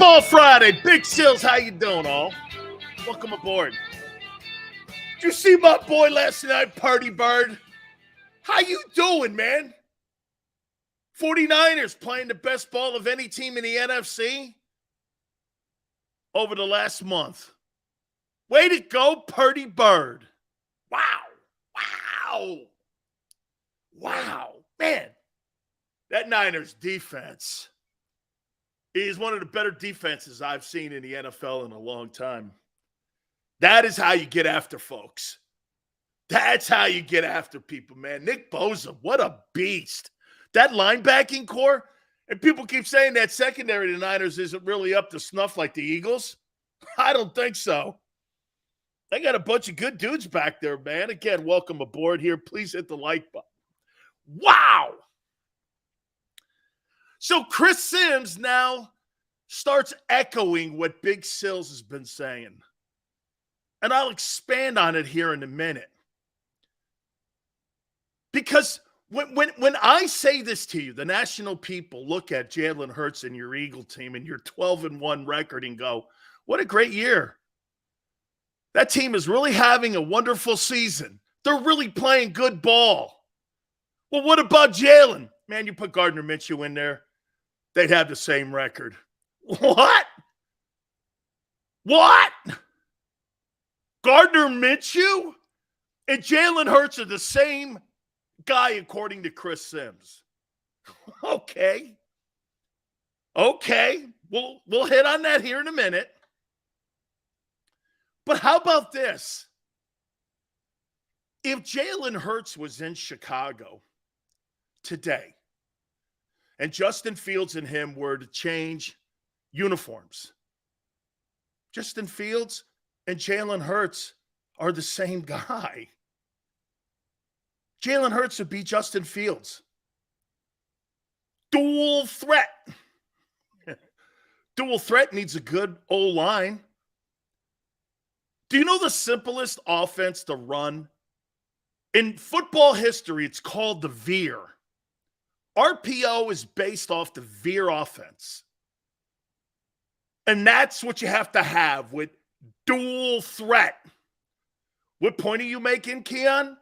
Football Friday. Big Sills, how you doing, all? Welcome aboard. Did you see my boy last night, Purdy Bird? How you doing, man? 49ers playing the best ball of any team in the NFC over the last month. Way to go, Purdy Bird. Wow. Man, that Niners defense is one of the better defenses I've seen in the NFL in a long time. That is how you get after folks. That's how you get after people, man. Nick Bosa, what a beast. That linebacking core, and people keep saying that secondary of the Niners isn't really up to snuff like the Eagles. I don't think so. They got a bunch of good dudes back there, man. Again, welcome aboard here. Please hit the like button. Wow. So Chris Sims now starts echoing what Big Sills has been saying. And I'll expand on it here in a minute. Because when I say this to you, the national people look at Jalen Hurts and your Eagle team and your 12-1 record and go, what a great year. That team is really having a wonderful season. They're really playing good ball. Well, what about Jalen? Man, you put Gardner Minshew in there, they'd have the same record. What? Gardner Minshew and Jalen Hurts are the same guy, according to Chris Sims. Okay. We'll hit on that here in a minute. But how about this? If Jalen Hurts was in Chicago today and Justin Fields and him were to change uniforms, Justin Fields and Jalen Hurts are the same guy. Jalen Hurts would be Justin Fields. Dual threat. Dual threat needs a good O-line. Do you know the simplest offense to run? In football history, it's called the veer. RPO is based off the veer offense. And that's what you have to have with dual threat. What point are you making, Keon?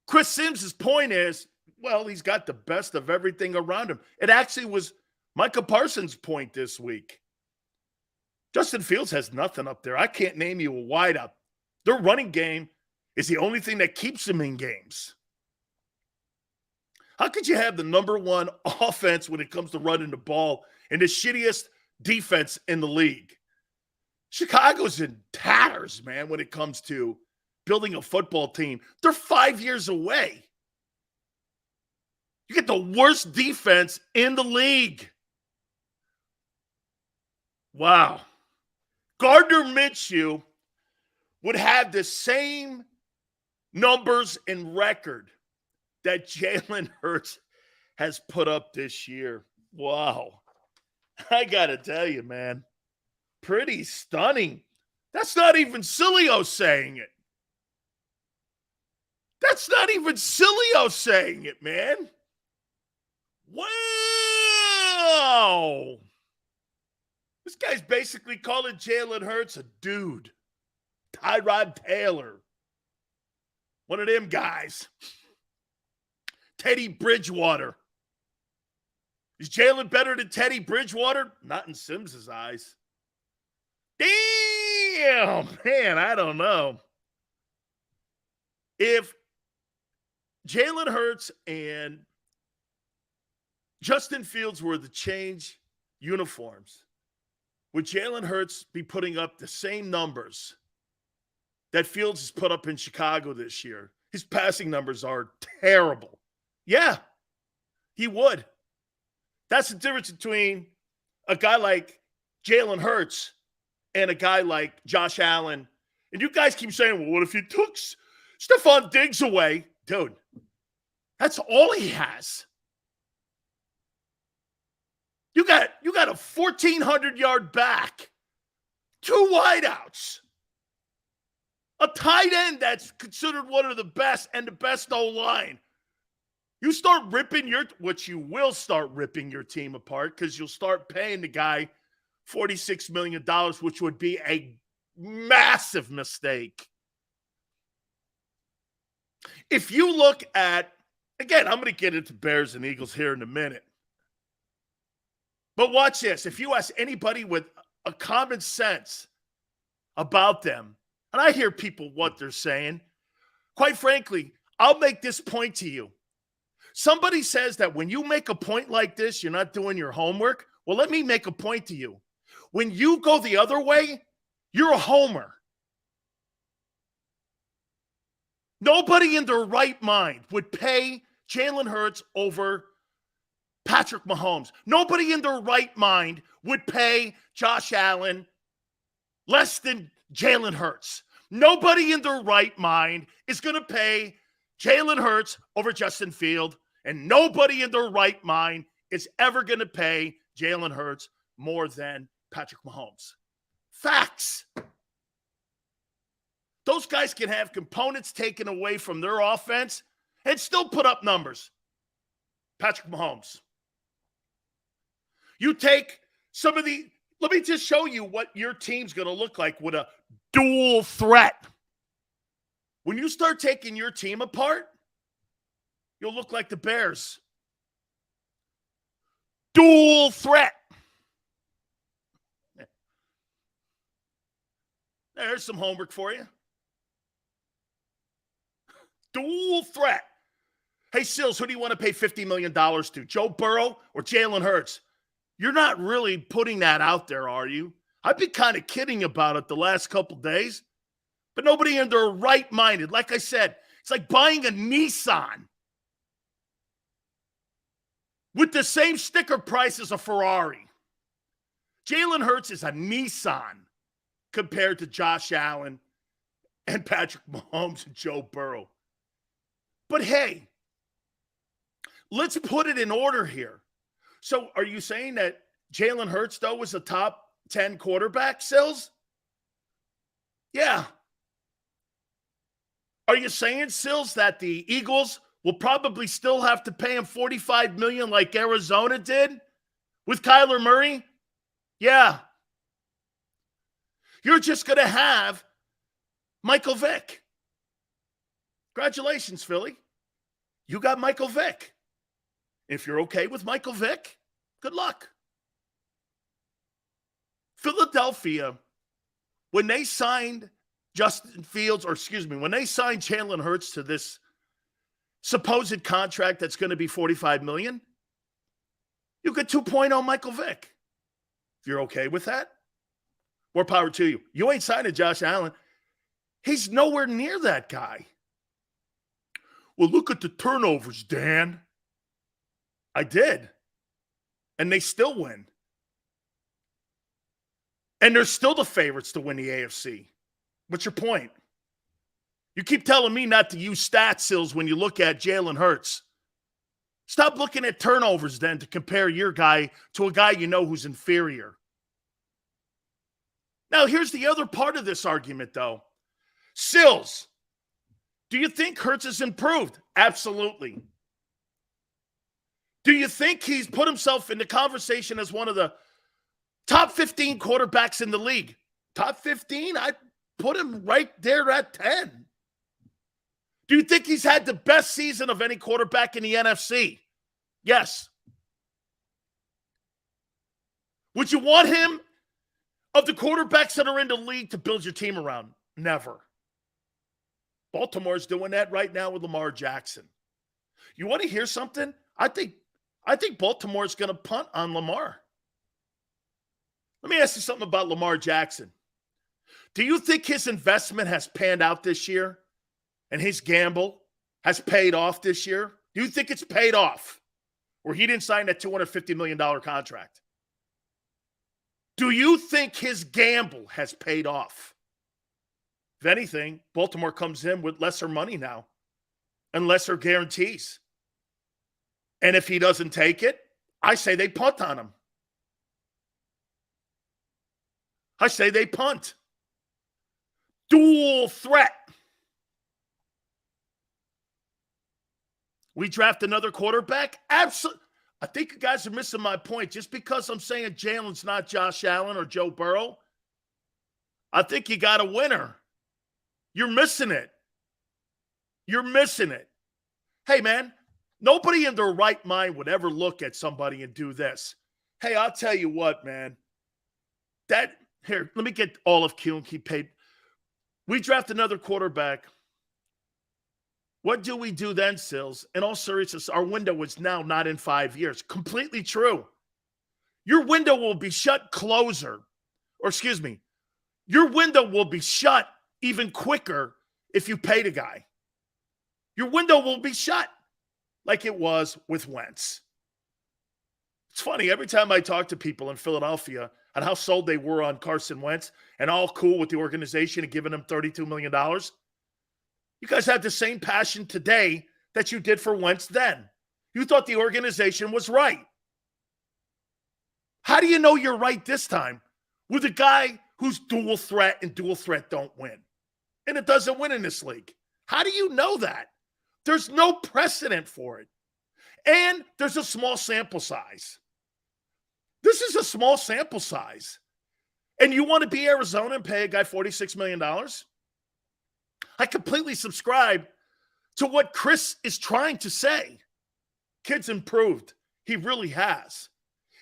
Chris Sims' point is, well, he's got the best of everything around him. It actually was Micah Parsons' point this week. Justin Fields has nothing up there. I can't name you a wideout. Their running game is the only thing that keeps them in games. How could you have the number one offense when it comes to running the ball and the shittiest defense in the league? Chicago's in tatters, man, when it comes to building a football team. They're 5 years away. You get the worst defense in the league. Wow. Gardner Minshew would have the same numbers and record that Jalen Hurts has put up this year. Wow. I got to tell you, man, pretty stunning. That's not even Sileo saying it. That's not even Sileo saying it, man. Wow. This guy's basically calling Jalen Hurts a dude. Tyrod Taylor. One of them guys. Teddy Bridgewater. Is Jalen better than Teddy Bridgewater? Not in Sims' eyes. Damn, man, I don't know. If Jalen Hurts and Justin Fields were to change uniforms, would Jalen Hurts be putting up the same numbers that Fields has put up in Chicago this year? His passing numbers are terrible. Yeah, he would. That's the difference between a guy like Jalen Hurts and a guy like Josh Allen. And you guys keep saying, well, what if you took Stephon Diggs away? Dude, that's all he has. You got a 1,400-yard back, 2 wideouts, a tight end that's considered one of the best and the best O-line. You start ripping which you will start ripping your team apart because you'll start paying the guy $46 million, which would be a massive mistake. If you look at, again, I'm going to get into Bears and Eagles here in a minute. But watch this. If you ask anybody with a common sense about them, and I hear people what they're saying, quite frankly, I'll make this point to you. Somebody says that when you make a point like this, you're not doing your homework. Well, let me make a point to you. When you go the other way, you're a homer. Nobody in their right mind would pay Jalen Hurts over Patrick Mahomes. Nobody in their right mind would pay Josh Allen less than Jalen Hurts. Nobody in their right mind is going to pay Jalen Hurts over Justin Fields, and nobody in their right mind is ever going to pay Jalen Hurts more than Patrick Mahomes. Facts. Those guys can have components taken away from their offense and still put up numbers. Patrick Mahomes. You take some of the, let me just show you what your team's going to look like with a dual threat. When you start taking your team apart, you'll look like the Bears. Dual threat. There's some homework for you. Dual threat. Hey, Sills, who do you want to pay $50 million to? Joe Burrow or Jalen Hurts? You're not really putting that out there, are you? I've been kind of kidding about it the last couple days, but nobody in their right-minded. Like I said, it's like buying a Nissan with the same sticker price as a Ferrari. Jalen Hurts is a Nissan compared to Josh Allen and Patrick Mahomes and Joe Burrow. But hey, let's put it in order here. So are you saying that Jalen Hurts, though, was a top 10 quarterback, Sills? Yeah. Are you saying, Sills, that the Eagles will probably still have to pay him $45 million like Arizona did with Kyler Murray? Yeah. You're just going to have Michael Vick. Congratulations, Philly. You got Michael Vick. If you're okay with Michael Vick, good luck. Philadelphia, when they signed Justin Fields, when they signed Jalen Hurts to this supposed contract that's going to be $45 million, you get 2.0 Michael Vick. If you're okay with that, more power to you. You ain't signing Josh Allen. He's nowhere near that guy. Well, look at the turnovers, Dan. I did. And they still win. And they're still the favorites to win the AFC. What's your point? You keep telling me not to use stat Sills when you look at Jalen Hurts. Stop looking at turnovers then to compare your guy to a guy you know who's inferior. Now, here's the other part of this argument, though. Sills, do you think Hurts has improved? Absolutely. Do you think he's put himself in the conversation as one of the top 15 quarterbacks in the league? Top 15? I'd put him right there at 10. Do you think he's had the best season of any quarterback in the NFC? Yes. Would you want him, of the quarterbacks that are in the league, to build your team around? Never. Baltimore's doing that right now with Lamar Jackson. You want to hear something? I think Baltimore's going to punt on Lamar. Let me ask you something about Lamar Jackson. Do you think his investment has panned out this year and his gamble has paid off this year? Do you think it's paid off or he didn't sign that $250 million contract? Do you think his gamble has paid off? If anything, Baltimore comes in with lesser money now and lesser guarantees. And if he doesn't take it, I say they punt on him. I say they punt. Dual threat. We draft another quarterback? Absolutely. I think you guys are missing my point. Just because I'm saying Jalen's not Josh Allen or Joe Burrow, I think you got a winner. You're missing it. You're missing it. Hey, man, nobody in their right mind would ever look at somebody and do this. Hey, I'll tell you what, man. Here, let me get all of Q and keep paid. We draft another quarterback. What do we do then, Sills? In all seriousness, our window is now not in 5 years. Completely true. Your window will be shut closer. Or excuse me, your window will be shut even quicker if you pay the guy. Your window will be shut like it was with Wentz. It's funny, every time I talk to people in Philadelphia on how sold they were on Carson Wentz and all cool with the organization and giving him $32 million, you guys have the same passion today that you did for Wentz then. You thought the organization was right. How do you know you're right this time with a guy who's dual threat and dual threat don't win? And it doesn't win in this league. How do you know that? There's no precedent for it. And there's a small sample size. This is a small sample size. And you want to be Arizona and pay a guy $46 million? I completely subscribe to what Chris is trying to say. Kid's improved. He really has.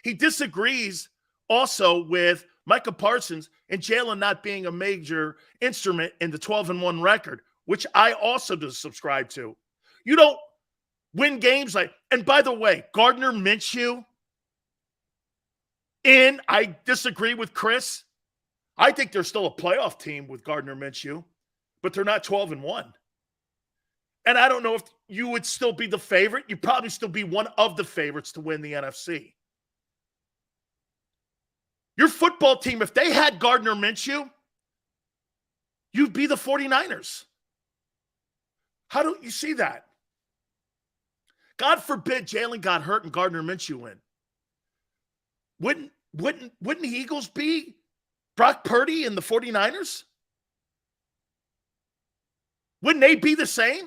He disagrees also with Micah Parsons and Jalen not being a major instrument in the 12-1 record, which I also do subscribe to. You don't win games like, and by the way, Gardner Minshew, and I disagree with Chris. I think they're still a playoff team with Gardner Minshew, but they're not 12-1. And I don't know if you would still be the favorite. You'd probably still be one of the favorites to win the NFC. Your football team, if they had Gardner Minshew, you'd be the 49ers. How don't you see that? God forbid Jalen got hurt and Gardner Minshew win. Wouldn't the Eagles be Brock Purdy and the 49ers? Wouldn't they be the same?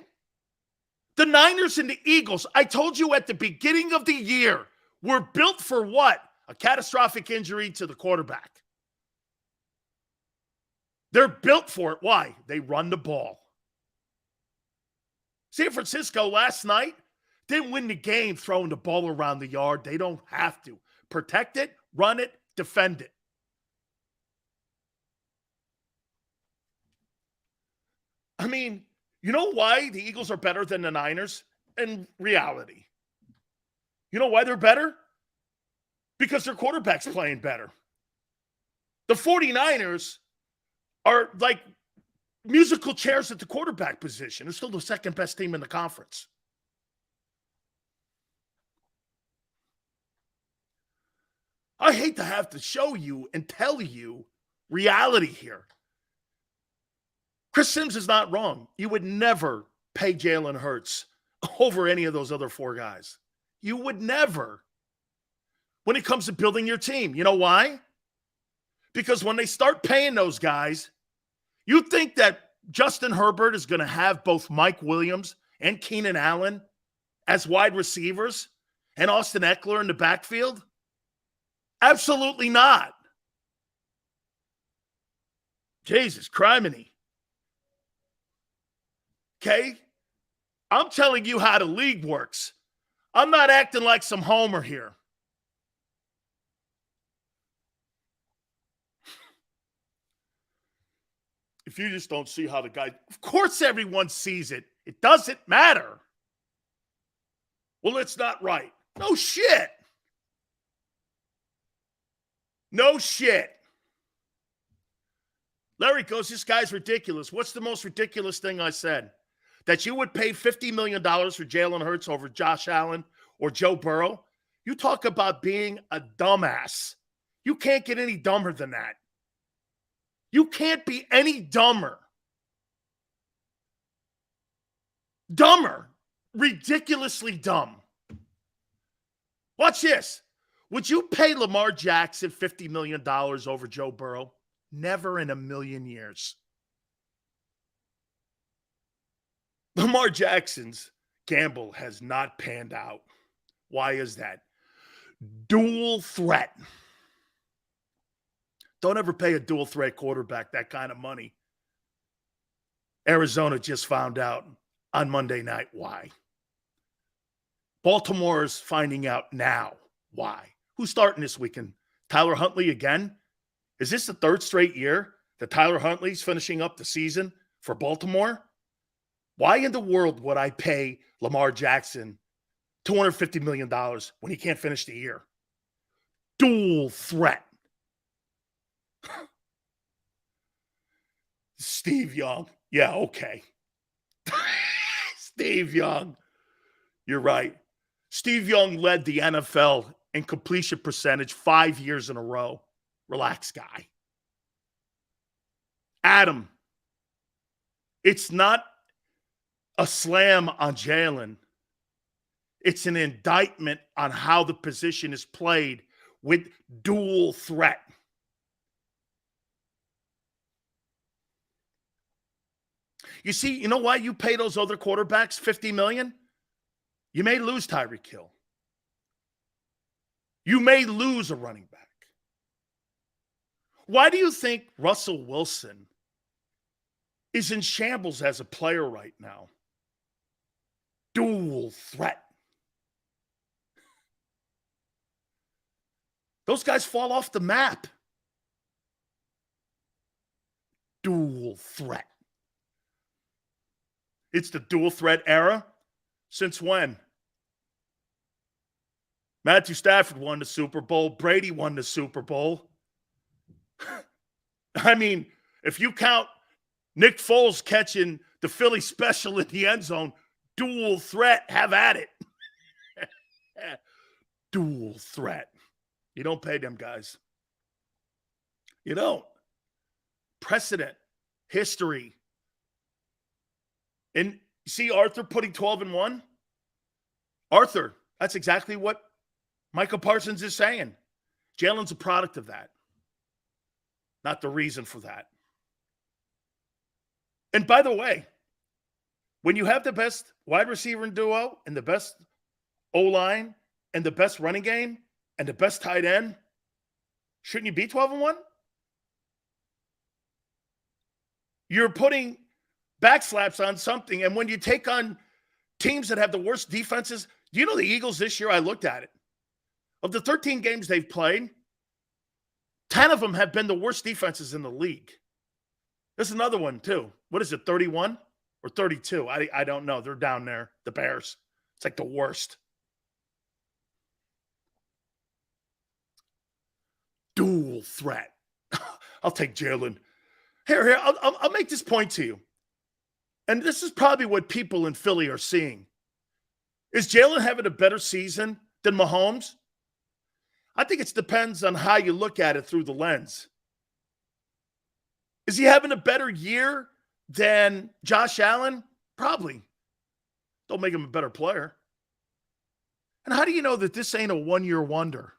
The Niners and the Eagles, I told you at the beginning of the year, were built for what? A catastrophic injury to the quarterback. They're built for it. Why? They run the ball. San Francisco last night didn't win the game throwing the ball around the yard. They don't have to. Protect it, run it, defend it. I mean, you know why the Eagles are better than the Niners? In reality. You know why they're better? Because their quarterback's playing better. The 49ers are like musical chairs at the quarterback position. They're still the second best team in the conference. I hate to have to show you and tell you reality here. Chris Sims is not wrong. You would never pay Jalen Hurts over any of those other four guys. You would never. When it comes to building your team. You know why? Because when they start paying those guys, you think that Justin Herbert is going to have both Mike Williams and Keenan Allen as wide receivers and Austin Eckler in the backfield? Absolutely not. Jesus, criminy. Okay? I'm telling you how the league works. I'm not acting like some homer here. If you just don't see how the guy, of course everyone sees it. It doesn't matter. Well, it's not right. No shit. No shit. Larry goes, this guy's ridiculous. What's the most ridiculous thing I said? That you would pay $50 million for Jalen Hurts over Josh Allen or Joe Burrow? You talk about being a dumbass. You can't get any dumber than that. You can't be any dumber. Dumber. Ridiculously dumb. Watch this. Would you pay Lamar Jackson $50 million over Joe Burrow? Never in a million years. Lamar Jackson's gamble has not panned out. Why is that? Dual threat. Don't ever pay a dual threat quarterback that kind of money. Arizona just found out on Monday night why. Baltimore's finding out now why. Who's starting this weekend? Tyler Huntley again? Is this the third straight year that Tyler Huntley's finishing up the season for Baltimore? Why in the world would I pay Lamar Jackson $250 million when he can't finish the year? Dual threat. Steve Young. Yeah, okay. Steve Young. You're right. Steve Young led the NFL in completion percentage 5 years in a row. Relax, guy. Adam, it's not a slam on Jalen. It's an indictment on how the position is played with dual threat. You see, you know why you pay those other quarterbacks $50 million? You may lose Tyreek Hill. You may lose a running back. Why do you think Russell Wilson is in shambles as a player right now? Dual threat. Those guys fall off the map. Dual threat. It's the dual threat era. Since when? Matthew Stafford won the Super Bowl. Brady won the Super Bowl. I mean, if you count Nick Foles catching the Philly special in the end zone, dual threat, have at it. Dual threat. You don't pay them guys. You don't. Precedent, history. And you see Arthur putting 12-1? Arthur, that's exactly what Michael Parsons is saying. Jalen's a product of that. Not the reason for that. And by the way, when you have the best wide receiver in duo and the best O-line and the best running game and the best tight end, shouldn't you be 12-1? You're putting backslaps on something. And when you take on teams that have the worst defenses, do you know the Eagles this year? I looked at it. Of the 13 games they've played, 10 of them have been the worst defenses in the league. There's another one, too. What is it, 31 or 32? I don't know. They're down there, the Bears. It's like the worst. Dual threat. I'll take Jalen. Here, I'll make this point to you. And this is probably what people in Philly are seeing. Is Jalen having a better season than Mahomes? I think it depends on how you look at it through the lens. Is he having a better year than Josh Allen? Probably. Don't make him a better player. And how do you know that this ain't a one-year wonder?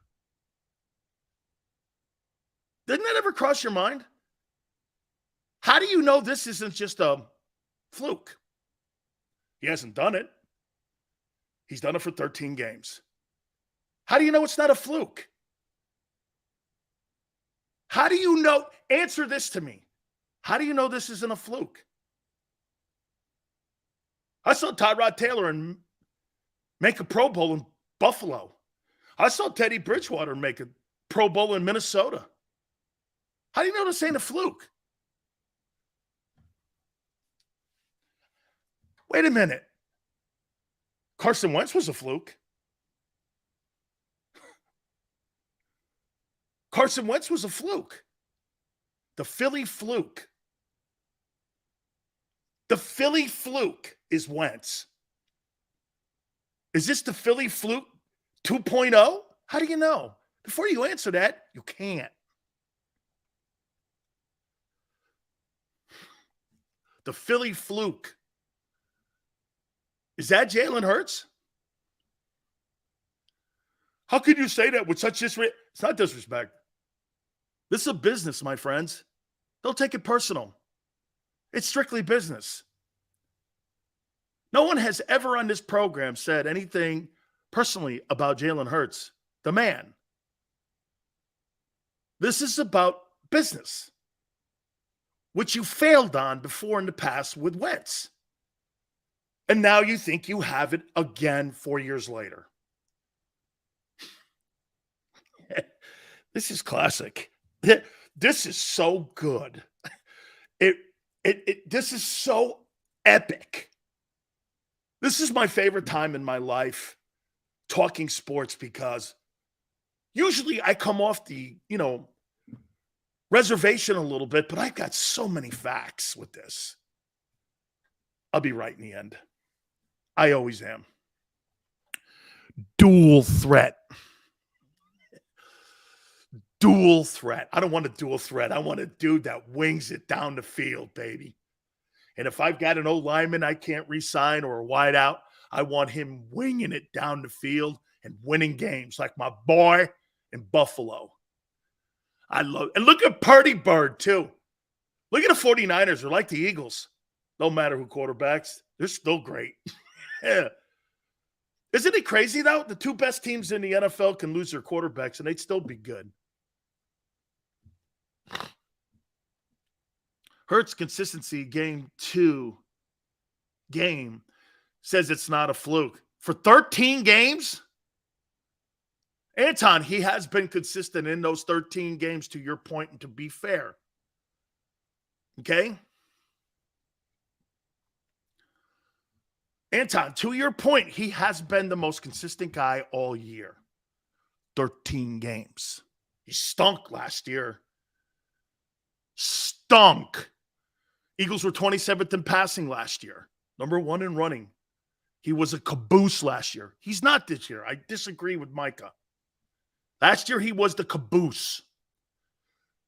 Didn't that ever cross your mind? How do you know this isn't just a fluke? He hasn't done it. He's done it for 13 games. How do you know it's not a fluke? How do you know? Answer this to me. How do you know this isn't a fluke? I saw Tyrod Taylor make a Pro Bowl in Buffalo. I saw Teddy Bridgewater make a Pro Bowl in Minnesota. How do you know this ain't a fluke? Wait a minute. Carson Wentz was a fluke. Carson Wentz was a fluke. The Philly fluke. The Philly fluke is Wentz. Is this the Philly fluke 2.0? How do you know? Before you answer that, you can't. The Philly fluke. Is that Jalen Hurts? How could you say that with such disrespect? It's not disrespect. This is a business, my friends. Don't take it personal. It's strictly business. No one has ever on this program said anything personally about Jalen Hurts. the man. This is about business, which you failed on before in the past with Wentz. And now you think you have it again 4 years later. This is classic. This is so good. This is so epic. This is my favorite time in my life talking sports, because usually I come off the, reservation a little bit, but I've got so many facts with this. I'll be right in the end. I always am. Dual threat. Dual threat. I don't want a dual threat. I want a dude that wings it down the field, baby. And if I've got an O-lineman I can't re-sign or a wideout, I want him winging it down the field and winning games like my boy in Buffalo. I love it. And look at Purdy Bird, too. Look at the 49ers. They're like the Eagles. No matter who quarterbacks, they're still great. Yeah. Isn't it crazy, though? The two best teams in the NFL can lose their quarterbacks, and they'd still be good. Hurts consistency game says it's not a fluke. For 13 games? Anton, he has been consistent in those 13 games, to your point, and to be fair. Okay? Anton, to your point, he has been the most consistent guy all year. 13 games. He stunk last year. Stunk. Eagles were 27th in passing last year. Number 1 in running. He was a caboose last year. He's not this year. I disagree with Micah. Last year, he was the caboose.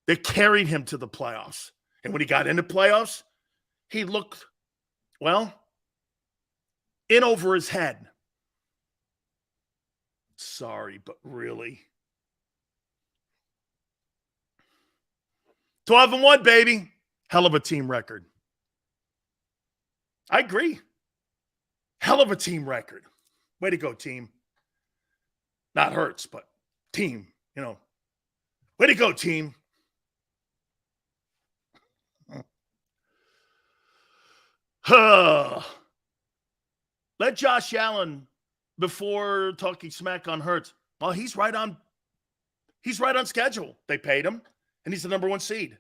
They carried him to the playoffs. And when he got into playoffs, he looked, in over his head. Sorry, but really. 12-1, baby. Hell of a team record. I agree. Hell of a team record. Way to go, team. Not Hurts, but team, Way to go, team. Let Josh Allen, before talking smack on Hurts, well, he's right on schedule. They paid him, and he's the number 1 seed.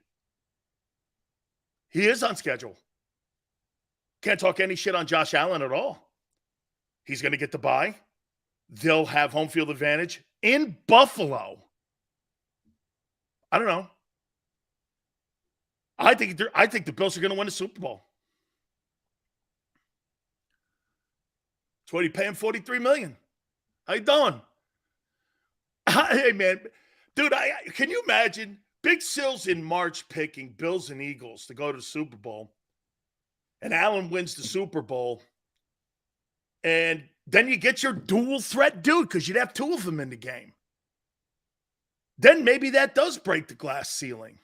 He is on schedule. Can't talk any shit on Josh Allen at all. He's going to get the bye. They'll have home field advantage in Buffalo. I don't know. I think the Bills are going to win the Super Bowl. That's what you pay him $43 million. How you doing? Hey, man. Dude, can you imagine Big Sills in March picking Bills and Eagles to go to the Super Bowl, and Allen wins the Super Bowl, and then you get your dual threat dude because you'd have 2 of them in the game. Then maybe that does break the glass ceiling.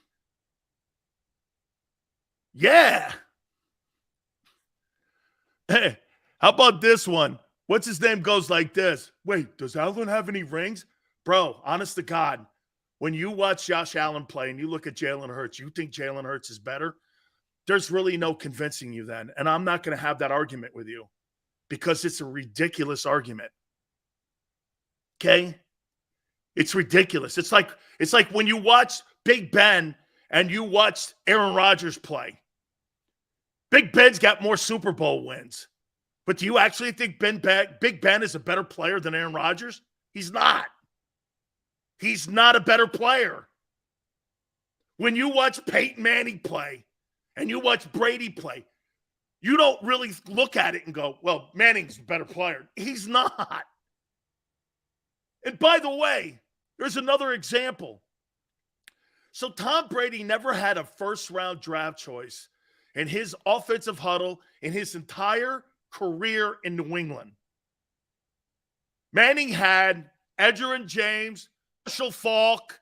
Yeah. Hey, how about this one? What's his name goes like this? Wait, does Allen have any rings? Bro, honest to God, when you watch Josh Allen play and you look at Jalen Hurts, you think Jalen Hurts is better? There's really no convincing you then. And I'm not going to have that argument with you because it's a ridiculous argument. Okay? It's ridiculous. It's like when you watch Big Ben and you watch Aaron Rodgers play. Big Ben's got more Super Bowl wins. But do you actually think Big Ben is a better player than Aaron Rodgers? He's not. He's not a better player. When you watch Peyton Manning play and you watch Brady play, you don't really look at it and go, well, Manning's a better player. He's not. And by the way, there's another example. So Tom Brady never had a first-round draft choice in his offensive huddle in his entire career in New England. Manning had Edgerrin James, Marshall Faulk,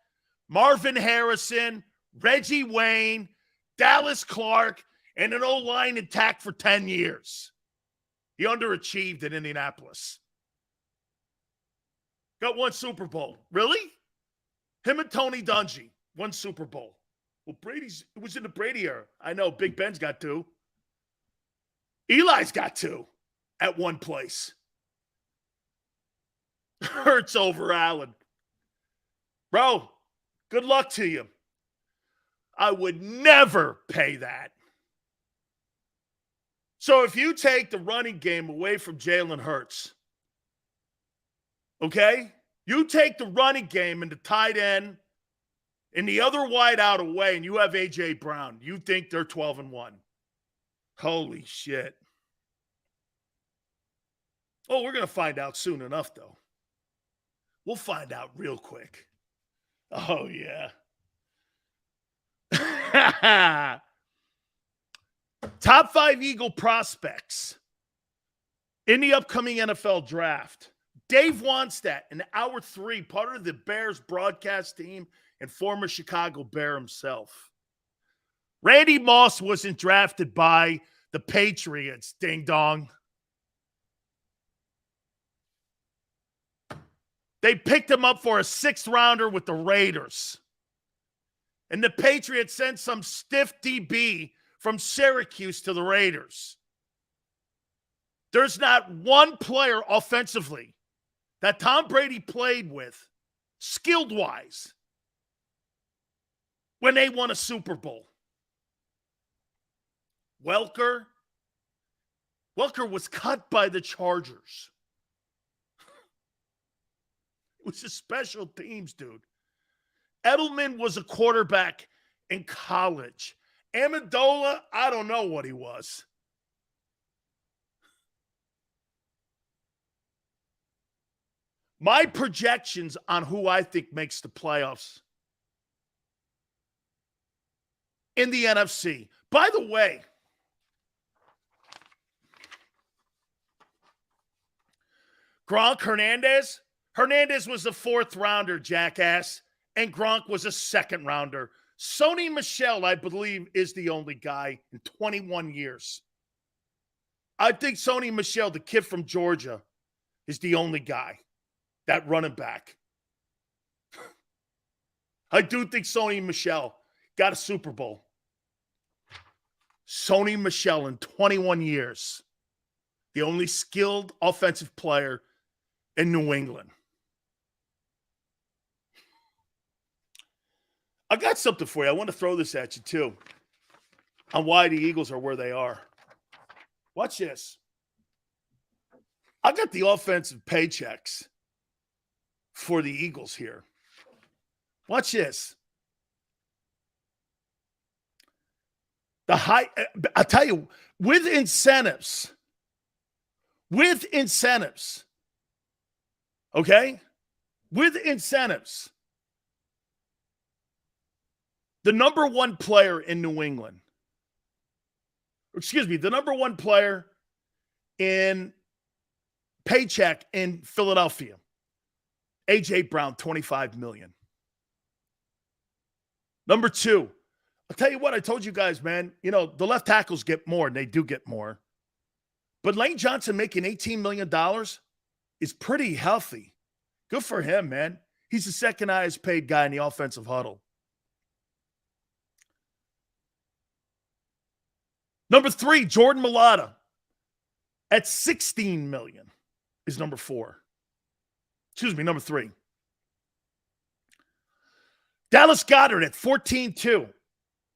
Marvin Harrison, Reggie Wayne, Dallas Clark, and an O-line intact for 10 years. He underachieved in Indianapolis. got one Super Bowl. Really? Him and Tony Dungy, one Super Bowl. Well, it was in the Brady era. I know Big Ben's got 2. Eli's got 2 at one place. Hurts over Allen. Bro, good luck to you. I would never pay that. So if you take the running game away from Jalen Hurts, okay? You take the running game and the tight end and the other wide out away, and you have A.J. Brown. You think they're 12-1. Holy shit. Oh, we're going to find out soon enough, though. We'll find out real quick. Oh, yeah. Top 5 Eagle prospects in the upcoming NFL draft. Dave Wannstedt in hour 3, part of the Bears broadcast team and former Chicago Bear himself. Randy Moss wasn't drafted by the Patriots, ding dong. They picked him up for a 6th rounder with the Raiders. And the Patriots sent some stiff DB from Syracuse to the Raiders. There's not one player offensively that Tom Brady played with, skilled-wise, when they won a Super Bowl. Welker was cut by the Chargers. It was a special teams, dude. Edelman was a quarterback in college. Amendola, I don't know what he was. My projections on who I think makes the playoffs in the NFC. By the way, Gronk Hernandez. Hernandez was a 4th rounder, jackass. And Gronk was a 2nd rounder. Sony Michel, I believe, is the only guy in 21 years. I think Sony Michel, the kid from Georgia, is the only guy, that running back. I do think Sony Michel got a Super Bowl. Sony Michel in 21 years, the only skilled offensive player in New England. I got something for you. I want to throw this at you, too, on why the Eagles are where they are. Watch this. I got the offensive paychecks for the Eagles here. Watch this. I'll tell you, with incentives, okay? With incentives, the number 1 player in New England, the number 1 player in paycheck in Philadelphia, A.J. Brown, $25 million. Number 2, I'll tell you what, I told you guys, man, the left tackles get more, and they do get more. But Lane Johnson making $18 million is pretty healthy. Good for him, man. He's the 2nd highest paid guy in the offensive huddle. Number 3, Jordan Mailata at $16 million is number 4. Number 3. Dallas Goedert at $14.2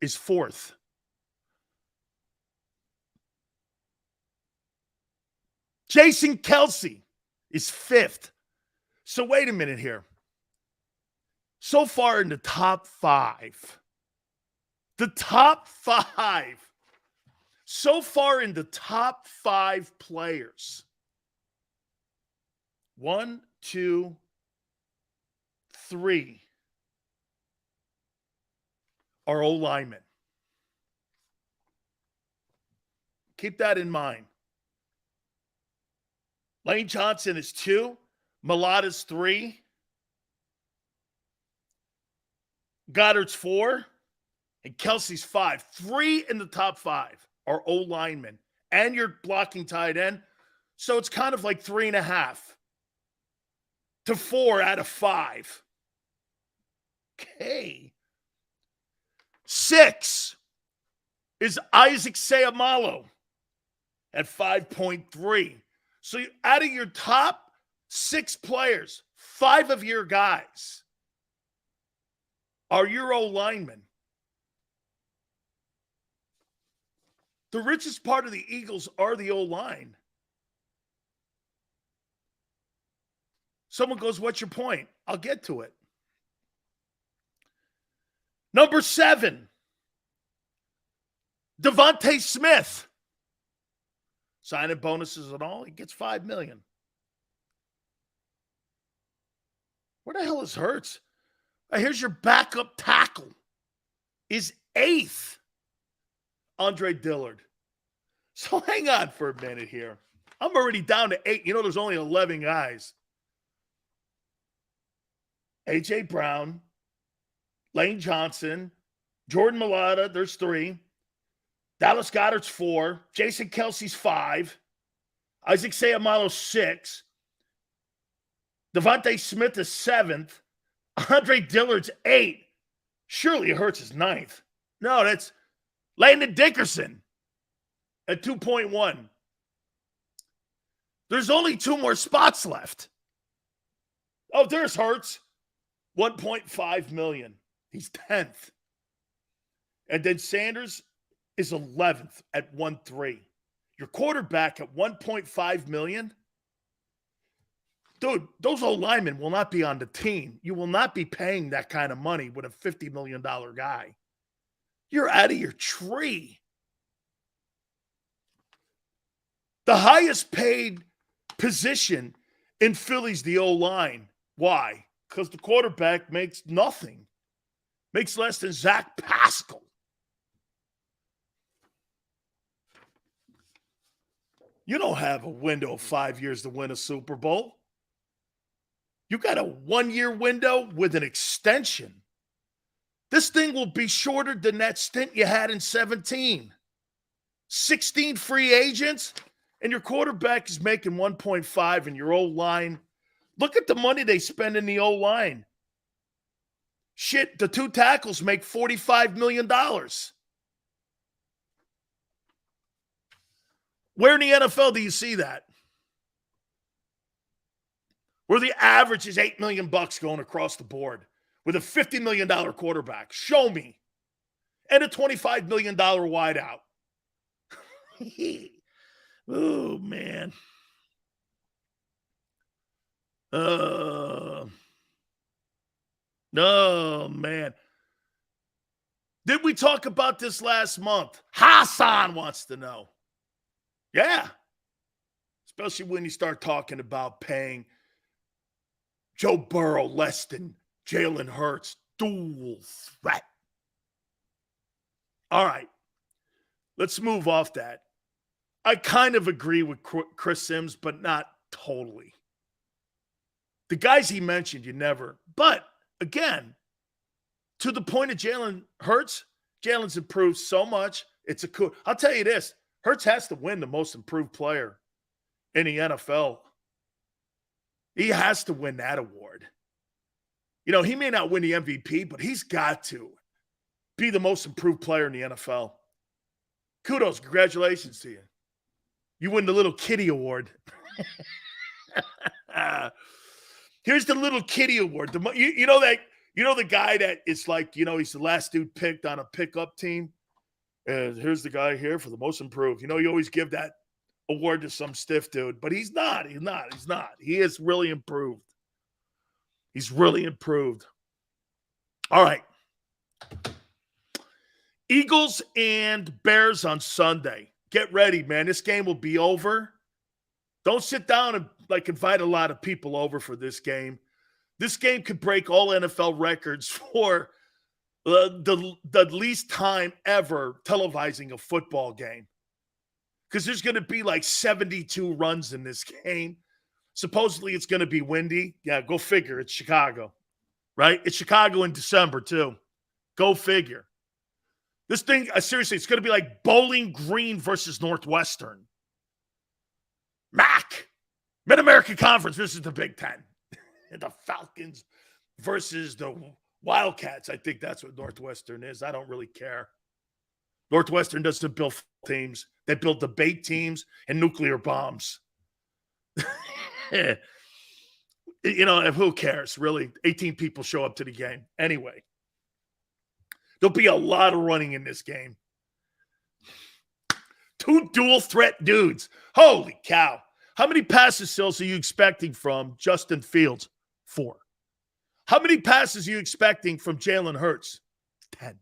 is 4th. Jason Kelce is 5th. So wait a minute here. So far in the top 5. So far in the top 5 players. 1, 2, 3 are O-linemen. Keep that in mind. Lane Johnson is 2. Mailata's 3. Goddard's 4. And Kelsey's 5. 3 in the top 5 are O-linemen. And you're blocking tight end. So it's kind of like 3.5 to 4 out of 5. Okay. 6 is Isaac Seumalo at 5.3. So out of your top 6 players, 5 of your guys are your O-linemen. The richest part of the Eagles are the O-line. Someone goes, what's your point? I'll get to it. Number 7, Devontae Smith. Signing bonuses and all, he gets $5 million. Where the hell is Hurts? Here's your backup tackle. Is 8th. Andre Dillard. So hang on for a minute here. I'm already down to 8. You know, there's only 11 guys. A.J. Brown, Lane Johnson, Jordan Mailata, there's 3. Dallas Goedert's 4. Jason Kelsey's 5. Isaac Seumalo's 6. Devontae Smith is 7th. Andre Dillard's 8. Surely Hurts is 9th. No, that's Landon Dickerson at 2.1. There's only 2 more spots left. Oh, there's Hurts. 1.5 million. He's 10th. And then Sanders is 11th at 1.3. Your quarterback at 1.5 million. Dude, those old linemen will not be on the team. You will not be paying that kind of money with a $50 million guy. You're out of your tree. The highest paid position in Philly's the O-line. Why? Because the quarterback makes nothing. Makes less than Zach Pascal. You don't have a window of 5 years to win a Super Bowl. You got a 1-year window with an extension. This thing will be shorter than that stint you had in 17. 16 free agents, and your quarterback is making 1.5, and your O-line. Look at the money they spend in the O-line. Shit, the 2 tackles make $45 million. Where in the NFL do you see that? Where the average is $8 million going across the board with a $50 million quarterback. Show me. And a $25 million wideout. Oh, man. Oh, man. Did we talk about this last month? Hassan wants to know. Yeah. Especially when you start talking about paying Joe Burrow less than Jalen Hurts. Dual threat. All right. Let's move off that. I kind of agree with Chris Sims, but not totally. The guys he mentioned, you never. But, again, to the point of Jalen Hurts, Jalen's improved so much. It's a cool. I'll tell you this. Hurts has to win the most improved player in the NFL. He has to win that award. You know, he may not win the MVP, but he's got to be the most improved player in the NFL. Kudos. Congratulations to you. You win the little kitty award. Here's the little kitty award. You know the guy that is like, you know, he's the last dude picked on a pickup team. And here's the guy here for the most improved. You know, you always give that award to some stiff dude, but he's not. He has really improved. He's really improved. All right. Eagles and Bears on Sunday. Get ready, man. This game will be over. Don't sit down and invite a lot of people over for this game. This game could break all NFL records for the least time ever televising a football game. Because there's going to be 72 runs in this game. Supposedly it's going to be windy. Yeah, go figure. It's Chicago, right? It's Chicago in December, too. Go figure. This thing, seriously, it's going to be like Bowling Green versus Northwestern. MAC, Mid-American Conference versus the Big Ten. The Falcons versus the Wildcats. I think that's what Northwestern is. I don't really care. Northwestern doesn't build teams. They build debate teams and nuclear bombs. Who cares, really? 18 people show up to the game. Anyway, there'll be a lot of running in this game. 2 dual threat dudes. Holy cow. How many passes, Sills, are you expecting from Justin Fields? 4. How many passes are you expecting from Jalen Hurts? 10.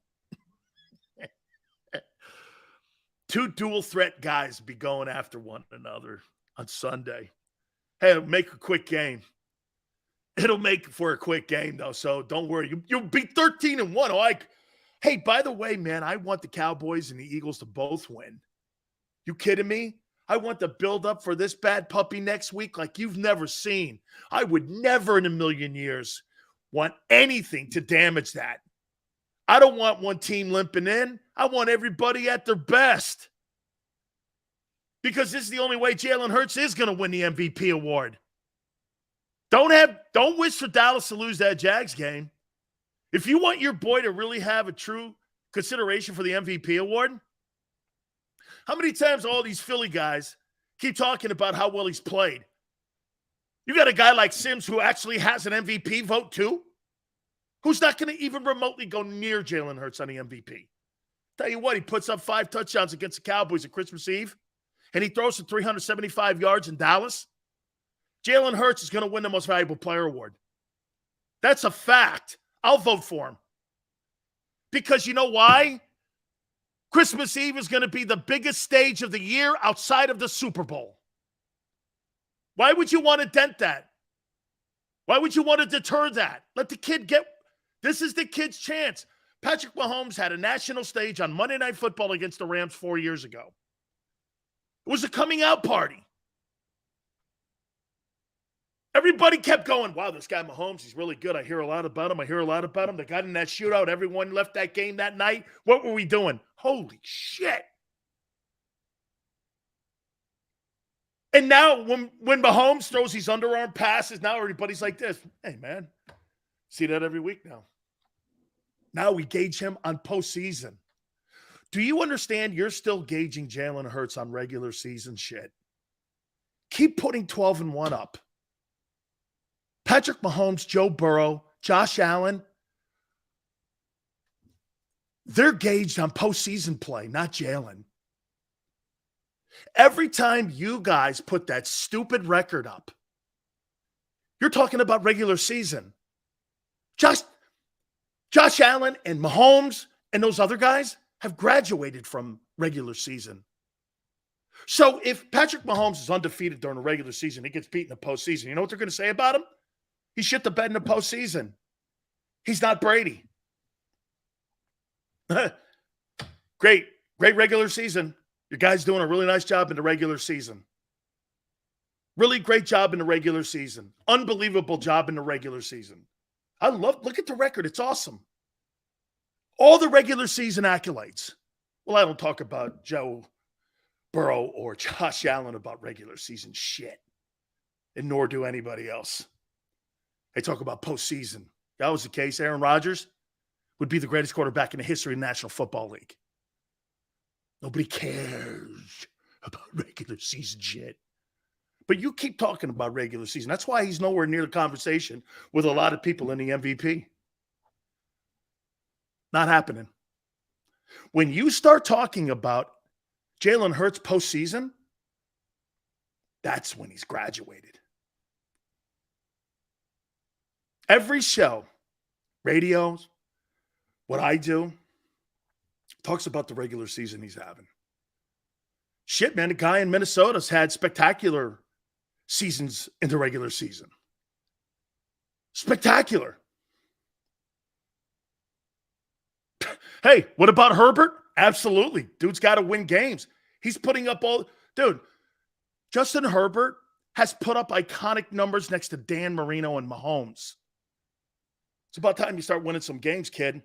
2 dual threat guys be going after one another on Sunday. Hey, it'll make a quick game. It'll make for a quick game, though, so don't worry. You'll be 13-1. Hey, by the way, man, I want the Cowboys and the Eagles to both win. You kidding me? I want the build-up for this bad puppy next week like you've never seen. I would never in a million years want anything to damage that. I don't want one team limping in. I want everybody at their best. Because this is the only way Jalen Hurts is going to win the MVP award. Don't wish for Dallas to lose that Jags game. If you want your boy to really have a true consideration for the MVP award, how many times all these Philly guys keep talking about how well he's played? You got a guy like Sims who actually has an MVP vote too, who's not going to even remotely go near Jalen Hurts on the MVP. Tell you what, he puts up 5 touchdowns against the Cowboys at Christmas Eve, and he throws for 375 yards in Dallas. Jalen Hurts is going to win the Most Valuable Player award. That's a fact. I'll vote for him. Because you know why? Christmas Eve is going to be the biggest stage of the year outside of the Super Bowl. Why would you want to dent that? Why would you want to deter that? Let the kid this is the kid's chance. Patrick Mahomes had a national stage on Monday Night Football against the Rams 4 years ago. It was a coming out party. Everybody kept going, wow, this guy Mahomes, he's really good. I hear a lot about him. They got in that shootout. Everyone left that game that night. What were we doing? Holy shit. And now when Mahomes throws these underarm passes, now everybody's like this. Hey, man, see that every week now. Now we gauge him on postseason. Do you understand you're still gauging Jalen Hurts on regular season shit? Keep putting 12-1 up. Patrick Mahomes, Joe Burrow, Josh Allen, they're gauged on postseason play, not Jalen. Every time you guys put that stupid record up, you're talking about regular season. Josh Allen and Mahomes and those other guys have graduated from regular season. So if Patrick Mahomes is undefeated during the regular season, he gets beat in the postseason, you know what they're going to say about him? He shit the bed in the postseason. He's not Brady. Great regular season. Your guy's doing a really nice job in the regular season. Really great job in the regular season. Unbelievable job in the regular season. Look at the record. It's awesome. All the regular season accolades. Well, I don't talk about Joe Burrow or Josh Allen about regular season shit, and nor do anybody else. They talk about postseason. If that was the case, Aaron Rodgers would be the greatest quarterback in the history of the National Football League. Nobody cares about regular season shit. But you keep talking about regular season. That's why he's nowhere near the conversation with a lot of people in the MVP. Not happening. When you start talking about Jalen Hurts postseason, that's when he's graduated. Every show, radios, what I do, talks about the regular season he's having. Shit, man, the guy in Minnesota's had spectacular seasons in the regular season. Spectacular. Hey, what about Herbert? Absolutely. Dude's got to win games. He's putting up Justin Herbert has put up iconic numbers next to Dan Marino and Mahomes. It's about time you start winning some games, kid,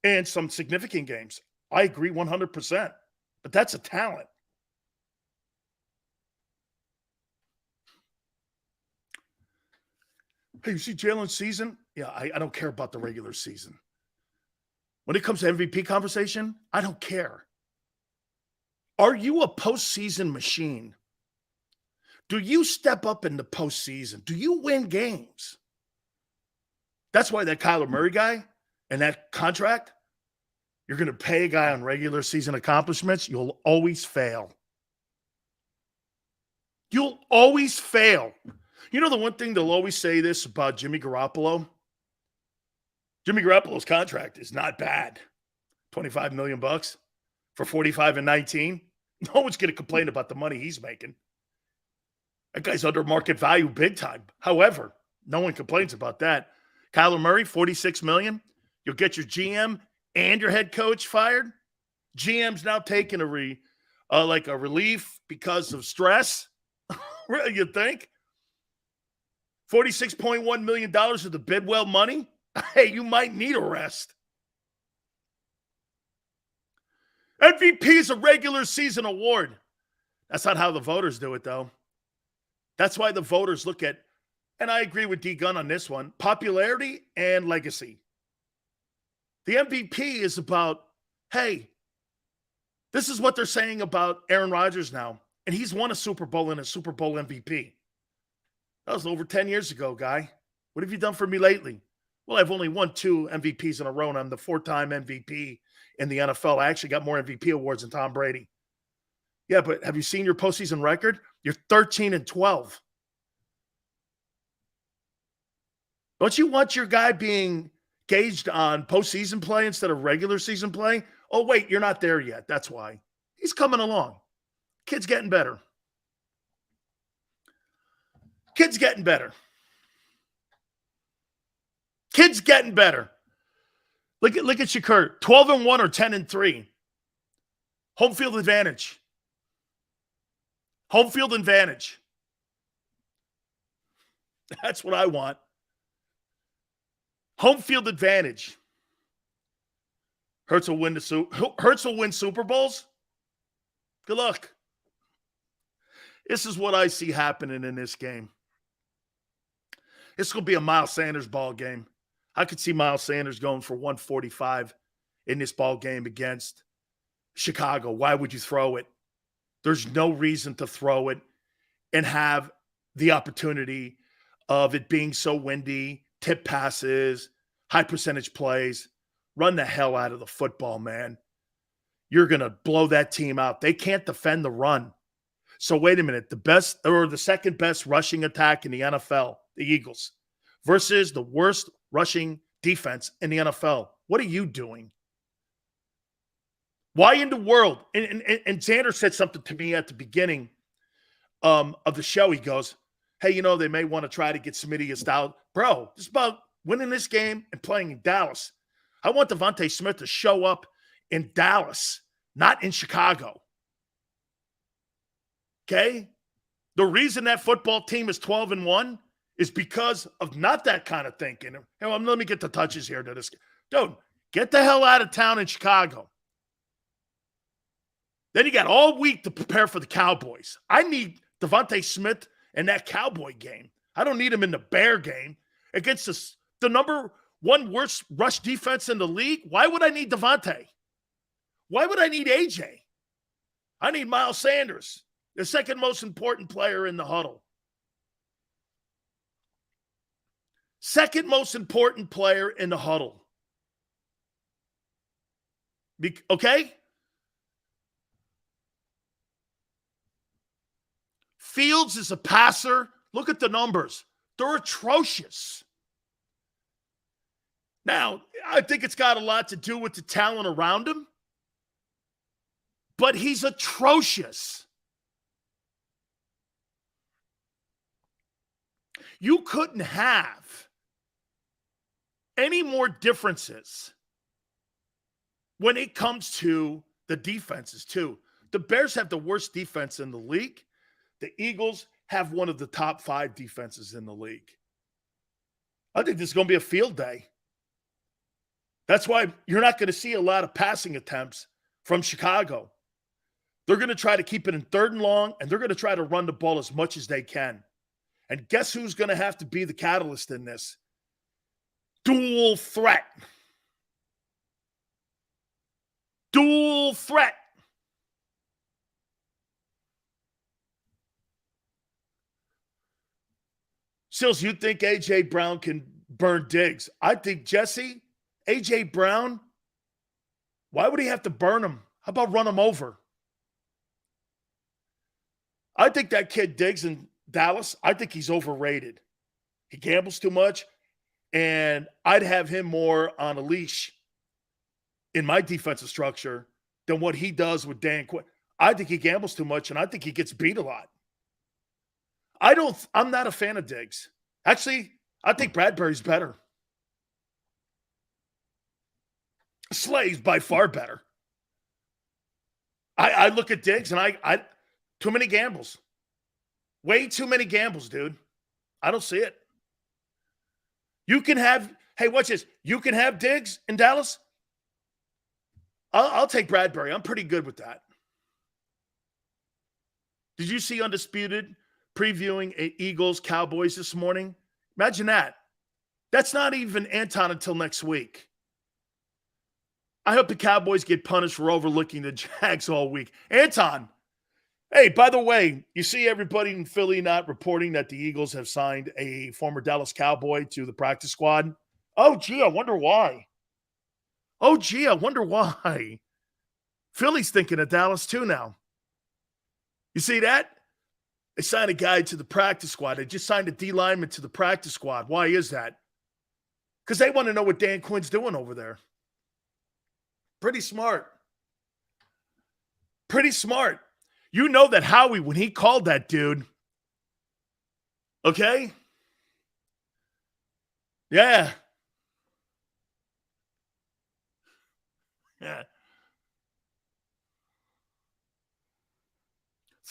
and some significant games. I agree 100%, but that's a talent. Hey, you see Jalen's season? Yeah, I don't care about the regular season. When it comes to MVP conversation, I don't care. Are you a postseason machine? Do you step up in the postseason? Do you win games? That's why that Kyler Murray guy and that contract, you're going to pay a guy on regular season accomplishments, you'll always fail. You'll always fail. You know the one thing they'll always say this about Jimmy Garoppolo? Jimmy Garoppolo's contract is not bad. $25 million for 45 and 19. No one's going to complain about the money he's making. That guy's under market value big time. However, no one complains about that. Kyler Murray, $46 million. You'll get your GM and your head coach fired. GM's now taking a relief because of stress. You think? $46.1 million of the Bidwell money? Hey, you might need a rest. MVP is a regular season award. That's not how the voters do it, though. That's why the voters look at, and I agree with D. Gunn on this one, popularity and legacy. The MVP is about, hey, this is what they're saying about Aaron Rodgers now, and he's won a Super Bowl and a Super Bowl MVP. That was over 10 years ago, guy. What have you done for me lately? Well, I've only won 2 MVPs in a row, and I'm the 4-time MVP in the NFL. I actually got more MVP awards than Tom Brady. Yeah, but have you seen your postseason record? You're 13-12. Don't you want your guy being gauged on postseason play instead of regular season play? Oh, wait, you're not there yet. That's why. He's coming along. Kid's getting better. Kid's getting better. Kid's getting better. Look at Shakur. 12-1 or 10-3. Home field advantage. Home field advantage. That's what I want. Home field advantage. Hurts will win Super Bowls. Good luck. This is what I see happening in this game. This will be a Miles Sanders ball game. I could see Miles Sanders going for 145 in this ball game against Chicago. Why would you throw it? There's no reason to throw it and have the opportunity of it being so windy, tip passes, high percentage plays. Run the hell out of the football, man. You're going to blow that team out. They can't defend the run. So wait a minute. The second best rushing attack in the NFL, the Eagles, versus the worst rushing defense in the NFL. What are you doing? Why in the world? And Xander said something to me at the beginning of the show. He goes, hey, they may want to try to get Smitty out. Bro, it's about winning this game and playing in Dallas. I want Devontae Smith to show up in Dallas, not in Chicago. Okay? The reason that football team is 12-1 is because of not that kind of thinking. Let me get the touches here to this. Dude, get the hell out of town in Chicago. Then you got all week to prepare for the Cowboys. I need Devontae Smith in that Cowboy game. I don't need him in the Bear game against the number one worst rush defense in the league. Why would I need Devontae? Why would I need AJ? I need Miles Sanders, the second most important player in the huddle. Second most important player in the huddle. Okay? Fields is a passer. Look at the numbers. They're atrocious. Now, I think it's got a lot to do with the talent around him, but he's atrocious. You couldn't have any more differences when it comes to the defenses, too. The Bears have the worst defense in the league. The Eagles have one of the top 5 defenses in the league. I think this is going to be a field day. That's why you're not going to see a lot of passing attempts from Chicago. They're going to try to keep it in 3rd and long, and they're going to try to run the ball as much as they can. And guess who's going to have to be the catalyst in this? Dual threat. Dual threat. Sills, you think A.J. Brown can burn Diggs? I think, Jesse, A.J. Brown, why would he have to burn him? How about run him over? I think that kid Diggs in Dallas, I think he's overrated. He gambles too much, and I'd have him more on a leash in my defensive structure than what he does with Dan Quinn. I think he gambles too much, and I think he gets beat a lot. I'm not a fan of Diggs. Actually, I think Bradbury's better. Slay's by far better. I look at Diggs and I too many gambles. Way too many gambles, dude. I don't see it. You can have, hey, watch this. You can have Diggs in Dallas. I'll take Bradbury. I'm pretty good with that. Did you see Undisputed previewing Eagles Cowboys this morning? Imagine that. That's not even Anton until next week. I hope the Cowboys get punished for overlooking the Jags all week. Anton, hey, by the way, you see everybody in Philly not reporting that the Eagles have signed a former Dallas Cowboy to the practice squad? Oh, gee, I wonder why. Philly's thinking of Dallas too now. You see that? They signed a guy to the practice squad. They just signed a D lineman to the practice squad. Why is that? Because they want to know what Dan Quinn's doing over there. Pretty smart. You know that Howie, when he called that dude, okay? Yeah.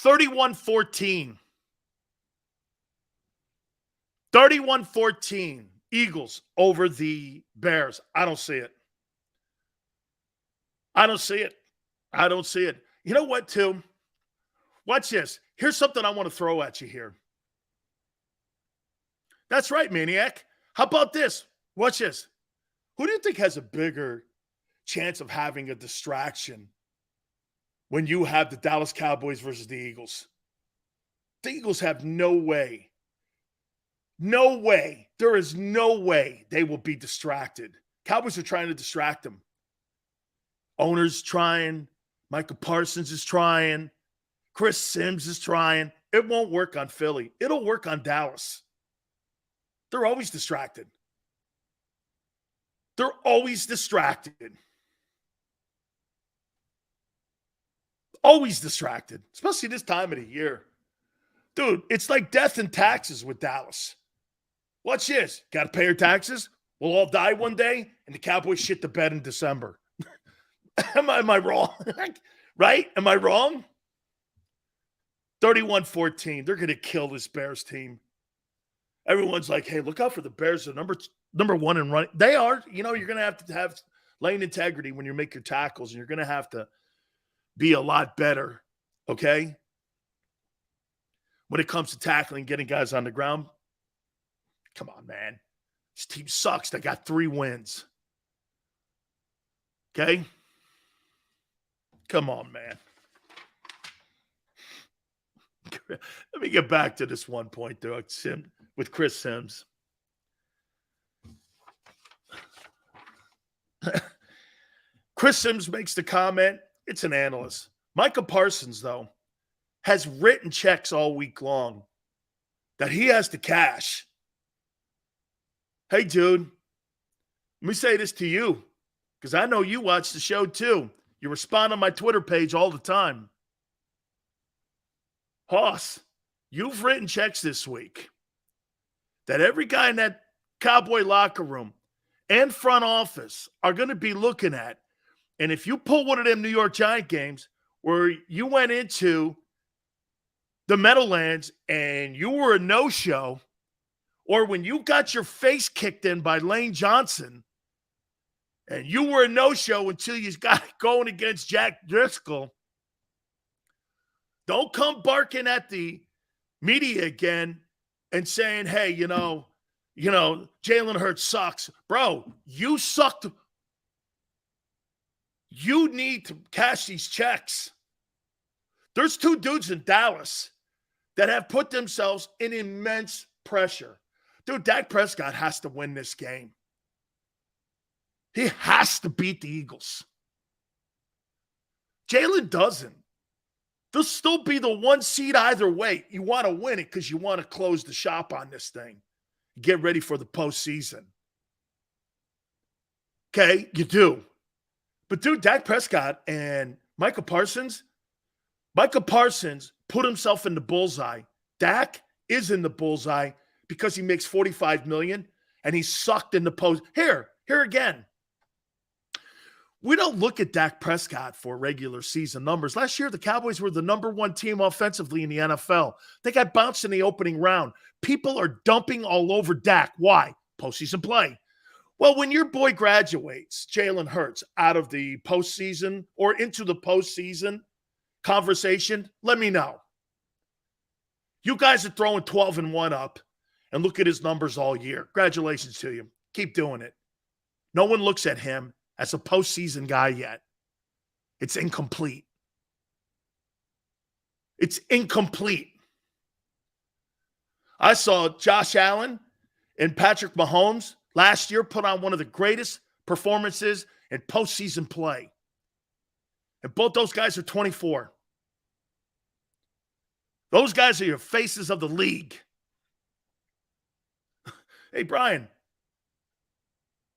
31-14. 31-14. Eagles over the Bears. I don't see it. You know what, too? Watch this. Here's something I want to throw at you here. That's right, Maniac. How about this? Watch this. Who do you think has a bigger chance of having a distraction when you have the Dallas Cowboys versus the Eagles? The Eagles have no way. No way. There is no way they will be distracted. Cowboys are trying to distract them. Owner's trying. Micah Parsons is trying. Chris Sims is trying. It won't work on Philly. It'll work on Dallas. They're always distracted. Always distracted, especially this time of the year. Dude, it's like death and taxes with Dallas. Watch this. Got to pay your taxes? We'll all die one day, and the Cowboys shit the bed in December. Am I wrong? Right? Am I wrong? 31-14. They're going to kill this Bears team. Everyone's like, hey, look out for the Bears. They're number one in running. They are. You know, you're going to have lane integrity when you make your tackles, and you're going to have to be a lot better, okay? When it comes to tackling, getting guys on the ground. Come on, man. This team sucks. They got 3 wins. Okay? Come on, man. Let me get back to this one point, though, with Chris Sims. Chris Sims makes the comment. It's an analyst. Micah Parsons, though, has written checks all week long that he has to cash. Hey, dude, let me say this to you, because I know you watch the show too. You respond on my Twitter page all the time. Hoss, you've written checks this week that every guy in that Cowboy locker room and front office are going to be looking at. And if you pull one of them New York Giant games where you went into the Meadowlands and you were a no-show, or when you got your face kicked in by Lane Johnson and you were a no-show until you got going against Jack Driscoll, don't come barking at the media again and saying, hey, Jalen Hurts sucks. Bro, you sucked. You need to cash these checks. There's two dudes in Dallas that have put themselves in immense pressure. Dude, Dak Prescott has to win this game. He has to beat the Eagles. Jalen doesn't. They'll still be the one seed either way. You want to win it because you want to close the shop on this thing. Get ready for the postseason. Okay, you do. But dude, Dak Prescott and Micah Parsons put himself in the bullseye. Dak is in the bullseye because he makes $45 million and he's sucked in the post. Here again. We don't look at Dak Prescott for regular season numbers. Last year, the Cowboys were the number one team offensively in the NFL. They got bounced in the opening round. People are dumping all over Dak. Why? Postseason play. Well, when your boy graduates, Jalen Hurts, out of the postseason or into the postseason conversation, let me know. You guys are throwing 12-1 up and look at his numbers all year. Congratulations to you. Keep doing it. No one looks at him as a postseason guy yet. It's incomplete. It's incomplete. I saw Josh Allen and Patrick Mahomes last year put on one of the greatest performances in postseason play. And both those guys are 24. Those guys are your faces of the league. Hey, Brian,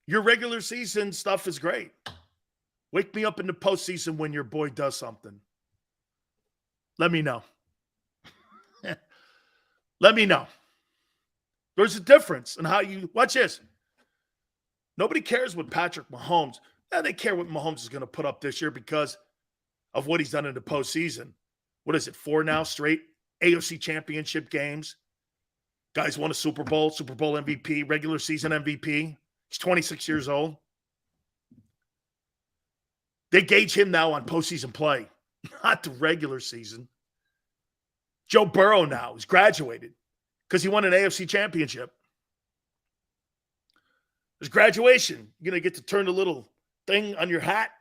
your regular season stuff is great. Wake me up in the postseason when your boy does something. Let me know. Let me know. There's a difference in how you – watch this. Nobody cares what Patrick Mahomes – they care what Mahomes is going to put up this year because of what he's done in the postseason. What is it, 4 now straight AFC championship games? Guys won a Super Bowl MVP, regular season MVP. He's 26 years old. They gauge him now on postseason play, not the regular season. Joe Burrow now is graduated because he won an AFC championship. There's graduation. You're going to get to turn the little thing on your hat.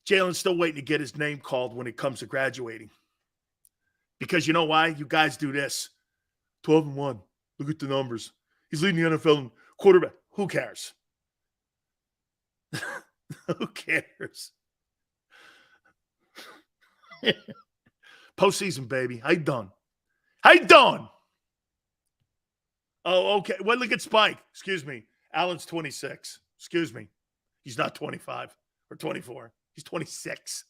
Jalen's still waiting to get his name called when it comes to graduating. Because you know why? You guys do this. 12-1. Look at the numbers. He's leading the NFL in quarterback. Who cares? Who cares? Postseason, baby. How you done? How you done? Oh, okay. Well, look at Spike. Excuse me. Allen's 26. Excuse me. He's not 25 or 24. He's 26.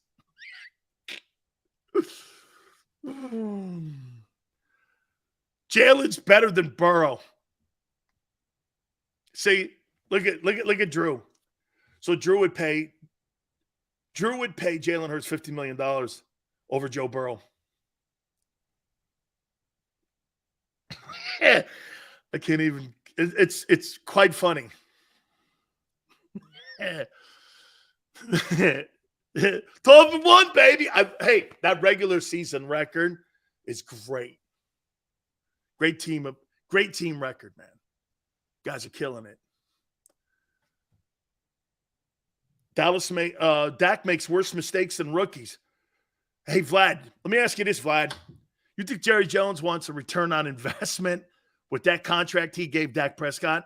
Jalen's better than Burrow. See, look at Drew. So Drew would pay Jalen Hurts $50 million over Joe Burrow. I can't even. It's quite funny. 12-1, baby. Hey, that regular season record is great. Great team record, man. Guys are killing it. Dak makes worse mistakes than rookies. Hey, Vlad, let me ask you this, Vlad. You think Jerry Jones wants a return on investment with that contract he gave Dak Prescott?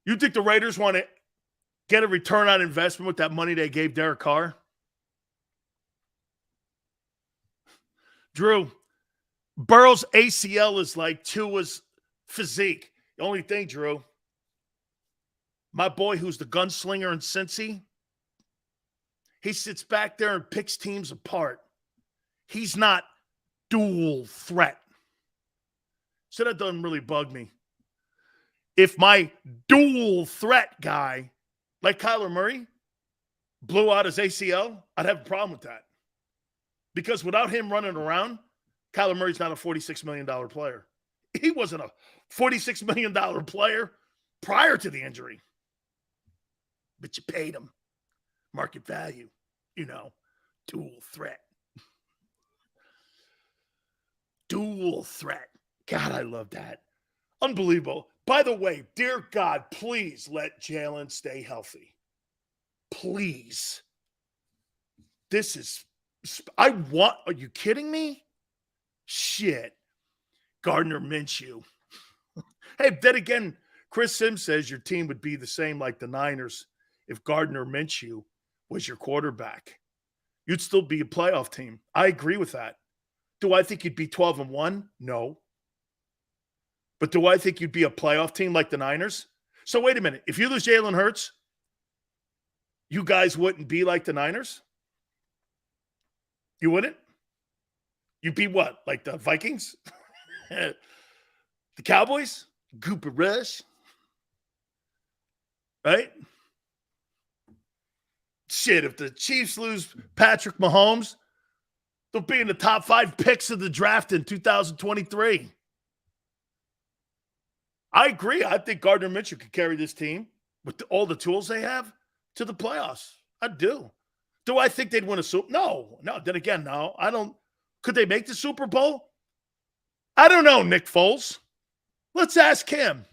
You think the Raiders want to get a return on investment with that money they gave Derek Carr? Drew, Burrow's ACL is like Tua's physique. The only thing, Drew, my boy who's the gunslinger in Cincy, he sits back there and picks teams apart. He's not dual threat. So that doesn't really bug me. If my dual threat guy, like Kyler Murray, blew out his ACL, I'd have a problem with that. Because without him running around, Kyler Murray's not a $46 million player. He wasn't a $46 million player prior to the injury. But you paid him. Market value, dual threat. Dual threat. God, I love that. Unbelievable. By the way, dear God, please let Jalen stay healthy. Please. This is, are you kidding me? Shit. Gardner Minshew. Hey, then again, Chris Sims says your team would be the same like the Niners if Gardner Minshew was your quarterback. You'd still be a playoff team. I agree with that. Do I think you'd be 12-1? No. But do I think you'd be a playoff team like the Niners? So wait a minute. If you lose Jalen Hurts, you guys wouldn't be like the Niners? You wouldn't? You'd be what? Like the Vikings? The Cowboys? Gooper Rush? Right? Shit, if the Chiefs lose Patrick Mahomes, they'll be in the top 5 picks of the draft in 2023. I agree. I think Gardner Minshew could carry this team with all the tools they have to the playoffs. I do. Do I think they'd win a Super Bowl? No. Then again, no. I don't. Could they make the Super Bowl? I don't know, Nick Foles. Let's ask him.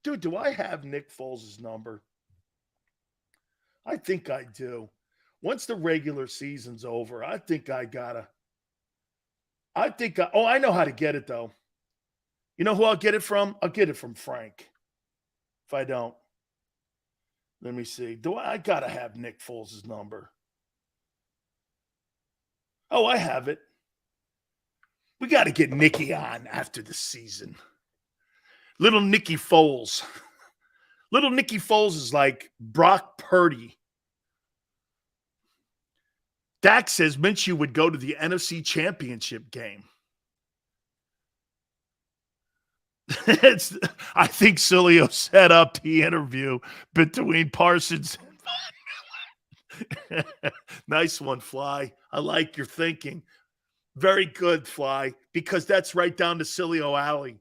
Dude, do I have Nick Foles' number? I think I do. Once the regular season's over, I think I gotta. I know how to get it, though. You know who I'll get it from? I'll get it from Frank. If I don't. Let me see. I gotta have Nick Foles' number. Oh, I have it. We got to get Nicky on after the season. Little Nicky Foles. Little Nicky Foles is like Brock Purdy. Dak says Minshew would go to the NFC Championship game. I think Sileo set up the interview between Parsons and Nice one, Fly. I like your thinking. Very good, Fly, because that's right down to Sileo alley.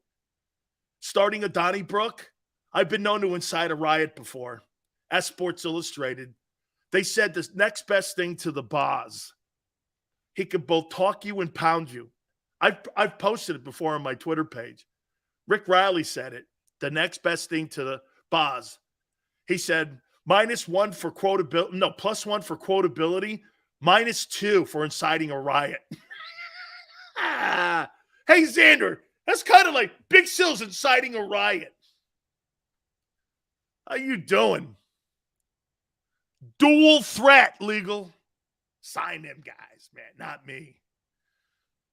Starting a Donnybrook, I've been known to incite a riot before. As Sports Illustrated, they said the next best thing to the boss. He could both talk you and pound you. I've posted it before on my Twitter page. Rick Riley said it. The next best thing to the boss. He said -1 for quotability. No, +1 for quotability. -2 for inciting a riot. Hey, Xander, that's kind of like Big Sills inciting a riot. How you doing? Dual threat, legal. Sign them guys, man, not me.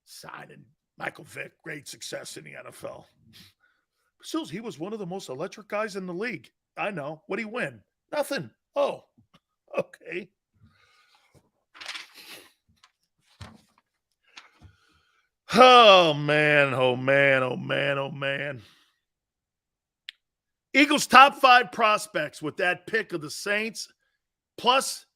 Signing Michael Vick, great success in the NFL. Sills, he was one of the most electric guys in the league. I know. What'd he win? Nothing. Oh, okay. Oh, man. Oh, man. Oh, man. Oh, man. Eagles top 5 prospects with that pick of the Saints. Plus,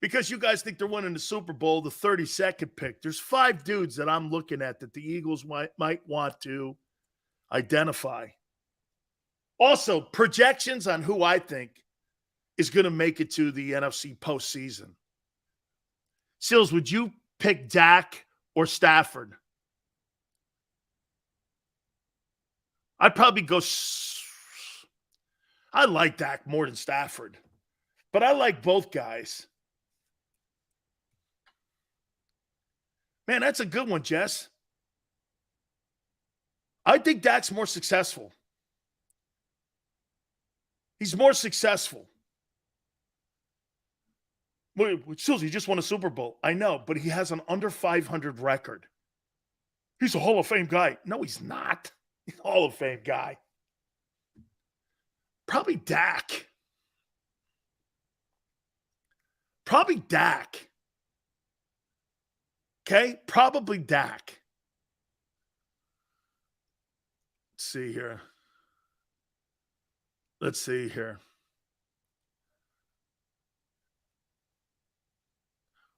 because you guys think they're winning the Super Bowl, the 32nd pick. There's 5 dudes that I'm looking at that the Eagles might want to identify. Also, projections on who I think is going to make it to the NFC postseason. Sills, would you pick Dak or Stafford? I'd probably go. I like Dak more than Stafford, but I like both guys. Man, that's a good one, Jess. I think Dak's more successful. He's more successful. Sills, he just won a Super Bowl. I know, but he has an under 500 record. He's a Hall of Fame guy. No, he's not. He's a Hall of Fame guy. Probably Dak. Probably Dak. Okay? Probably Dak. Let's see here.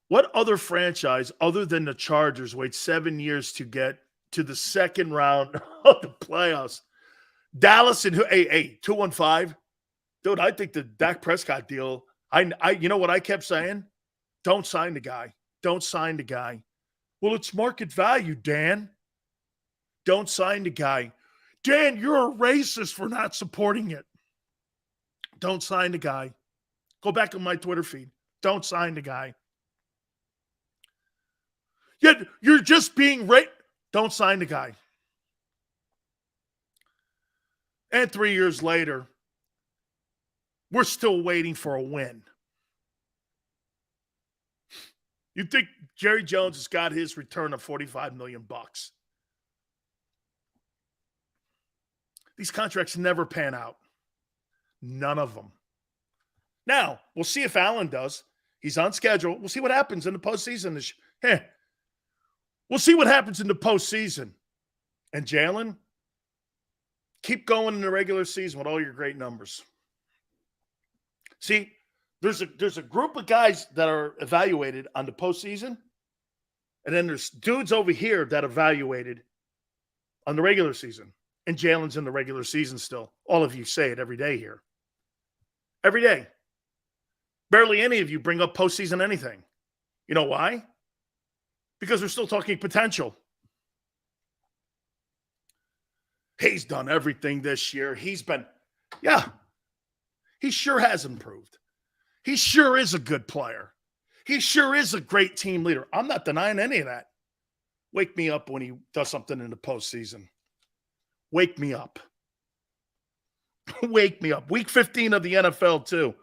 What other franchise other than the Chargers wait 7 years to get to the second round of the playoffs? Dallas and 215. Dude, I think the Dak Prescott deal, I you know what I kept saying? Don't sign the guy. Don't sign the guy. Well, it's market value, Dan. Don't sign the guy. Dan, you're a racist for not supporting it. Don't sign the guy. Go back on my Twitter feed. Don't sign the guy. Yet you're just being Don't sign the guy. And 3 years later, we're still waiting for a win. You think Jerry Jones has got his return of $45 million? These contracts never pan out. None of them. Now, we'll see if Allen does. He's on schedule. We'll see what happens in the postseason. We'll see what happens in the postseason. And Jalen, keep going in the regular season with all your great numbers. See, there's a group of guys that are evaluated on the postseason, and then there's dudes over here that are evaluated on the regular season. And Jalen's in the regular season still. All of you say it every day here. Every day. Barely any of you bring up postseason anything. You know why? Because we're still talking potential. He's done everything this year. He sure has improved. He sure is a good player. He sure is a great team leader. I'm not denying any of that. Wake me up when he does something in the postseason. Wake me up. Wake me up. Week 15 of the NFL, too.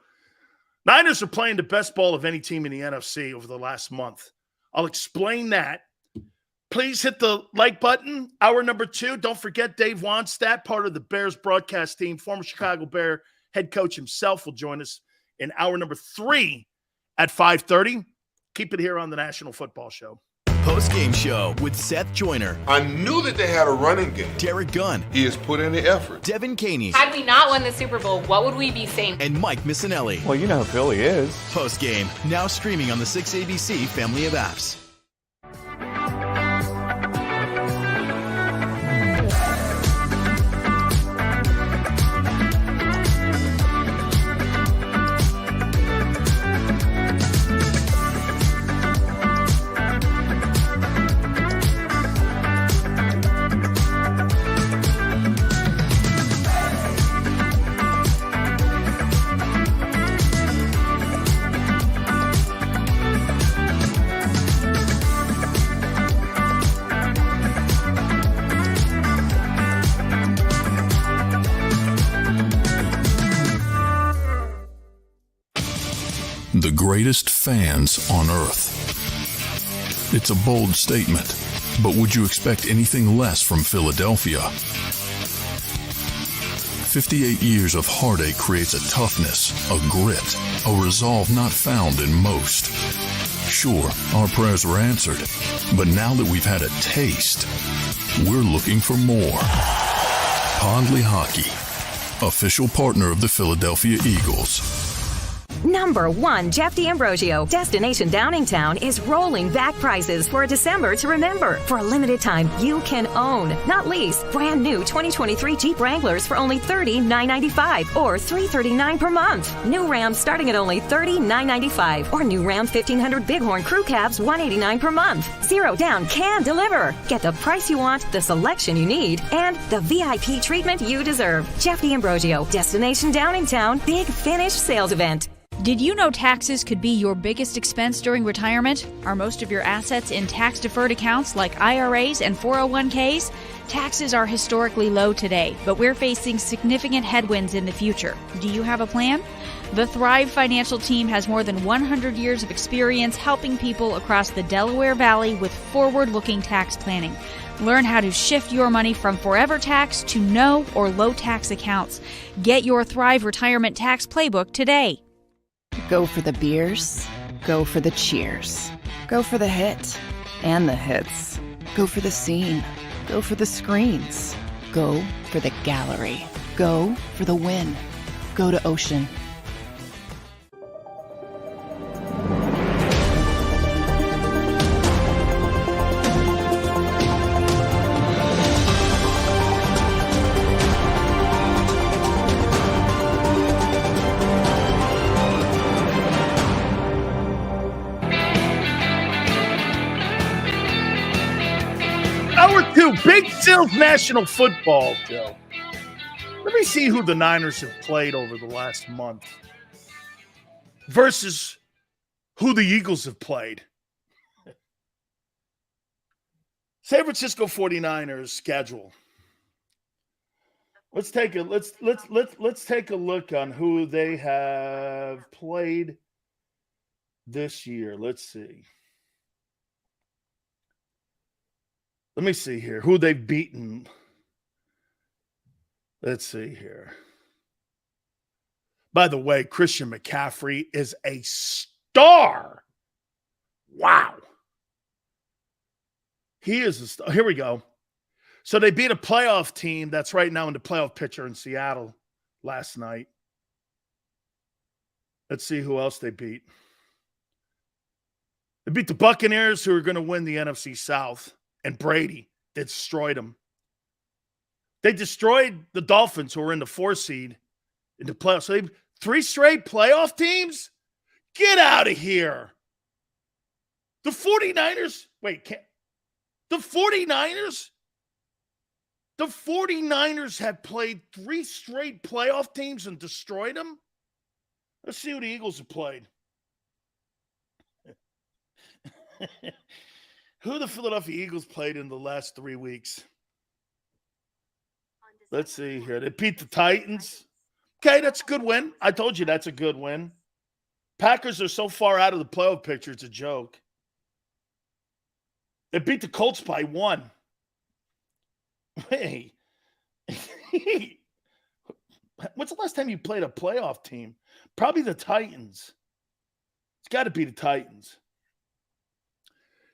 Niners are playing the best ball of any team in the NFC over the last month. I'll explain that. Please hit the like button. Hour number 2. Don't forget Dave Wannstedt, part of the Bears broadcast team, former Chicago Bear head coach himself, will join us in hour number 3 at 5:30. Keep it here on the National Football Show. Postgame show with Seth Joyner. I knew that they had a running game. Derek Gunn. He has put in the effort. Devin Caney. Had we not won the Super Bowl, what would we be saying? And Mike Missinelli. Well, you know who Philly is. Postgame, now streaming on the 6ABC family of apps. The greatest fans on earth. It's a bold statement, but would you expect anything less from Philadelphia? 58 years of heartache creates a toughness, a grit, a resolve not found in most. Sure, our prayers were answered, but now that we've had a taste, we're looking for more. Pondley Hockey, official partner of the Philadelphia Eagles. Number 1, Jeff D'Ambrosio. Destination Downingtown is rolling back prices for a December to remember. For a limited time, you can own, not lease, brand new 2023 Jeep Wranglers for only $30,995 or $339 per month. New Rams starting at only $30,995 or new Ram 1500 Bighorn Crew Cabs $189 per month. Zero down can deliver. Get the price you want, the selection you need, and the VIP treatment you deserve. Jeff D'Ambrosio, Destination Downingtown, Big Finish Sales Event. Did you know taxes could be your biggest expense during retirement? Are most of your assets in tax-deferred accounts like IRAs and 401ks? Taxes are historically low today, but we're facing significant headwinds in the future. Do you have a plan? The Thrive Financial Team has more than 100 years of experience helping people across the Delaware Valley with forward-looking tax planning. Learn how to shift your money from forever tax to no or low tax accounts. Get your Thrive Retirement Tax Playbook today. Go for the beers, go for the cheers, go for the hit and the hits, go for the scene, go for the screens, go for the gallery, go for the win, go to Ocean. Hour 2, Big Sills National Football, Joe. Let me see who the Niners have played over the last month versus who the Eagles have played. San Francisco 49ers schedule. Let's take a look on who they have played this year. Let's see. Let me see here. Who they've beaten. Let's see here. By the way, Christian McCaffrey is a star. Wow. He is a star. Here we go. So they beat a playoff team that's right now in the playoff picture in Seattle last night. Let's see who else they beat. They beat the Buccaneers, who are going to win the NFC South, and Brady destroyed them. They destroyed the Dolphins, who were in the 4 seed in the playoffs. So they 3 straight playoff teams? Get out of here. The 49ers, the 49ers have played 3 straight playoff teams and destroyed them? Let's see who the Eagles have played. Who the Philadelphia Eagles played in the last 3 weeks? Let's see here. They beat the Titans. Okay, that's a good win. I told you that's a good win. Packers are so far out of the playoff picture, it's a joke. They beat the Colts by 1. Hey. When's the last time you played a playoff team? Probably the Titans. It's got to be the Titans.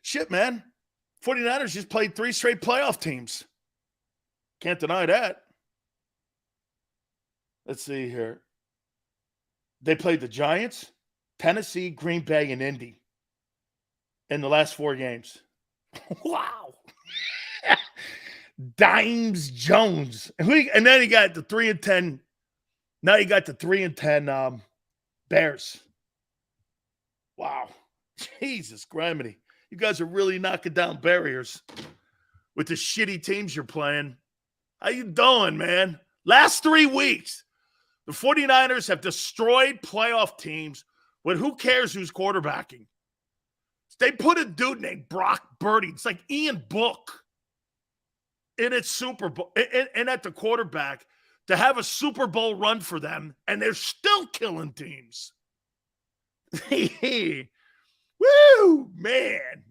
Shit, man. 49ers just played 3 straight playoff teams. Can't deny that. Let's see here. They played the Giants, Tennessee, Green Bay, and Indy in the last 4 games. Wow. Dimes Jones. And then he got the 3-10. Now you got the 3-10 Bears. Wow. Jesus Griminy. You guys are really knocking down barriers with the shitty teams you're playing. How you doing, man? Last 3 weeks, the 49ers have destroyed playoff teams with who cares who's quarterbacking. They put a dude named Brock Purdy. It's like Ian Book in its Super Bowl and at the quarterback to have a Super Bowl run for them, and they're still killing teams. Woo, man.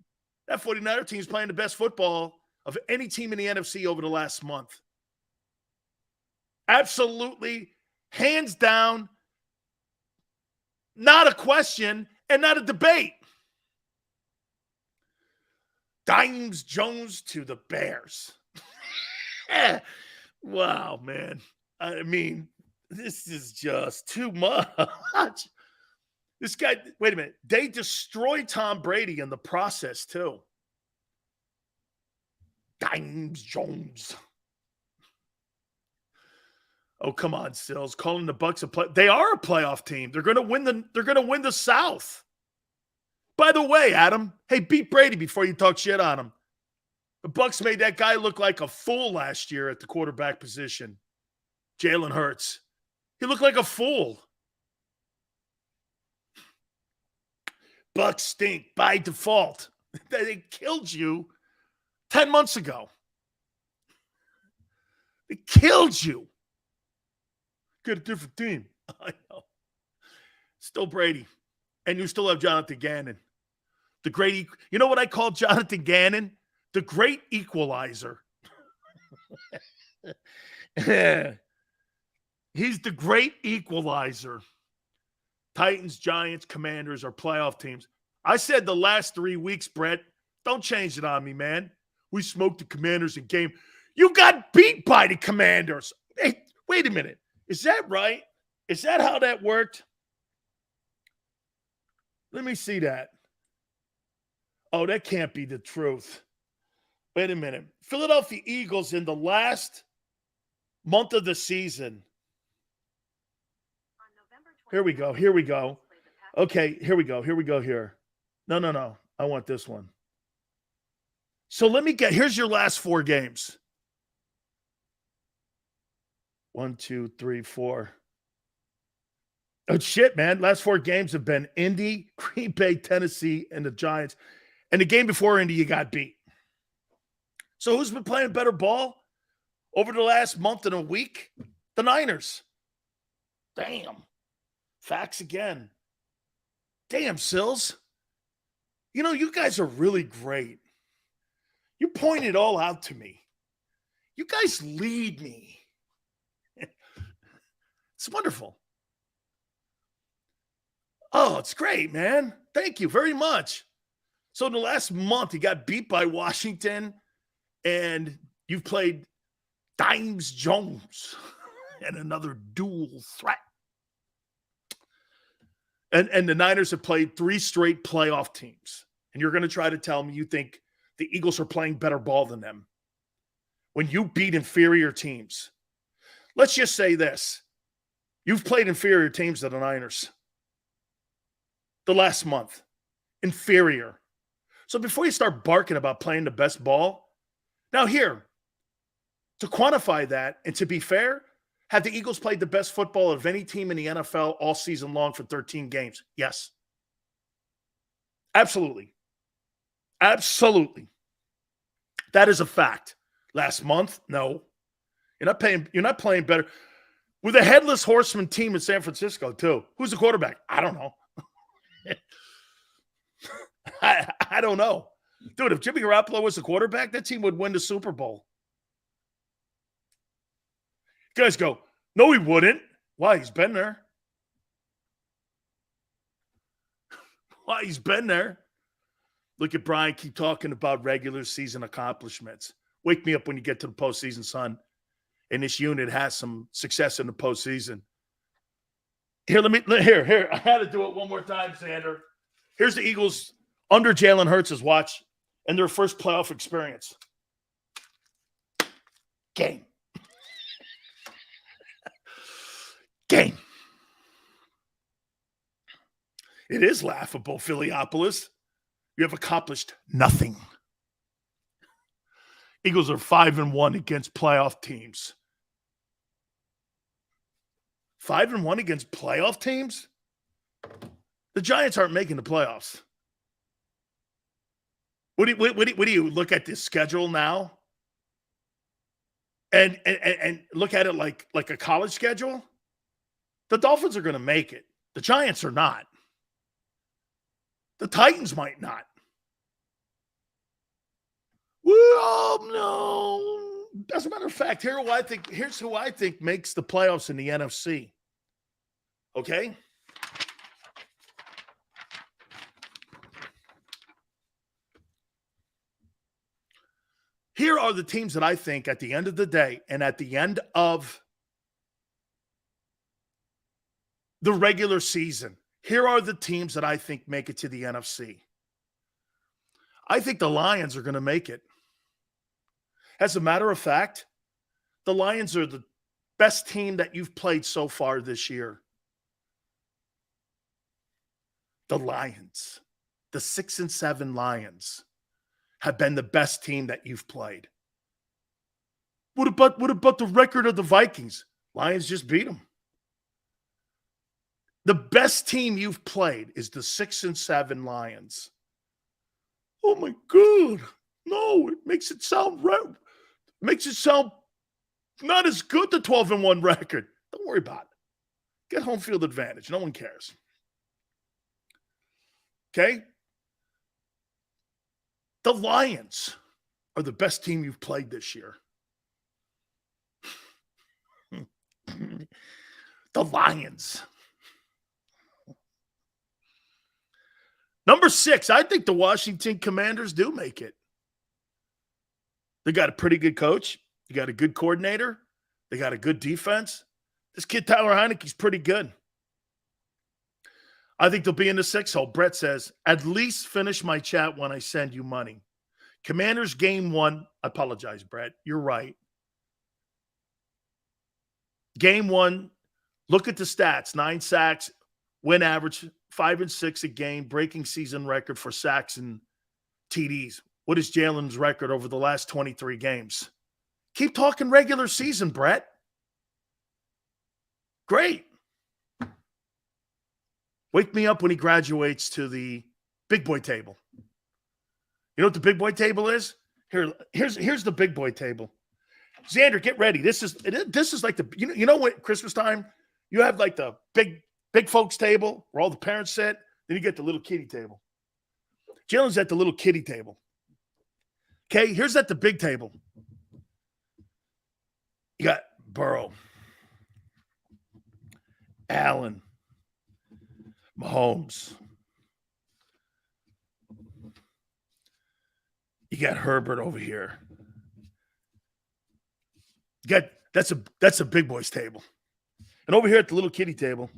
That 49er team's playing the best football of any team in the NFC over the last month. Absolutely, hands down, not a question and not a debate. Dimes Jones to the Bears. Wow, man. I mean, this is just too much. This guy, wait a minute. They destroyed Tom Brady in the process, too. Dimes Jones. Oh, come on, Sills. Calling the Bucs a play. They are a playoff team. They're going to win the South. By the way, Adam, hey, beat Brady before you talk shit on him. The Bucs made that guy look like a fool last year at the quarterback position. Jalen Hurts. He looked like a fool. Bucs stink by default. They killed you 10 months ago. They killed you. Get a different team. I know. Still Brady. And you still have Jonathan Gannon. The great, you know what I call Jonathan Gannon? The great equalizer. He's the great equalizer. Titans, Giants, Commanders are playoff teams. I said the last 3 weeks, Brett. Don't change it on me, man. We smoked the Commanders in game. You got beat by the Commanders. Hey, wait a minute. Is that right? Is that how that worked? Let me see that. Oh, that can't be the truth. Wait a minute. Philadelphia Eagles in the last month of the season. Here we go. Okay, here we go. No. I want this one. So here's your last 4 games. 1, 2, 3, 4. Oh, shit, man. Last 4 games have been Indy, Green Bay, Tennessee, and the Giants. And the game before Indy, you got beat. So who's been playing better ball over the last month and a week? The Niners. Damn. Facts again. Damn, Sills. You know, you guys are really great. You point it all out to me. You guys lead me. It's wonderful. Oh, it's great, man. Thank you very much. So in the last month, you got beat by Washington, and you've played Dimes Jones and another dual threat. And the Niners have played 3 straight playoff teams. And you're going to try to tell me you think the Eagles are playing better ball than them when you beat inferior teams. Let's just say this. You've played inferior teams to the Niners the last month. Inferior. So before you start barking about playing the best ball, now here, to quantify that and to be fair, have the Eagles played the best football of any team in the NFL all season long for 13 games? Yes. Absolutely. Absolutely. That is a fact. Last month, no. You're not playing better. With a headless horseman team in San Francisco, too. Who's the quarterback? I don't know. I don't know. Dude, if Jimmy Garoppolo was the quarterback, that team would win the Super Bowl. You guys go, no, he wouldn't. Why? He's been there. Why? He's been there. Look at Brian keep talking about regular season accomplishments. Wake me up when you get to the postseason, son. And this unit has some success in the postseason. Here, I had to do it one more time, Xander. Here's the Eagles under Jalen Hurts' watch and their first playoff experience. Game. Game. It is laughable, Philiopolis. You have accomplished nothing. Eagles are 5-1 against playoff teams. 5-1 against playoff teams? The Giants aren't making the playoffs. What do you look at this schedule now? And look at it like a college schedule? The Dolphins are going to make it. The Giants are not. The Titans might not. Well, no. As a matter of fact, here's who I think makes the playoffs in the NFC. Okay? Here are the teams that I think at the end of the day and at the end of the regular season, here are the teams that I think make it to the NFC. I think the Lions are going to make it. As a matter of fact, the Lions are the best team that you've played so far this year. The Lions, the 6-7 Lions, have been the best team that you've played. What about the record of the Vikings? Lions just beat them. The best team you've played is the 6-7 Lions. Oh my God. No, it makes it sound right. It makes it sound not as good, the 12-1 record. Don't worry about it. Get home field advantage. No one cares. Okay? The Lions are the best team you've played this year. The Lions. Number 6, I think the Washington Commanders do make it. They got a pretty good coach. You got a good coordinator. They got a good defense. This kid, Tyler Heineke's pretty good. I think they'll be in the 6 hole. Brett says, at least finish my chat when I send you money. Commanders game 1. I apologize, Brett. You're right. Game 1, look at the stats. 9 sacks, win average, 5 and 6 a game, breaking season record for sacks and TDs. What is Jalen's record over the last 23 games? Keep talking regular season, Brett. Great. Wake me up when he graduates to the big boy table. You know what the big boy table is? Here's the big boy table. Xander, get ready. This is like the you know what, Christmas time, you have like the big folks table where all the parents sit. Then you get the little kiddie table. Jalen's at the little kiddie table. Okay, here's at the big table. You got Burrow, Allen, Mahomes. You got Herbert over here. You got that's a big boys table. And over here at the little kiddie table,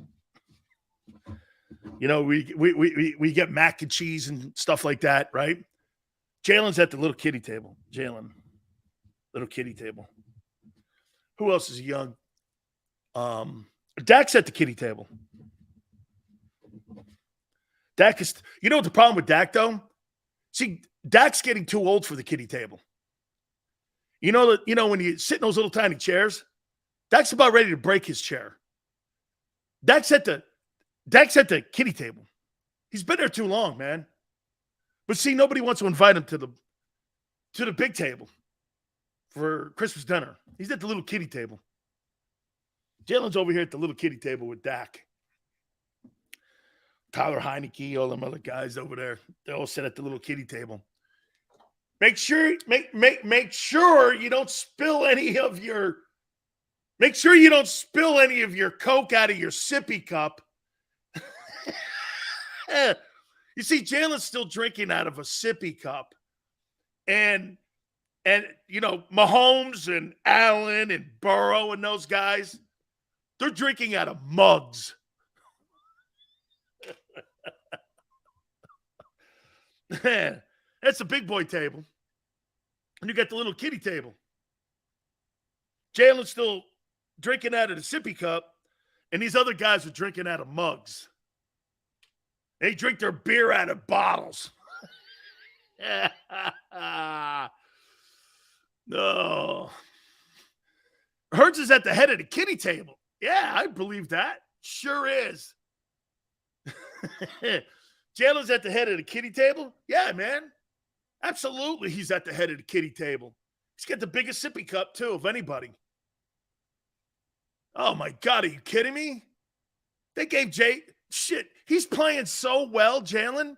you know, we get mac and cheese and stuff like that, right? Jalen's at the little kiddie table. Jalen, little kiddie table. Who else is young? Dak's at the kiddie table. Dak is, you know what the problem with Dak, though? See, Dak's getting too old for the kiddie table. You know when you sit in those little tiny chairs, Dak's about ready to break his chair. Dak's at the kiddie table. He's been there too long, man. But see, nobody wants to invite him to the big table for Christmas dinner. He's at the little kiddie table. Jalen's over here at the little kiddie table with Dak. Tyler Heineke, all them other guys over there. They all sit at the little kiddie table. Make sure you don't spill any of your Coke out of your sippy cup. You see, Jalen's still drinking out of a sippy cup. And you know, Mahomes and Allen and Burrow and those guys, they're drinking out of mugs. That's a big boy table. And you got the little kiddie table. Jalen's still drinking out of the sippy cup, and these other guys are drinking out of mugs. They drink their beer out of bottles. No. Hurts is at the head of the kiddie table. Yeah, I believe that. Sure is. Jalen's at the head of the kiddie table? Yeah, man. Absolutely, he's at the head of the kiddie table. He's got the biggest sippy cup, too, of anybody. Oh, my God, are you kidding me? They gave shit, he's playing so well, Jalen.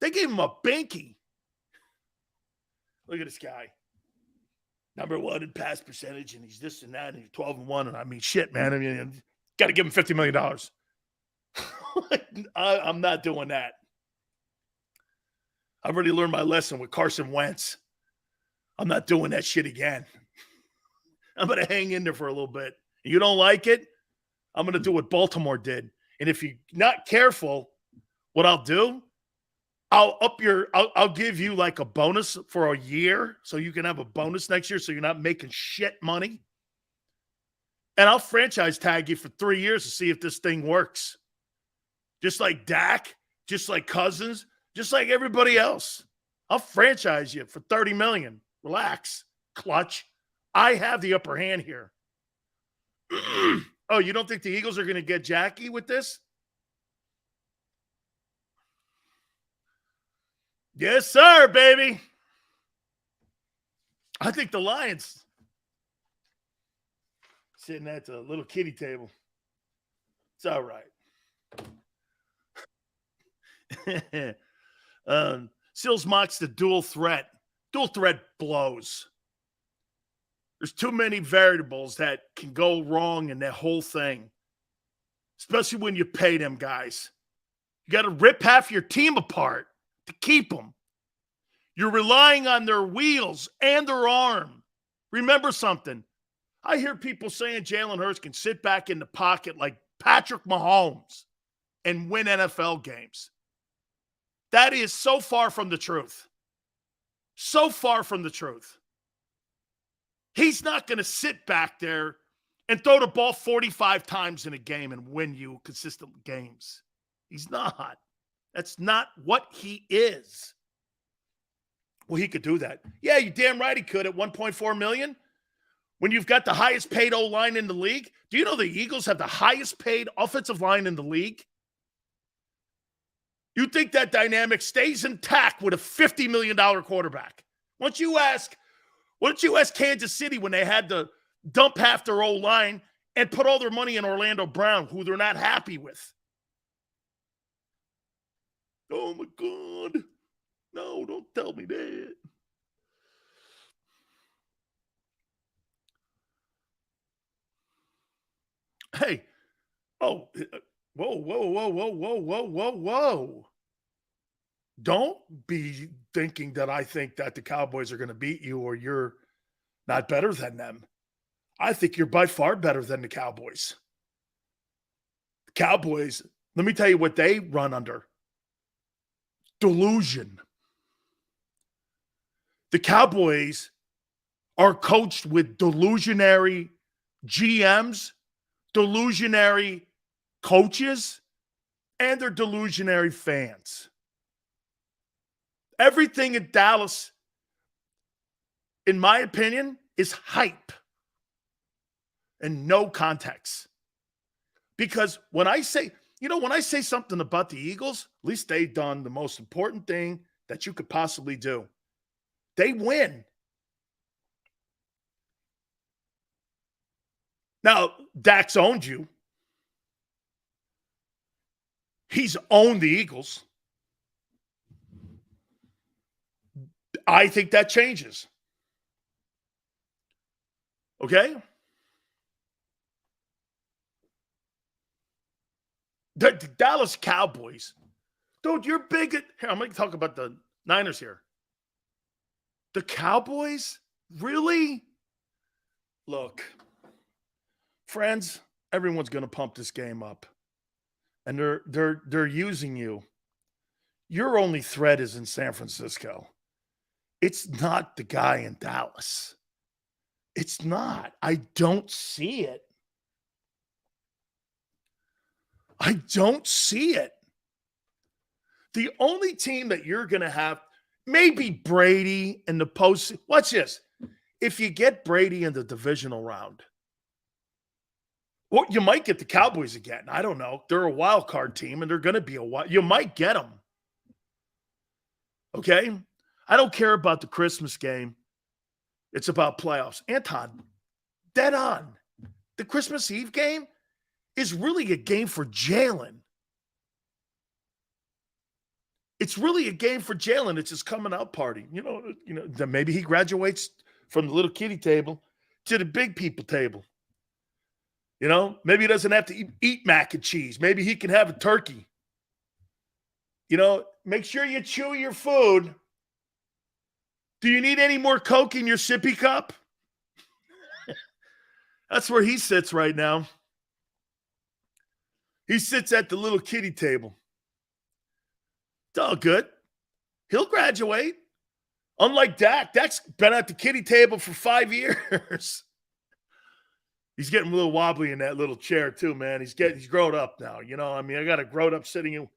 They gave him a binky. Look at this guy. Number 1 in pass percentage, and he's this and that, and he's 12-1. And I mean, shit, man. I mean, got to give him $50 million. I'm not doing that. I've already learned my lesson with Carson Wentz. I'm not doing that shit again. I'm going to hang in there for a little bit. You don't like it? I'm going to do what Baltimore did. And if you're not careful, what I'll do, I'll give you like a bonus for a year so you can have a bonus next year so you're not making shit money. And I'll franchise tag you for 3 years to see if this thing works. Just like Dak, just like Cousins, just like everybody else. I'll franchise you for $30 million. Relax, clutch. I have the upper hand here. Oh, you don't think the Eagles are going to get Jackie with this? Yes, sir, baby. I think the Lions sitting at the little kiddie table. It's all right. Sills mocks the dual threat. Dual threat blows. There's too many variables that can go wrong in that whole thing, especially when you pay them guys. You got to rip half your team apart to keep them. You're relying on their wheels and their arm. Remember something. I hear people saying Jalen Hurts can sit back in the pocket like Patrick Mahomes and win NFL games. That is so far from the truth. So far from the truth. He's not going to sit back there and throw the ball 45 times in a game and win you consistent games. He's not. That's not what he is. Well, he could do that. Yeah, you damn right he could at $1.4 million. When you've got the highest paid O-line in the league. Do you know the Eagles have the highest paid offensive line in the league? You think that dynamic stays intact with a $50 million quarterback? Why don't you ask Kansas City when they had to dump half their O-line and put all their money in Orlando Brown, who they're not happy with? Oh, my God. No, don't tell me that. Hey. Oh, whoa. Don't be thinking that I think that the Cowboys are going to beat you or you're not better than them. I think you're by far better than the Cowboys. The Cowboys, let me tell you what they run under. Delusion. The Cowboys are coached with delusionary GMs, delusionary coaches, and they're delusionary fans. Everything in Dallas, in my opinion, is hype and no context. Because when I say something about the Eagles, at least they've done the most important thing that you could possibly do. They win. Now, Dak's owned you. He's owned the Eagles. I think that changes. Okay? The Dallas Cowboys. Dude, you're big at... Here, I'm going to talk about the Niners here. The Cowboys? Really? Look, friends, everyone's going to pump this game up. And they're using you. Your only threat is in San Francisco. It's not the guy in Dallas. It's not. I don't see it. I don't see it. The only team that you're going to have, maybe Brady in the post. Watch this. If you get Brady in the divisional round, or you might get the Cowboys again. I don't know. They're a wild card team, and they're going to be a wild. You might get them. Okay? I don't care about the Christmas game. It's about playoffs. Anton, dead on. The Christmas Eve game is really a game for Jalen. It's really a game for Jalen. It's his coming out party. You know, then maybe he graduates from the little kiddie table to the big people table. You know, maybe he doesn't have to eat mac and cheese. Maybe he can have a turkey. You know, make sure you chew your food. Do you need any more Coke in your sippy cup? That's where he sits right now. He sits at the little kiddie table. It's all good. He'll graduate. Unlike Dak. Dak's been at the kiddie table for 5 years. He's getting a little wobbly in that little chair too, man. He's grown up now. You know, I mean, I got a grown up sitting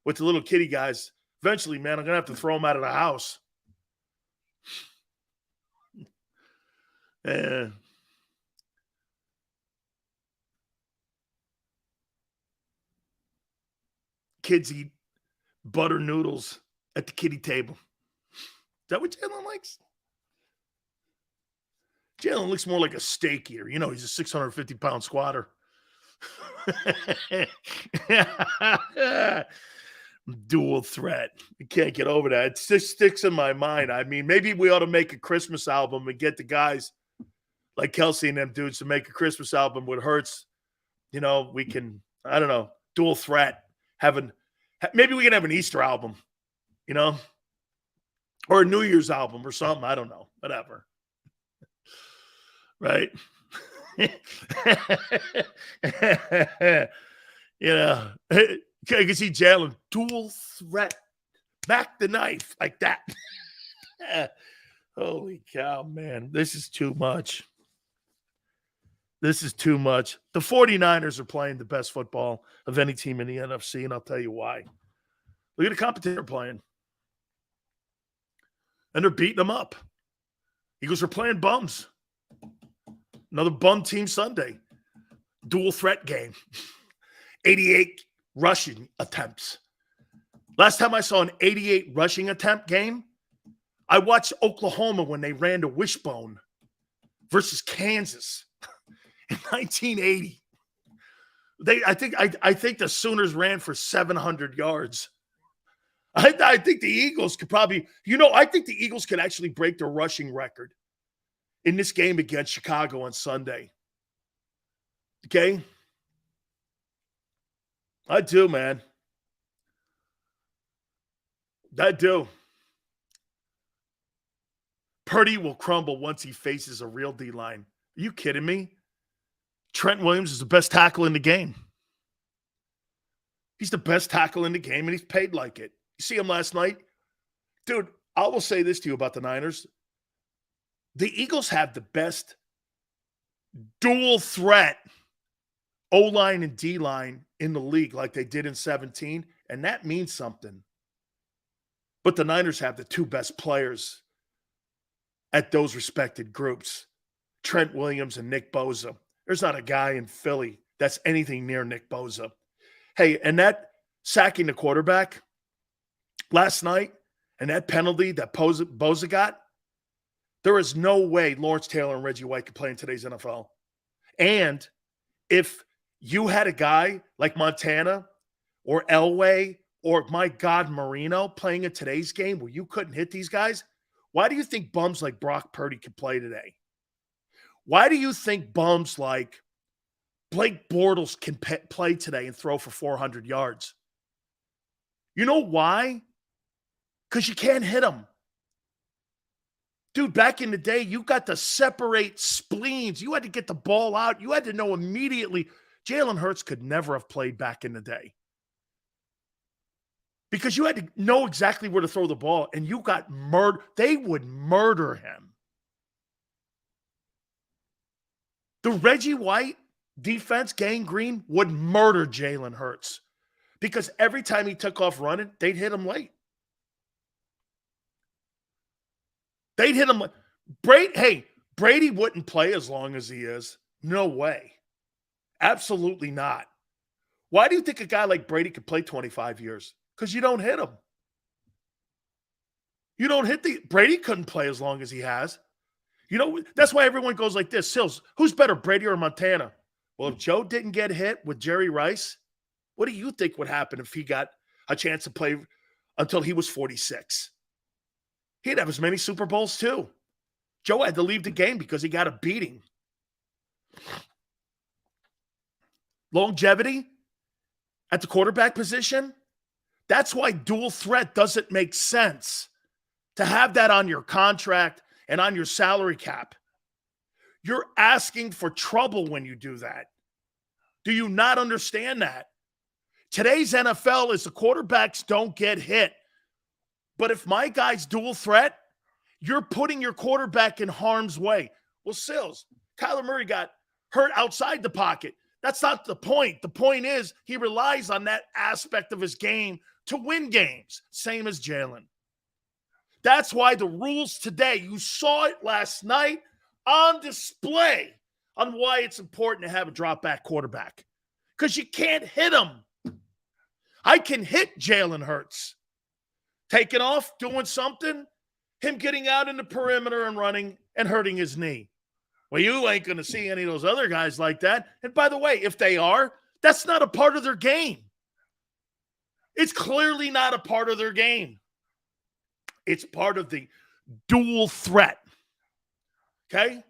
with the little kitty guys. Eventually, man, I'm going to have to throw him out of the house. Kids eat butter noodles at the kiddie table. Is that what Jalen likes? Jalen looks more like a steak eater. You know, he's a 650-pound squatter. Dual threat. You can't get over that. It just sticks in my mind. I mean, maybe we ought to make a Christmas album and get the guys like Kelsey and them dudes to make a Christmas album with Hurts. You know, we can, I don't know, dual threat. Maybe we can have an Easter album, you know, or a New Year's album or something. I don't know. Whatever. Right? You know, I can see Jalen dual threat, back the knife like that. Holy cow, man. This is too much. This is too much. The 49ers are playing the best football of any team in the NFC, and I'll tell you why. Look at the competition they're playing. and they're beating them up. Eagles are playing bums. Another bum team Sunday. Dual threat game. 88 rushing attempts. Last time I saw an 88 rushing attempt game, I watched Oklahoma when they ran to Wishbone versus Kansas in 1980. I think the Sooners ran for 700 yards. I think the Eagles could probably, I think the Eagles could actually break their rushing record in this game against Chicago on Sunday. Okay? I do, man. I do. Purdy will crumble once he faces a real D-line. Are you kidding me? Trent Williams is the best tackle in the game. He's the best tackle in the game, and he's paid like it. You see him last night? Dude, I will say this to you about the Niners. The Eagles have the best dual threat O-line and D-line in the league like they did in 17, and that means something. But the Niners have the two best players at those respected groups, Trent Williams and Nick Bosa. There's not a guy in Philly that's anything near Nick Bosa. Hey, and that sacking the quarterback last night and that penalty that Bosa got, there is no way Lawrence Taylor and Reggie White could play in today's NFL. And if you had a guy like Montana or Elway or, my God, Marino playing in today's game where you couldn't hit these guys, why do you think bums like Brock Purdy could play today? Why do you think bums like Blake Bortles can play today and throw for 400 yards? You know why? Because you can't hit them. Dude, back in the day, you got to separate spleens. You had to get the ball out. You had to know immediately. Jalen Hurts could never have played back in the day. Because you had to know exactly where to throw the ball, and you got murdered. They would murder him. The Reggie White defense, Gang Green, would murder Jalen Hurts. Because every time he took off running, they'd hit him late. They'd hit him. Brady wouldn't play as long as he is. No way. Absolutely not. Why do you think a guy like Brady could play 25 years? Because you don't hit him. You don't hit Brady couldn't play as long as he has. That's why everyone goes like this. Sills, who's better, Brady or Montana? Well, if Joe didn't get hit with Jerry Rice, what do you think would happen if he got a chance to play until he was 46? He'd have as many Super Bowls too. Joe had to leave the game because he got a beating. Longevity at the quarterback position. That's why dual threat doesn't make sense to have that on your contract and on your salary cap. You're asking for trouble when you do that. Do you not understand that? Today's NFL is the quarterbacks don't get hit. But if my guy's dual threat, you're putting your quarterback in harm's way. Well, Sills, Kyler Murray got hurt outside the pocket. That's not the point. The point is he relies on that aspect of his game to win games, same as Jalen. That's why the rules today, you saw it last night on display on why it's important to have a drop-back quarterback. Because you can't hit him. I can hit Jalen Hurts. Taking off, doing something, him getting out in the perimeter and running and hurting his knee. Well, you ain't going to see any of those other guys like that. And by the way, if they are, that's not a part of their game. It's clearly not a part of their game. It's part of the dual threat. Okay?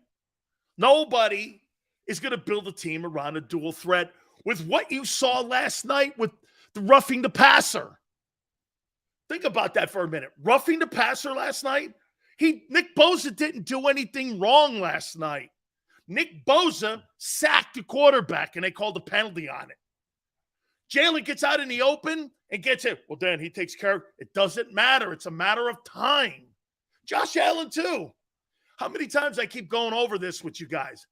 Nobody is going to build a team around a dual threat with what you saw last night with the roughing the passer. Think about that for a minute. Roughing the passer last night. Nick Bosa didn't do anything wrong last night. Nick Bosa sacked the quarterback, and they called a penalty on it. Jalen gets out in the open and gets it. Well, Dan, he takes care of it. It doesn't matter. It's a matter of time. Josh Allen, too. How many times I keep going over this with you guys?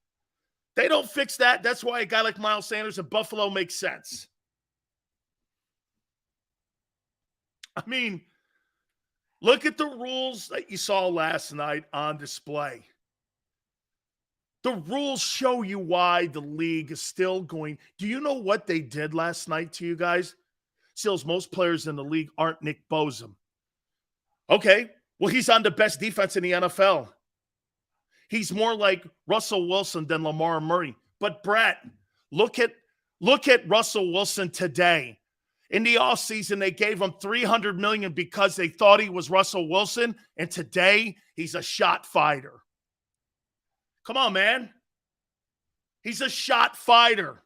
They don't fix that. That's why a guy like Miles Sanders in Buffalo makes sense. Look at the rules that you saw last night on display. The rules show you why the league is still going. Do you know what they did last night to you guys? Sills, most players in the league aren't Nick Bosa. Okay, well, he's on the best defense in the NFL. He's more like Russell Wilson than Lamar Murray. But Brett, look at Russell Wilson today. In the offseason, they gave him $300 million because they thought he was Russell Wilson, and today he's a shot fighter. Come on, man. He's a shot fighter.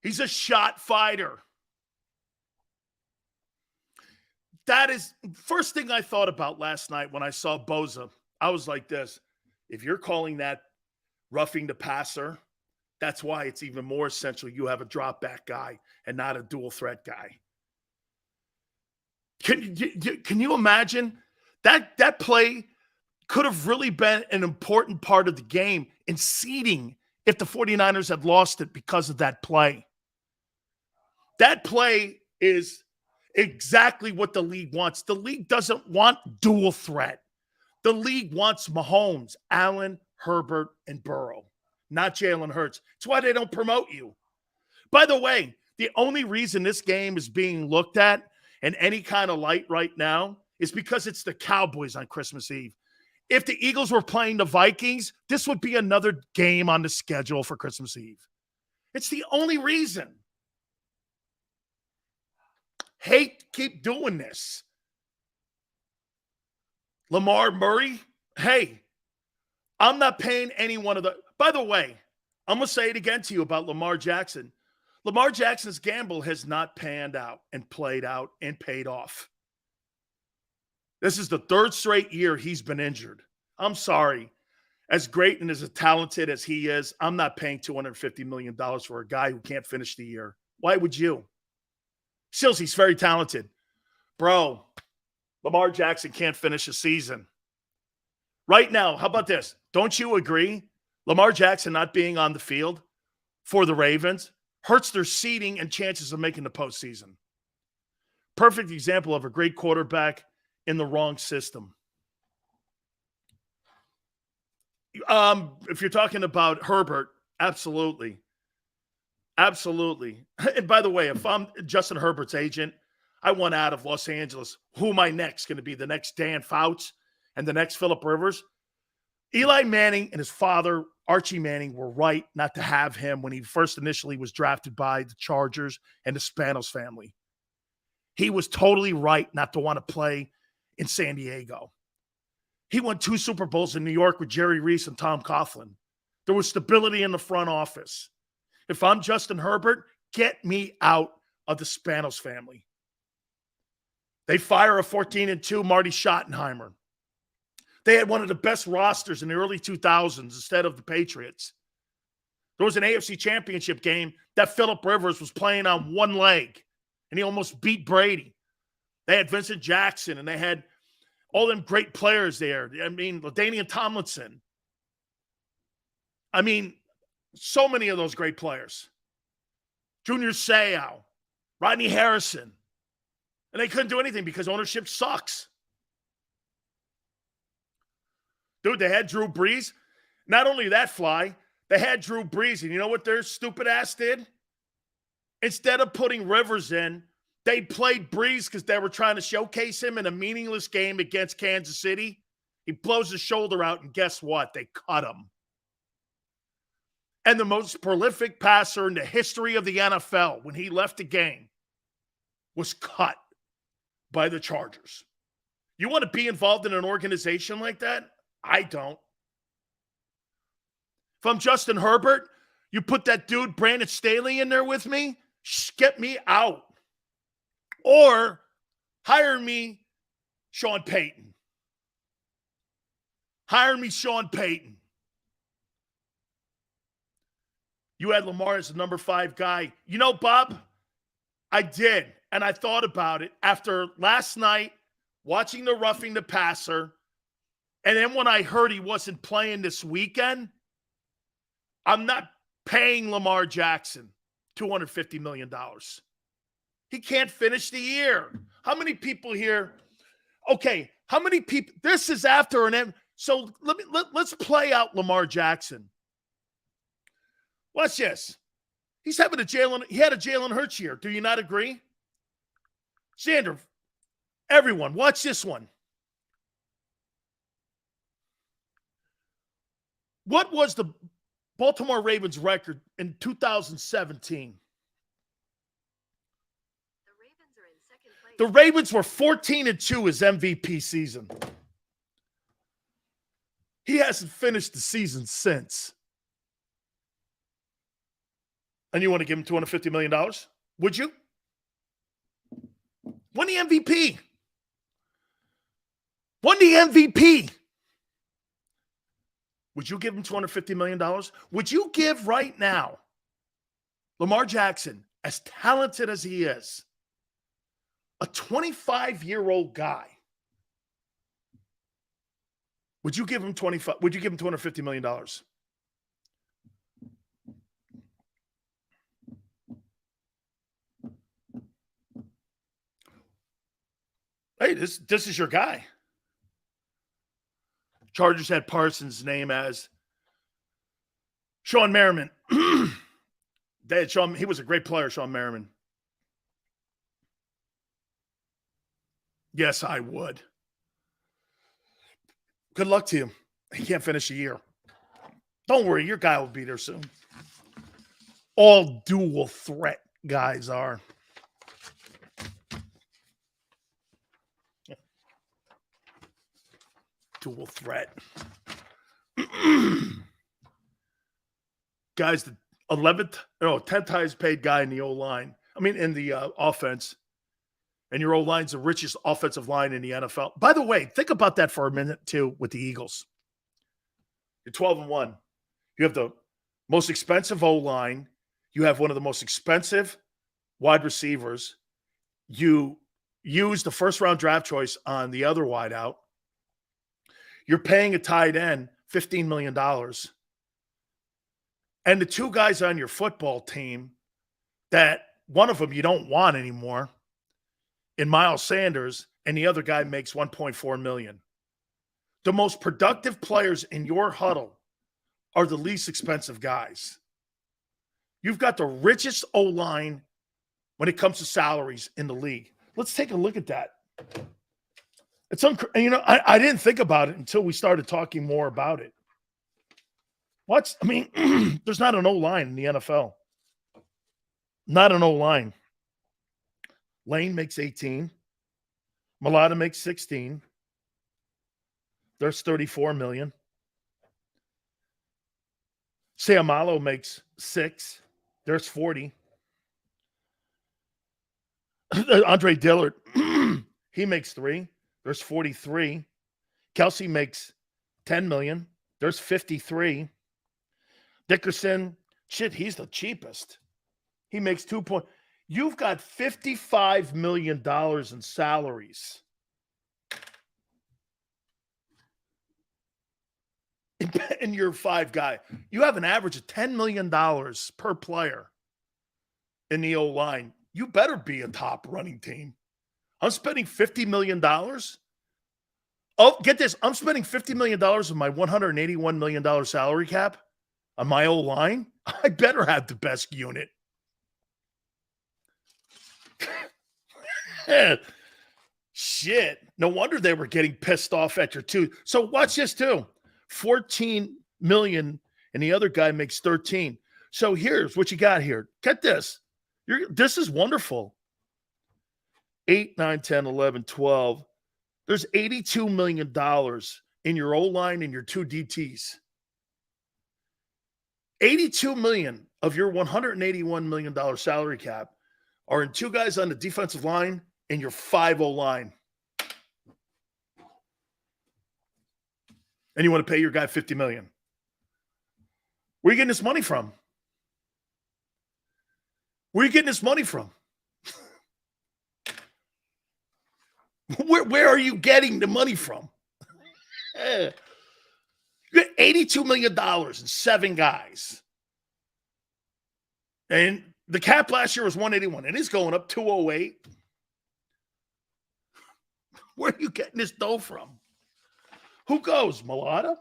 He's a shot fighter. That is first thing I thought about last night when I saw Bosa. I was like this. If you're calling that roughing the passer, that's why it's even more essential you have a drop back guy and not a dual threat guy. Can you imagine that play could have really been an important part of the game in seeding if the 49ers had lost it because of that play. That play is exactly what the league wants. The league doesn't want dual threat. The league wants Mahomes, Allen, Herbert, and Burrow, not Jalen Hurts. It's why they don't promote you. By the way, the only reason this game is being looked at in any kind of light right now is because it's the Cowboys on Christmas Eve. If the Eagles were playing the Vikings, this would be another game on the schedule for Christmas Eve. It's the only reason. Hate keep doing this. Lamar Murray, hey, I'm not paying any one of the. By the way, I'm going to say it again to you about Lamar Jackson. Lamar Jackson's gamble has not panned out and played out and paid off. This is the third straight year he's been injured. I'm sorry. As great and as talented as he is, I'm not paying $250 million for a guy who can't finish the year. Why would you? Sills, he's very talented. Bro, Lamar Jackson can't finish a season. Right now, how about this? Don't you agree? Lamar Jackson not being on the field for the Ravens hurts their seeding and chances of making the postseason. Perfect example of a great quarterback in the wrong system. If you're talking about Herbert, absolutely. Absolutely. And by the way, if I'm Justin Herbert's agent, I want out of Los Angeles. Who am I next? Going to be the next Dan Fouts and the next Phillip Rivers? Eli Manning and his father, Archie Manning, were right not to have him when he first initially was drafted by the Chargers and the Spanos family. He was totally right not to want to play in San Diego. He won 2 Super Bowls in New York with Jerry Reese and Tom Coughlin. There was stability in the front office. If I'm Justin Herbert, get me out of the Spanos family. They fire a 14-2 Marty Schottenheimer. They had one of the best rosters in the early 2000s instead of the Patriots. There was an AFC Championship game that Phillip Rivers was playing on one leg, and he almost beat Brady. They had Vincent Jackson, and they had all them great players there. I mean, LaDainian Tomlinson. I mean, so many of those great players. Junior Seau, Rodney Harrison. And they couldn't do anything because ownership sucks. Dude, they had Drew Brees. Not only that, Fly, they had Drew Brees. And you know what their stupid ass did? Instead of putting Rivers in, they played Brees because they were trying to showcase him in a meaningless game against Kansas City. He blows his shoulder out, and guess what? They cut him. And the most prolific passer in the history of the NFL when he left the game was cut by the Chargers. You want to be involved in an organization like that? I don't. If I'm Justin Herbert, you put that dude Brandon Staley in there with me, get me out. Or hire me Sean Payton. Hire me Sean Payton. You had Lamar as the number 5 guy. You know, Bob, I did. And I thought about it after last night, watching the roughing the passer. And then when I heard he wasn't playing this weekend, I'm not paying Lamar Jackson $250 million. He can't finish the year. How many people here? Okay, how many people? This is after an M. So let's play out Lamar Jackson. Watch this. He had a Jalen Hurts year. Do you not agree? Xander, everyone, watch this one. What was the Baltimore Ravens record in 2017? The Ravens were 14-2 his MVP season. He hasn't finished the season since. And you want to give him $250 million? Would you? Won the MVP. Won the MVP. Would you give him $250 million? Would you give right now Lamar Jackson, as talented as he is, a 25-year-old guy? Would you give him $250 million? Hey, this is your guy. Chargers had Parsons' name as Sean Merriman. They had Sean. He was a great player, Sean Merriman. Yes, I would. Good luck to you. He can't finish a year. Don't worry, your guy will be there soon. All dual threat guys are. Dual threat. Guys, the 10th highest paid guy in the O-line. I mean, in the offense. And your O-line's the richest offensive line in the NFL. By the way, think about that for a minute, too, with the Eagles. You're 12-1. You have the most expensive O-line. You have one of the most expensive wide receivers. You use the first-round draft choice on the other wideout. You're paying a tight end $15 million. And the two guys on your football team that one of them you don't want anymore in Miles Sanders, and the other guy makes $1.4 million. The most productive players in your huddle are the least expensive guys. You've got the richest O-line when it comes to salaries in the league. Let's take a look at that. It's I didn't think about it until we started talking more about it. There's not an O-line in the NFL. Not an O-line. Lane makes 18. Mulata makes 16. There's $34 million. Seumalo makes 6. There's 40. Andre Dillard, he makes 3. There's 43. Kelsey makes 10 million. There's 53. Dickerson, he's the cheapest. He makes 2 points. You've got $55 million in salaries. And you're 5 guy. You have an average of $10 million per player in the O-line. You better be a top running team. I'm spending $50 million. Oh, get this. I'm spending $50 million of my $181 million salary cap on my O-line. I better have the best unit. Shit. No wonder they were getting pissed off at your two. So watch this too. 14 million and the other guy makes 13. So here's what you got here. Get this. This is wonderful. 8, 9, 10, 11, 12. There's $82 million in your O-line and your 2 DTs. $82 million of your $181 million salary cap are in 2 guys on the defensive line and your 5 O-line. And you want to pay your guy $50 million. Where are you getting this money from? Where are you getting this money from? Where are you getting the money from? You got $82 million and 7 guys. And The cap last year was 181. It is going up 208. Where are you getting this dough from? Who goes? Mulata?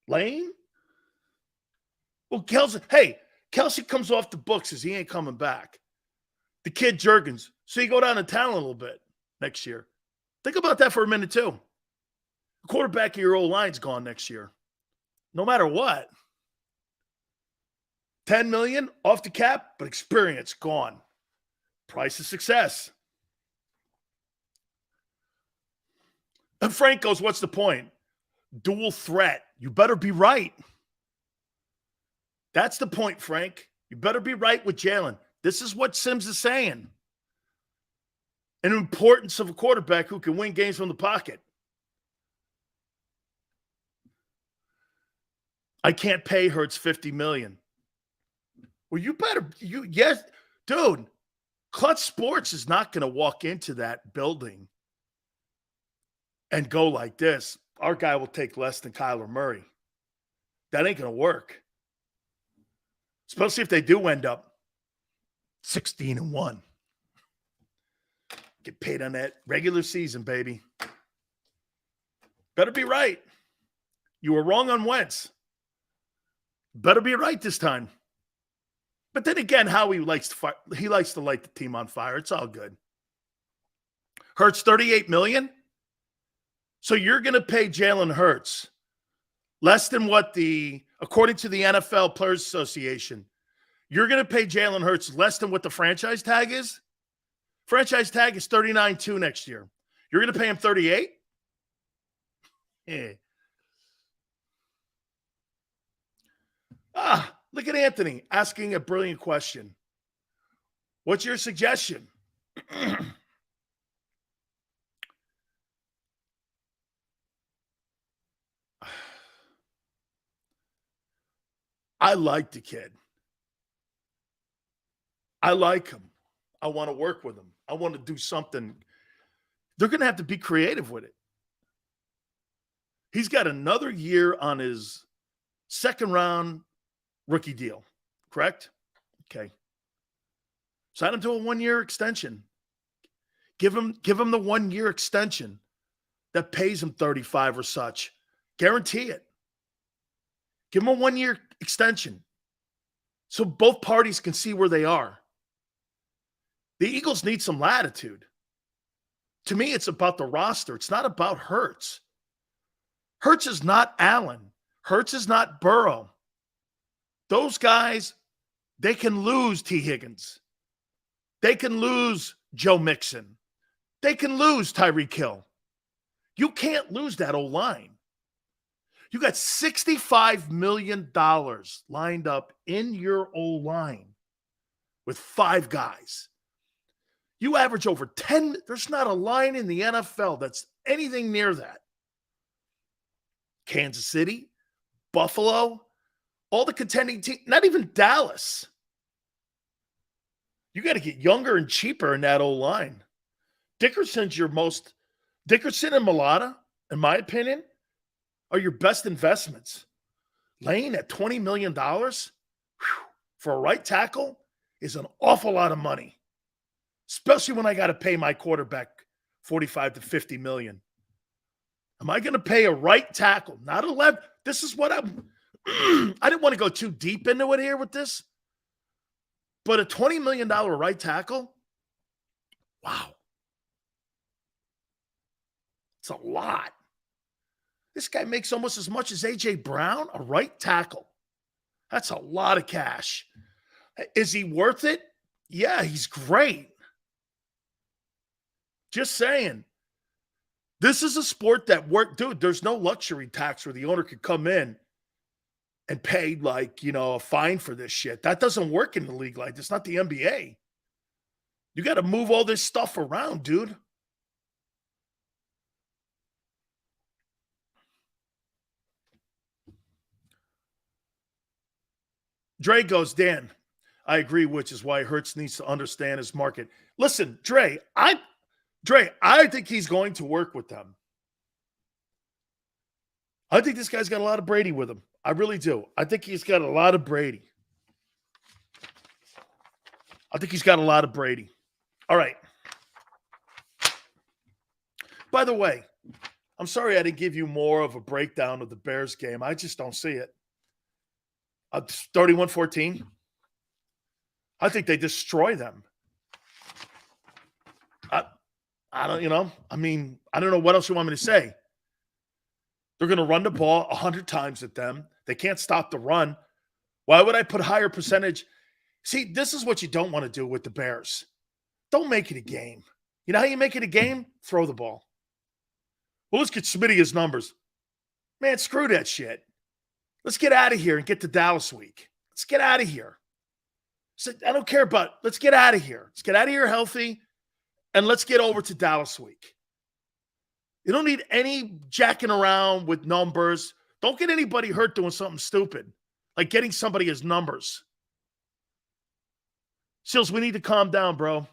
Lane? Well, Kelsey comes off the books as he ain't coming back. The kid Jurgens. So you go down to town a little bit next year. Think about that for a minute, too. The quarterback of your old line's gone next year. No matter what. $10 million off the cap, but experience gone. Price of success. And Frank goes, what's the point? Dual threat. You better be right. That's the point, Frank. You better be right with Jalen. This is what Sims is saying. An importance of a quarterback who can win games from the pocket. I can't pay Hurts $50 million. Well, yes, dude, Clutch Sports is not going to walk into that building and go like this. Our guy will take less than Kyler Murray. That ain't going to work. Especially if they do end up 16-1. Get paid on that regular season, baby. Better be right. You were wrong on Wentz. Better be right this time. But then again, Howie likes to light the team on fire. It's all good. Hurts $38 million. So you're going to pay Jalen Hurts less than what according to the NFL Players Association, you're going to pay Jalen Hurts less than what the franchise tag is. Franchise tag is $39.2 next year. You're going to pay him $38? Yeah. Look at Anthony asking a brilliant question. What's your suggestion? I like the kid. I like him. I want to work with him. I want to do something. They're going to have to be creative with it. He's got another year on his second round rookie deal, correct? Okay. Sign him to a 1-year extension. Give him the 1-year extension that pays him 35 or such. Guarantee it. Give him a 1-year extension so both parties can see where they are. The Eagles need some latitude. To me, it's about the roster. It's not about Hurts. Hurts is not Allen. Hurts is not Burrow. Those guys, they can lose T. Higgins. They can lose Joe Mixon. They can lose Tyreek Hill. You can't lose that O-line. You got $65 million lined up in your O-line with 5 guys. You average over 10. There's not a line in the NFL that's anything near that. Kansas City, Buffalo, all the contending teams, not even Dallas. You got to get younger and cheaper in that O-line. Dickerson and Mulata, in my opinion, are your best investments. Lane at $20 million for a right tackle is an awful lot of money, especially when I got to pay my quarterback $45 to $50 million. Am I going to pay a right tackle? Not 11. This is what I didn't want to go too deep into it here with this, but a $20 million right tackle, wow. It's a lot. This guy makes almost as much as A.J. Brown, a right tackle. That's a lot of cash. Is he worth it? Yeah, he's great. Just saying. This is a sport that dude, there's no luxury tax where the owner could come in and pay a fine for this shit. That doesn't work in the league like this. It's not the NBA. You got to move all this stuff around, dude. Dre goes, Dan, I agree, which is why Hurts needs to understand his market. Listen, Dre, I think he's going to work with them. I think this guy's got a lot of Brady with him. I really do. I think he's got a lot of Brady. I think he's got a lot of Brady. All right. By the way, I'm sorry I didn't give you more of a breakdown of the Bears game. I just don't see it. 31-14. I think they destroy them. I don't, I don't know what else you want me to say. They're going to run the ball 100 times at them. They can't stop the run. Why would I put higher percentage? See, this is what you don't want to do with the Bears. Don't make it a game. You know how you make it a game? Throw the ball. Well, let's get Smitty his numbers. Man, screw that shit. Let's get out of here and get to Dallas week. Let's get out of here. So, I don't care about, let's get out of here. Let's get out of here healthy, and let's get over to Dallas week. You don't need any jacking around with numbers. Don't get anybody hurt doing something stupid, like getting somebody his numbers. Sills, we need to calm down, bro.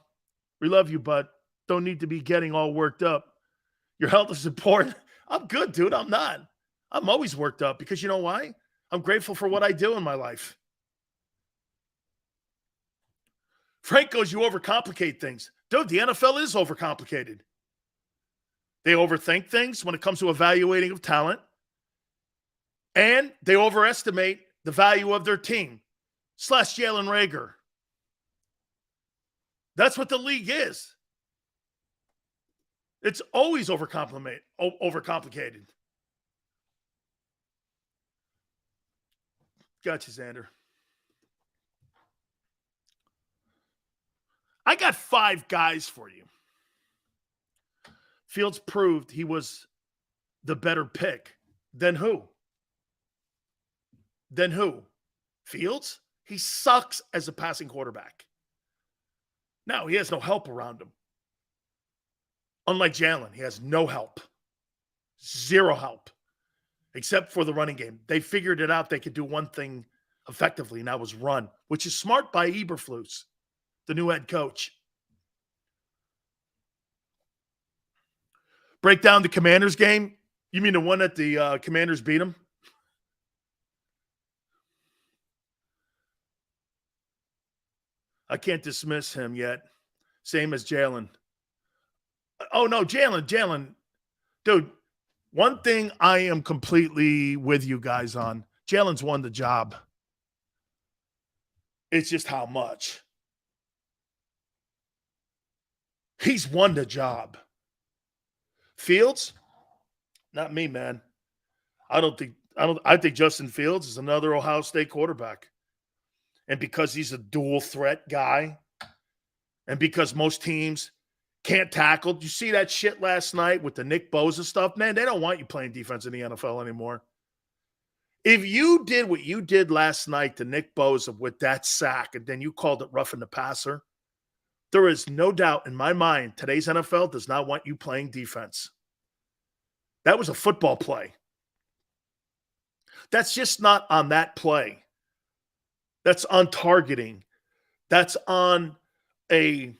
We love you, but don't need to be getting all worked up. Your health is important. I'm good, dude. I'm not. I'm always worked up because you know why? I'm grateful for what I do in my life. Frank goes, you overcomplicate things. Dude, the NFL is overcomplicated. They overthink things when it comes to evaluating of talent. And they overestimate the value of their team. / Jalen Reagor. That's what the league is. It's always overcomplicated. Gotcha, Xander. I got 5 guys for you. Fields proved he was the better pick. Then who? Fields? He sucks as a passing quarterback. Now, he has no help around him. Unlike Jalen, he has no help. 0 help. Except for the running game. They figured it out. They could do one thing effectively, and that was run, which is smart by Eberflus, the new head coach. Break down the Commanders game. You mean the one that the Commanders beat them? I can't dismiss him yet. Same as Jalen. Oh, no, Jalen. Dude, one thing I am completely with you guys on. Jalen's won the job. It's just how much. He's won the job. Fields? Not me, man. I think Justin Fields is another Ohio State quarterback. And because he's a dual threat guy, and because most teams can't tackle. You see that shit last night with the Nick Bosa stuff? Man, they don't want you playing defense in the NFL anymore. If you did what you did last night to Nick Bosa with that sack, and then you called it roughing the passer, there is no doubt in my mind today's NFL does not want you playing defense. That was a football play. That's just not on that play. That's on targeting. That's on a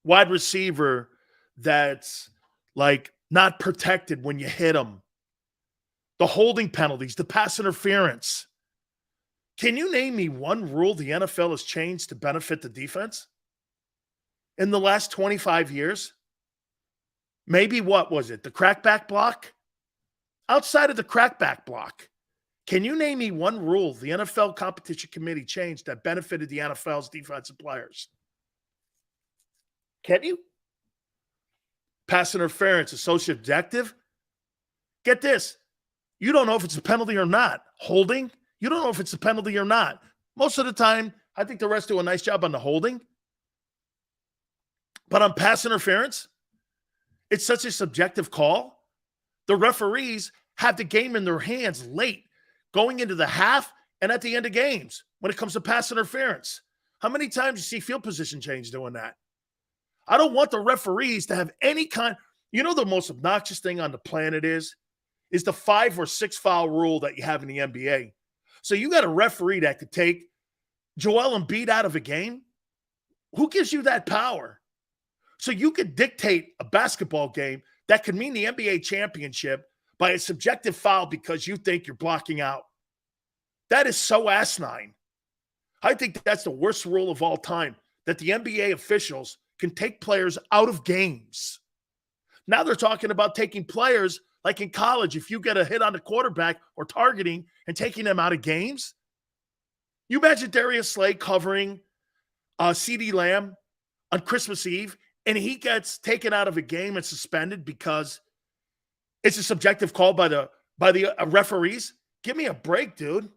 wide receiver that's like not protected when you hit him. The holding penalties, the pass interference. Can you name me one rule the NFL has changed to benefit the defense in the last 25 years? Maybe what was it? The crackback block? Outside of the crackback block, can you name me one rule the NFL Competition Committee changed that benefited the NFL's defensive players? Can you? Pass interference is so subjective. Get this. You don't know if it's a penalty or not. Holding, you don't know if it's a penalty or not. Most of the time, I think the refs do a nice job on the holding. But on pass interference, it's such a subjective call. The referees have the game in their hands late, going into the half and at the end of games when it comes to pass interference. How many times you see field position change doing that? I don't want the referees to have any kind. You know the most obnoxious thing on the planet is the 5 or 6 foul rule that you have in the NBA. So you got a referee that could take Joel Embiid out of a game. Who gives you that power? So you could dictate a basketball game that could mean the NBA championship by a subjective foul because you think you're blocking out. That is so asinine. I think that's the worst rule of all time. that the NBA officials can take players out of games. Now they're talking about taking players, like in college, if you get a hit on the quarterback or targeting and taking them out of games. You imagine Darius Slay covering CeeDee Lamb on Christmas Eve, and he gets taken out of a game and suspended because it's a subjective call by the referees. Give me a break, dude.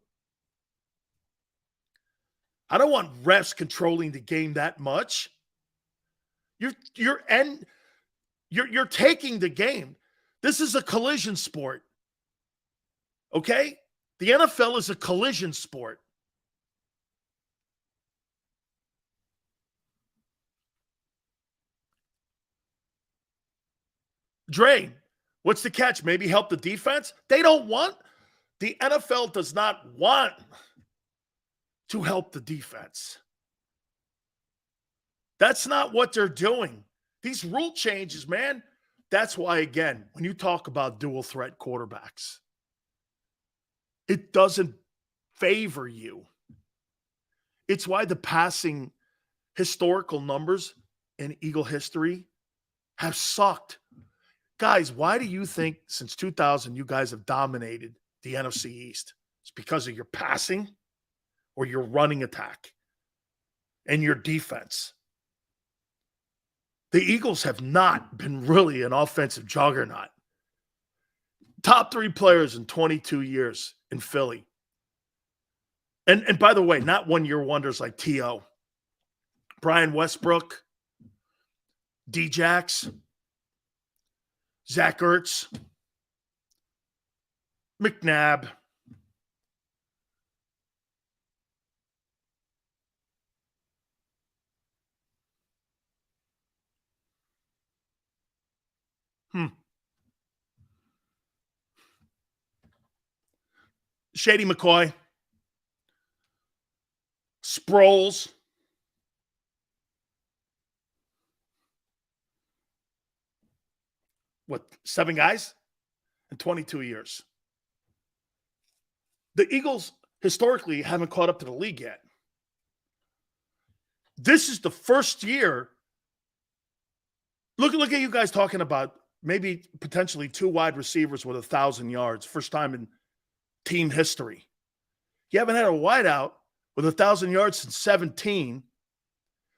I don't want refs controlling the game that much. You're taking the game. This is a collision sport. Okay? The NFL is a collision sport. Dre, what's the catch? Maybe help the defense? The NFL does not want to help the defense. That's not what they're doing. These rule changes, man, that's why, again, when you talk about dual threat quarterbacks, it doesn't favor you. It's why the passing historical numbers in Eagle history have sucked. Guys, why do you think since 2000 you guys have dominated the NFC East? It's because of your passing or your running attack and your defense. The Eagles have not been really an offensive juggernaut. Top 3 players in 22 years in Philly. And by the way, not one-year wonders like T.O. Brian Westbrook, D-Jax, Zach Ertz, McNabb. Shady McCoy. Sproles. What, 7 guys in 22 years? The Eagles historically haven't caught up to the league yet. This is the first year. Look at you guys talking about maybe potentially 2 wide receivers with 1,000 yards. First time in team history. You haven't had a wideout with 1,000 yards since 17.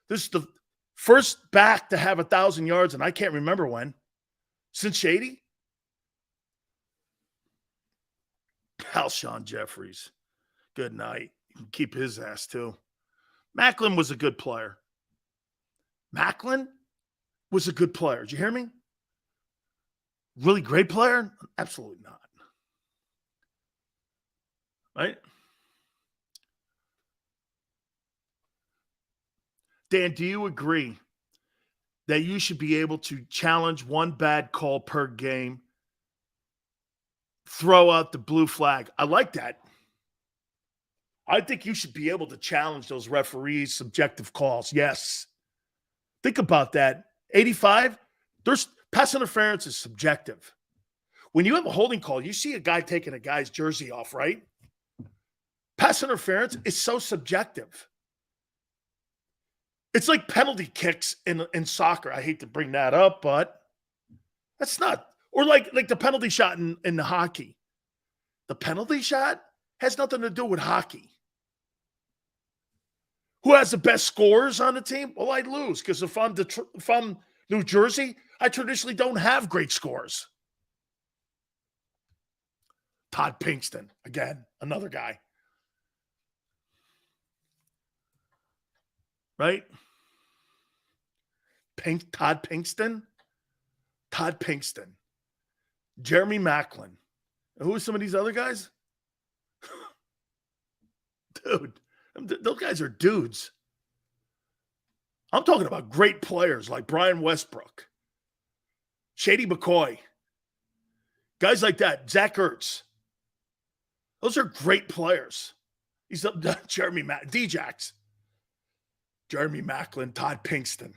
This is the first back to have 1,000 yards, and I can't remember when. Since Shady? Alshon Jeffries. Good night. You can keep his ass too. Macklin was a good player. Macklin was a good player. Did you hear me? Really great player? Absolutely not. Right? Dan, do you agree that you should be able to challenge one bad call per game, throw out the blue flag? I like that. I think you should be able to challenge those referees' subjective calls. Yes. Think about that. 85, there's pass interference is subjective. When you have a holding call, you see a guy taking a guy's jersey off, right? Pass interference is so subjective. It's like penalty kicks in soccer. I hate to bring that up, but that's not. Or like the penalty shot in the hockey. The penalty shot has nothing to do with hockey. Who has the best scores on the team? Well, I'd lose because if I'm New Jersey, I traditionally don't have great scores. Todd Pinkston, again, another guy. Right? Todd Pinkston. Jeremy Macklin. And who are some of these other guys? Dude, those guys are dudes. I'm talking about great players like Brian Westbrook, Shady McCoy, guys like that, Zach Ertz. Those are great players. He's Jeremy D-Jax. Jeremy Macklin, Todd Pinkston.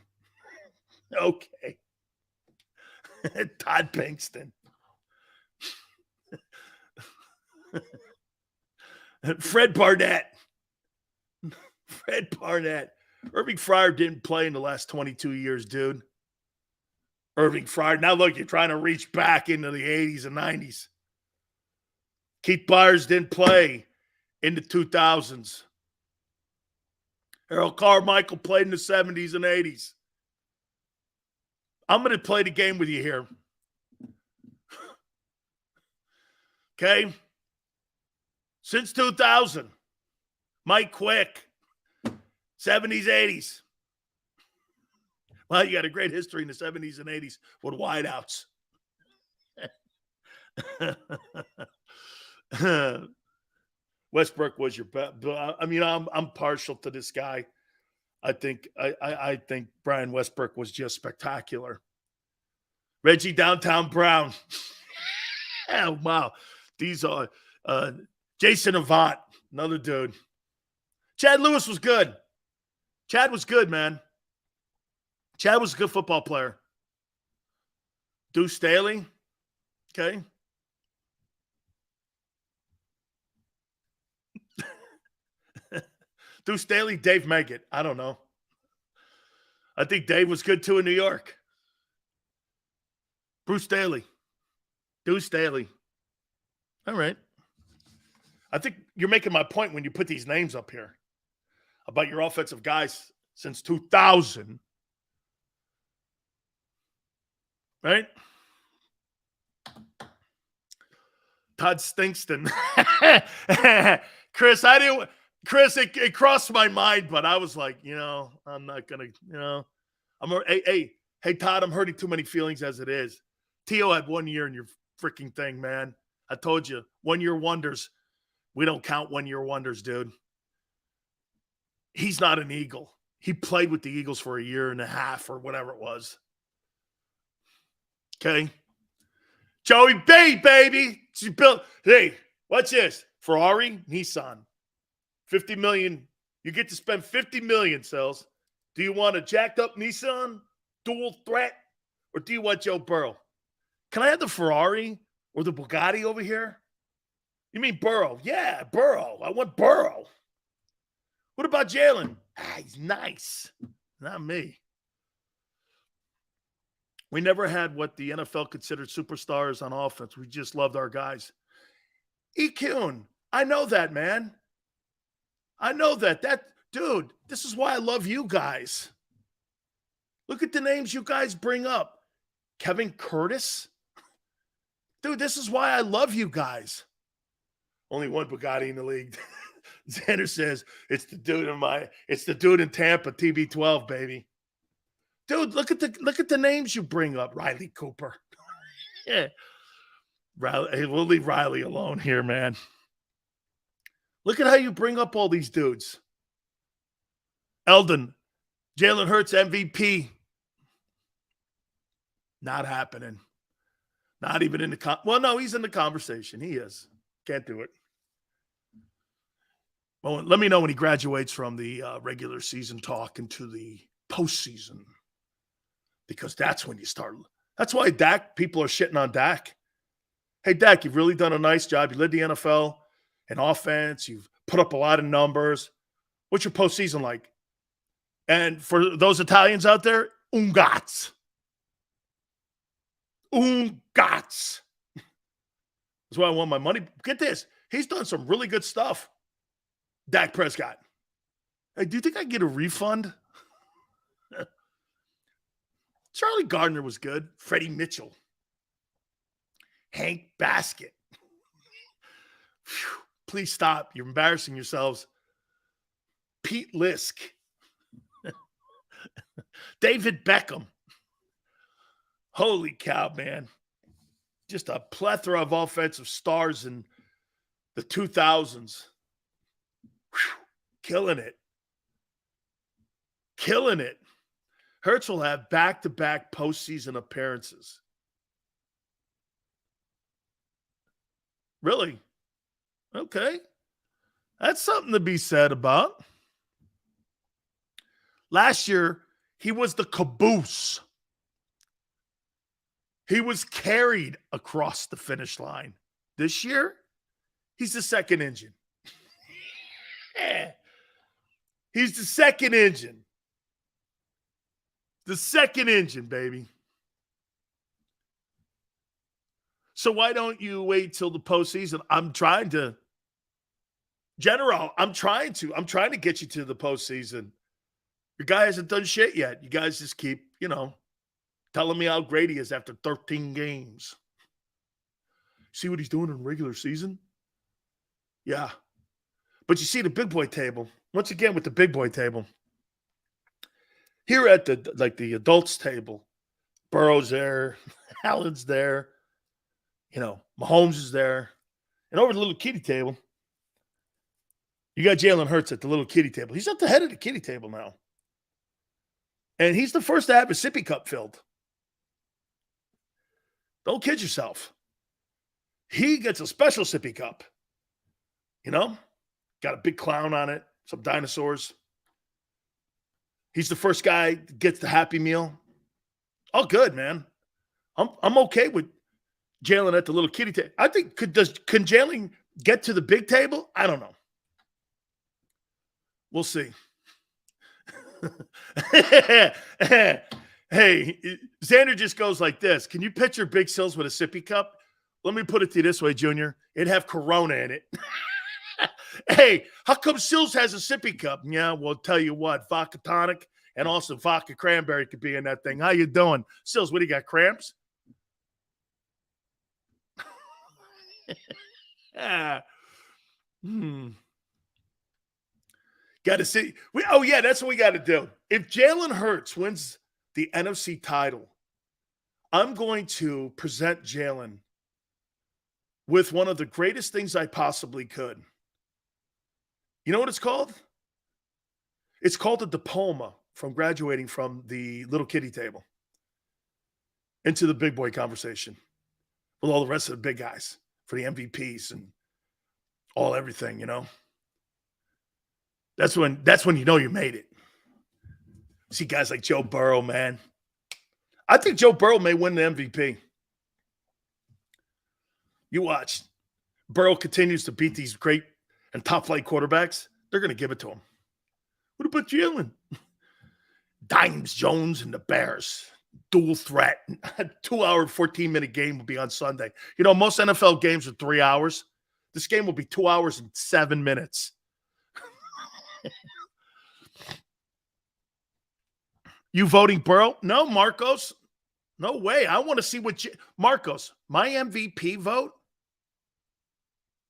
Okay. Todd Pinkston. Fred Barnett. Irving Fryer didn't play in the last 22 years, dude. Irving Fryer. Now look, you're trying to reach back into the 80s and 90s. Keith Byers didn't play in the 2000s. Harold Carmichael played in the 70s and 80s. I'm going to play the game with you here. Okay? Since 2000, Mike Quick, 70s, 80s. Well, you got a great history in the 70s and 80s with wideouts. Westbrook was your best. I mean, I'm partial to this guy. I think Brian Westbrook was just spectacular. Reggie Downtown Brown. Oh, wow. These are Jason Avant, another dude. Chad Lewis was good. Chad was good, man. Chad was a good football player. Deuce Staley. Okay. Deuce Staley, Dave Meggett. I don't know. I think Dave was good too in New York. Bruce Staley. Deuce Staley. All right. I think you're making my point when you put these names up here about your offensive guys since 2000. Right? Todd Stinkston. Chris, it crossed my mind, but I was like, I'm not going to, hey, Todd, I'm hurting too many feelings as it is. T.O. had 1 year in your freaking thing, man. I told you, 1 year wonders. We don't count 1 year wonders, dude. He's not an Eagle. He played with the Eagles for a year and a half or whatever it was. Okay. Joey B, baby. She built. Hey, what's this? Ferrari, Nissan. $50 million. You get to spend $50 million, Sells. Do you want a jacked up Nissan, dual threat, or do you want Joe Burrow? Can I have the Ferrari or the Bugatti over here? You mean Burrow? Yeah, Burrow. I want Burrow. What about Jalen? He's nice. Not me. We never had what the NFL considered superstars on offense. We just loved our guys. E-Kun, I know that, man. I know that. Dude, this is why I love you guys. Look at the names you guys bring up. Kevin Curtis. Dude, this is why I love you guys. Only one Bugatti in the league. Xander says, it's the dude in Tampa, TB12, baby. Dude, look at the names you bring up. Riley Cooper. Yeah. Riley, we'll leave Riley alone here, man. Look at how you bring up all these dudes. Eldon, Jalen Hurts MVP. Not happening. Not even in the well, no, he's in the conversation. He is. Can't do it. Well, let me know when he graduates from the regular season talk into the postseason. Because that's when you start. That's why people are shitting on Dak. Hey, Dak, you've really done a nice job. You led the NFL in offense. You've put up a lot of numbers. What's your postseason like? And for those Italians out there, ungats. Ungats. That's why I want my money. Get this. He's done some really good stuff. Dak Prescott. Hey, do you think I can get a refund? Charlie Gardner was good. Freddie Mitchell. Hank Baskett. Whew, please stop. You're embarrassing yourselves. Pete Lisk. David Beckham. Holy cow, man. Just a plethora of offensive stars in the 2000s. Whew, killing it. Killing it. Hurts will have back-to-back postseason appearances. Really? Okay. That's something to be said about. Last year, he was the caboose. He was carried across the finish line. This year, he's the second engine. He's the second engine. The second engine, baby. So why don't you wait till the postseason? I'm trying to get you to the postseason. Your guy hasn't done shit yet. You guys just keep, telling me how great he is after 13 games. See what he's doing in regular season? Yeah. But you see the big boy table. Once again, with the big boy table. Here at the adults table, Burrow's there, Allen's there, Mahomes is there. And over the little kitty table, you got Jalen Hurts at the little kitty table. He's at the head of the kitty table now. And he's the first to have a sippy cup filled. Don't kid yourself. He gets a special sippy cup. Got a big clown on it, some dinosaurs. He's the first guy that gets the Happy Meal. All good, man. I'm okay with Jalen at the little kitty table. I think can Jalen get to the big table? I don't know. We'll see. Hey, Xander just goes like this. Can you picture Big Sills with a sippy cup? Let me put it to you this way, Junior. It'd have Corona in it. Hey, how come Sills has a sippy cup? Yeah, well, tell you what, vodka tonic and also vodka cranberry could be in that thing. How you doing? Sills, what do you got, cramps? Got to see. That's what we got to do. If Jalen Hurts wins the NFC title, I'm going to present Jalen with one of the greatest things I possibly could. You know what it's called? It's called a diploma from graduating from the little kitty table into the big boy conversation with all the rest of the big guys for the MVPs and everything. That's when you know you made it. See guys like Joe Burrow, man. I think Joe Burrow may win the MVP. You watch. Burrow continues to beat these great and top-flight quarterbacks. They're going to give it to him. What about Jalen? Dimes Jones and the Bears. Dual threat. 2-hour and 14-minute game will be on Sunday. Most NFL games are 3 hours. This game will be 2 hours and 7 minutes. You voting Burrow? No, Marcos. No way. I want to see what Marcos, my MVP vote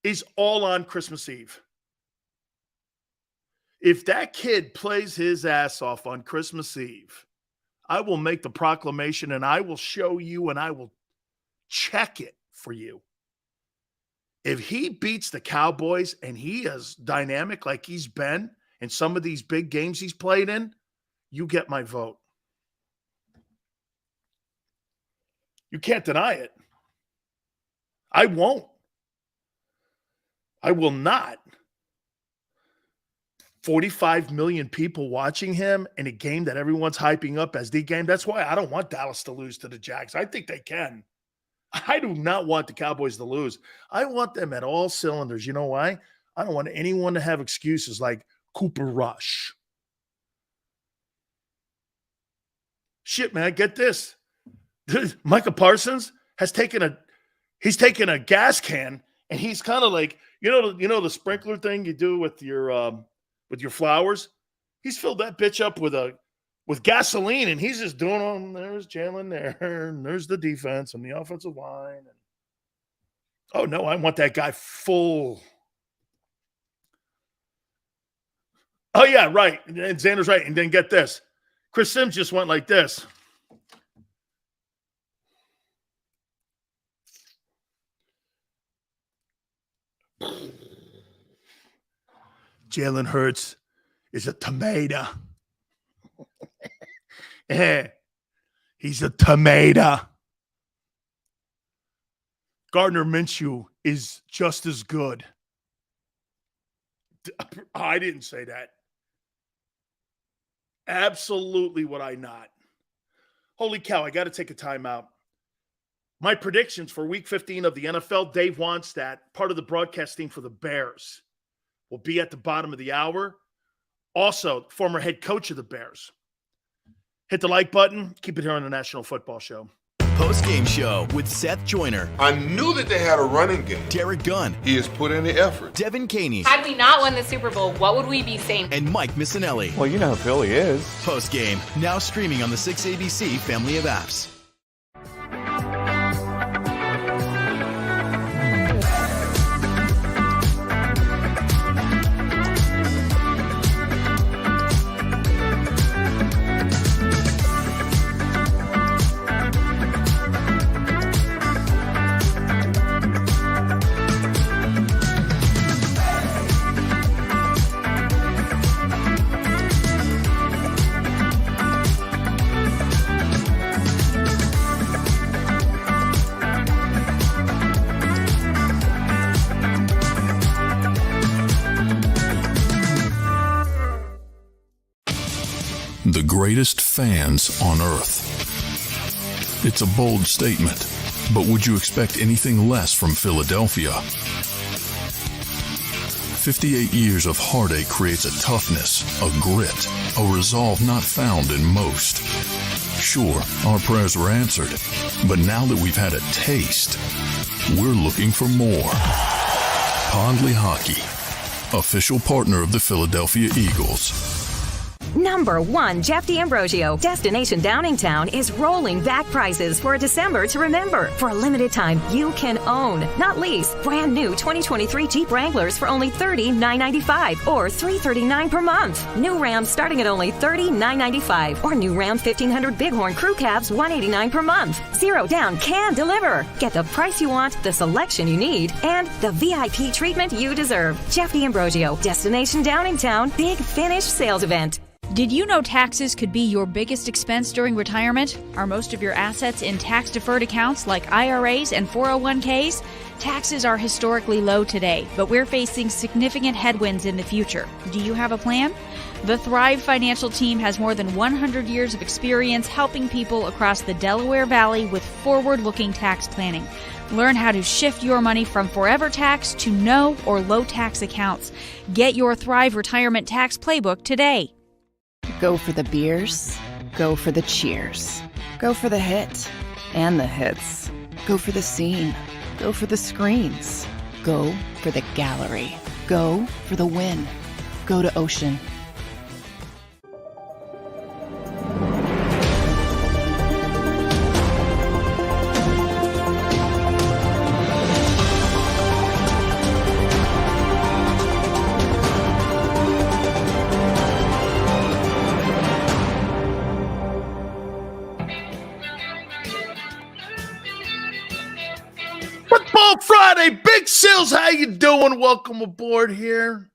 is all on Christmas Eve. If that kid plays his ass off on Christmas Eve, I will make the proclamation and I will show you and I will check it for you. If he beats the Cowboys and he is dynamic like he's been in some of these big games he's played in, you get my vote. You can't deny it. I won't. I will not. 45 million people watching him in a game that everyone's hyping up as the game. That's why I don't want Dallas to lose to the Jags. I think they can. I do not want the Cowboys to lose. I want them at all cylinders. You know why? I don't want anyone to have excuses like Cooper Rush. Shit, man, get this. Micah Parsons has taken a gas can and he's kind of like, the sprinkler thing you do with your flowers. He's filled that bitch up with gasoline and he's just doing there's Jalen there, and there's the defense and the offensive line. And, oh no, I want that guy full. Oh yeah, right. And Xander's right. And then get this. Chris Sims just went like this. Jalen Hurts is a tomato. He's a tomato. Gardner Minshew is just as good. I didn't say that. Absolutely would I not. Holy cow, I got to take a timeout. My predictions for Week 15 of the NFL, Dave Wannstedt, part of the broadcast team for the Bears, will be at the bottom of the hour. Also, former head coach of the Bears. Hit the like button. Keep it here on the National Football Show. Postgame show with Seth Joyner, I knew that they had a running game. Derek Gunn, He has put in the effort. Devin Caney, Had we not won the Super Bowl, what would we be saying? and Mike Missinelli. Well, you know who Philly is. Postgame, now streaming on the 6ABC family of apps. The greatest fans on earth. It's a bold statement, but would you expect anything less from Philadelphia? 58 years of heartache creates a toughness, a grit, a resolve not found in most. Sure, our prayers were answered, but now that we've had a taste, we're looking for more. Pondley Hockey, official partner of the Philadelphia Eagles. Number 1, Jeff D'Ambrosio. Destination Downingtown is rolling back prices for December to remember. For a limited time, you can own, not lease, brand new 2023 Jeep Wranglers for only $30,995 or $339 per month. New Rams starting at only $30,995 or new Ram 1500 Bighorn Crew Cabs $189 per month. Zero down can deliver. Get the price you want, the selection you need, and the VIP treatment you deserve. Jeff D'Ambrosio, Destination Downingtown, Big Finish Sales Event. Did you know taxes could be your biggest expense during retirement? Are most of your assets in tax-deferred accounts like IRAs and 401ks? Taxes are historically low today, but we're facing significant headwinds in the future. Do you have a plan? The Thrive Financial Team has more than 100 years of experience helping people across the Delaware Valley with forward-looking tax planning. Learn how to shift your money from forever tax to no or low tax accounts. Get your Thrive Retirement Tax Playbook today. Go for the beers, go for the cheers, go for the hit and the hits, go for the scene, go for the screens, go for the gallery, go for the win, go to Ocean. Football Friday, Big Sills, how you doing? Welcome aboard here.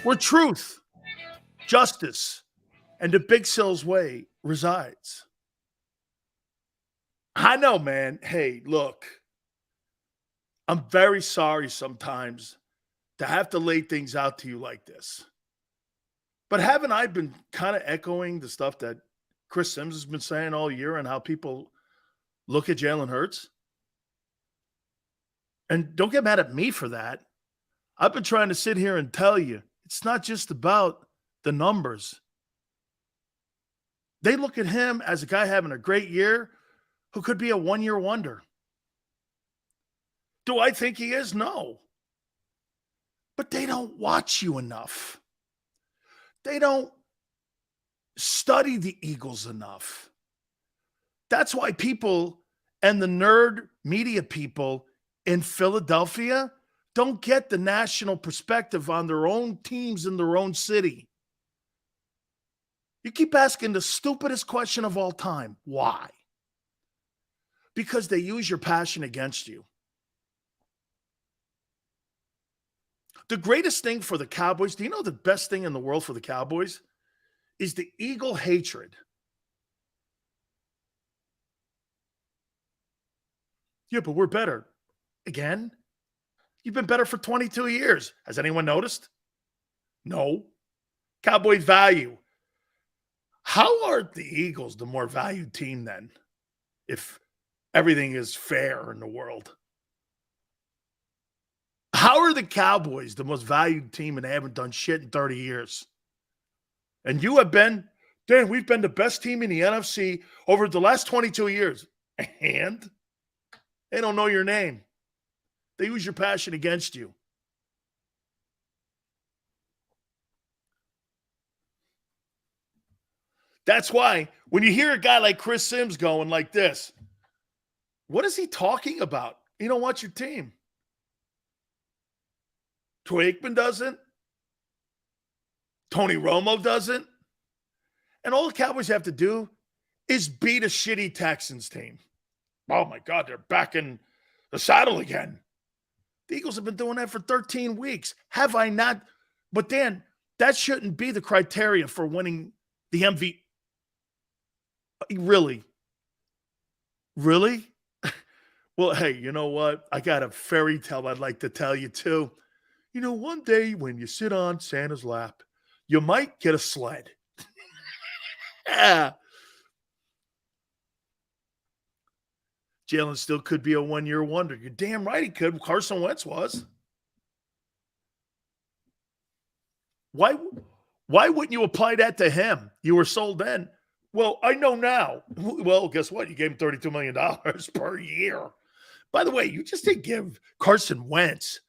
Where truth, justice, and the Big Sills way resides. I know, man. Hey, look, I'm very sorry sometimes to have to lay things out to you like this. But haven't I been kind of echoing the stuff that Chris Sims has been saying all year and how people look at Jalen Hurts? And don't get mad at me for that. I've been trying to sit here and tell you, it's not just about the numbers. They look at him as a guy having a great year who could be a one-year wonder. Do I think he is? No. But they don't watch you enough. They don't study the Eagles enough. That's why people and the nerd media people in Philadelphia don't get the national perspective on their own teams in their own city. You keep asking the stupidest question of all time. Why? Because they use your passion against you. The greatest thing for the Cowboys, do you know the best thing in the world for the Cowboys? Is the Eagle hatred. Yeah, but we're better. Again, you've been better for 22 years. Has anyone noticed? No. Cowboys value. How are the Eagles the more valued team then, if everything is fair in the world? How are the Cowboys the most valued team and they haven't done shit in 30 years? And you have been Dan, we've been the best team in the NFC over the last 22 years. And they don't know your name. They use your passion against you. That's why when you hear a guy like Chris Sims going like this, what is he talking about? You don't want your team. Troy Aikman doesn't. Tony Romo doesn't. And all the Cowboys have to do is beat a shitty Texans team. Oh, my God, they're back in the saddle again. The Eagles have been doing that for 13 weeks. Have I not? But Dan, that shouldn't be the criteria for winning the MVP. Really? Really? Well, hey, you know what? I got a fairy tale I'd like to tell you, too. You know, one day when you sit on Santa's lap, you might get a sled. Yeah. Jalen still could be a one-year wonder. You're damn right he could. Carson Wentz was. Why wouldn't you apply that to him? You were sold then. Well, I know now. Well, guess what? You gave him $32 million per year. By the way, you just didn't give Carson Wentz